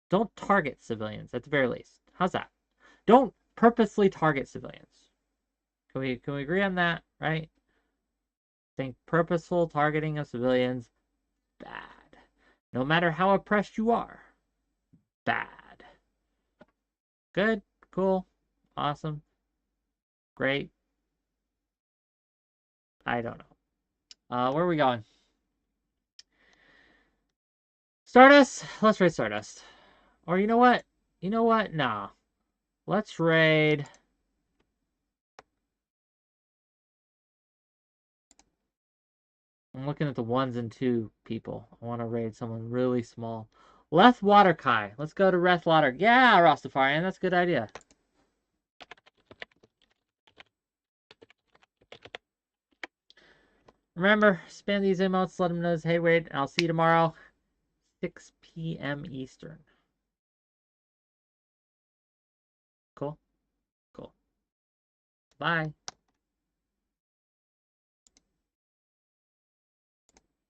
Speaker 1: Don't target civilians, at the very least. How's that? Don't purposely target civilians. Can we agree on that, right? Think purposeful targeting of civilians, bad. No matter how oppressed you are, bad. Good, cool, awesome, great. I don't know. Where are we going? Stardust? Let's raid Stardust. Or you know what? You know what? Nah. Let's raid... I'm looking at the 1s and 2 people. I want to raid someone really small. 𝕾𝖍𝖎𝖙𝖘𝖍𝖔𝖜. Let's go to 𝕾𝖍𝖎𝖙𝖘𝖍𝖔𝖜. Yeah, Rastafarian. That's a good idea. Remember, spam these emotes. Let them know. Hey, wait. I'll see you tomorrow. 6 p.m. Eastern. Cool. Cool. Bye.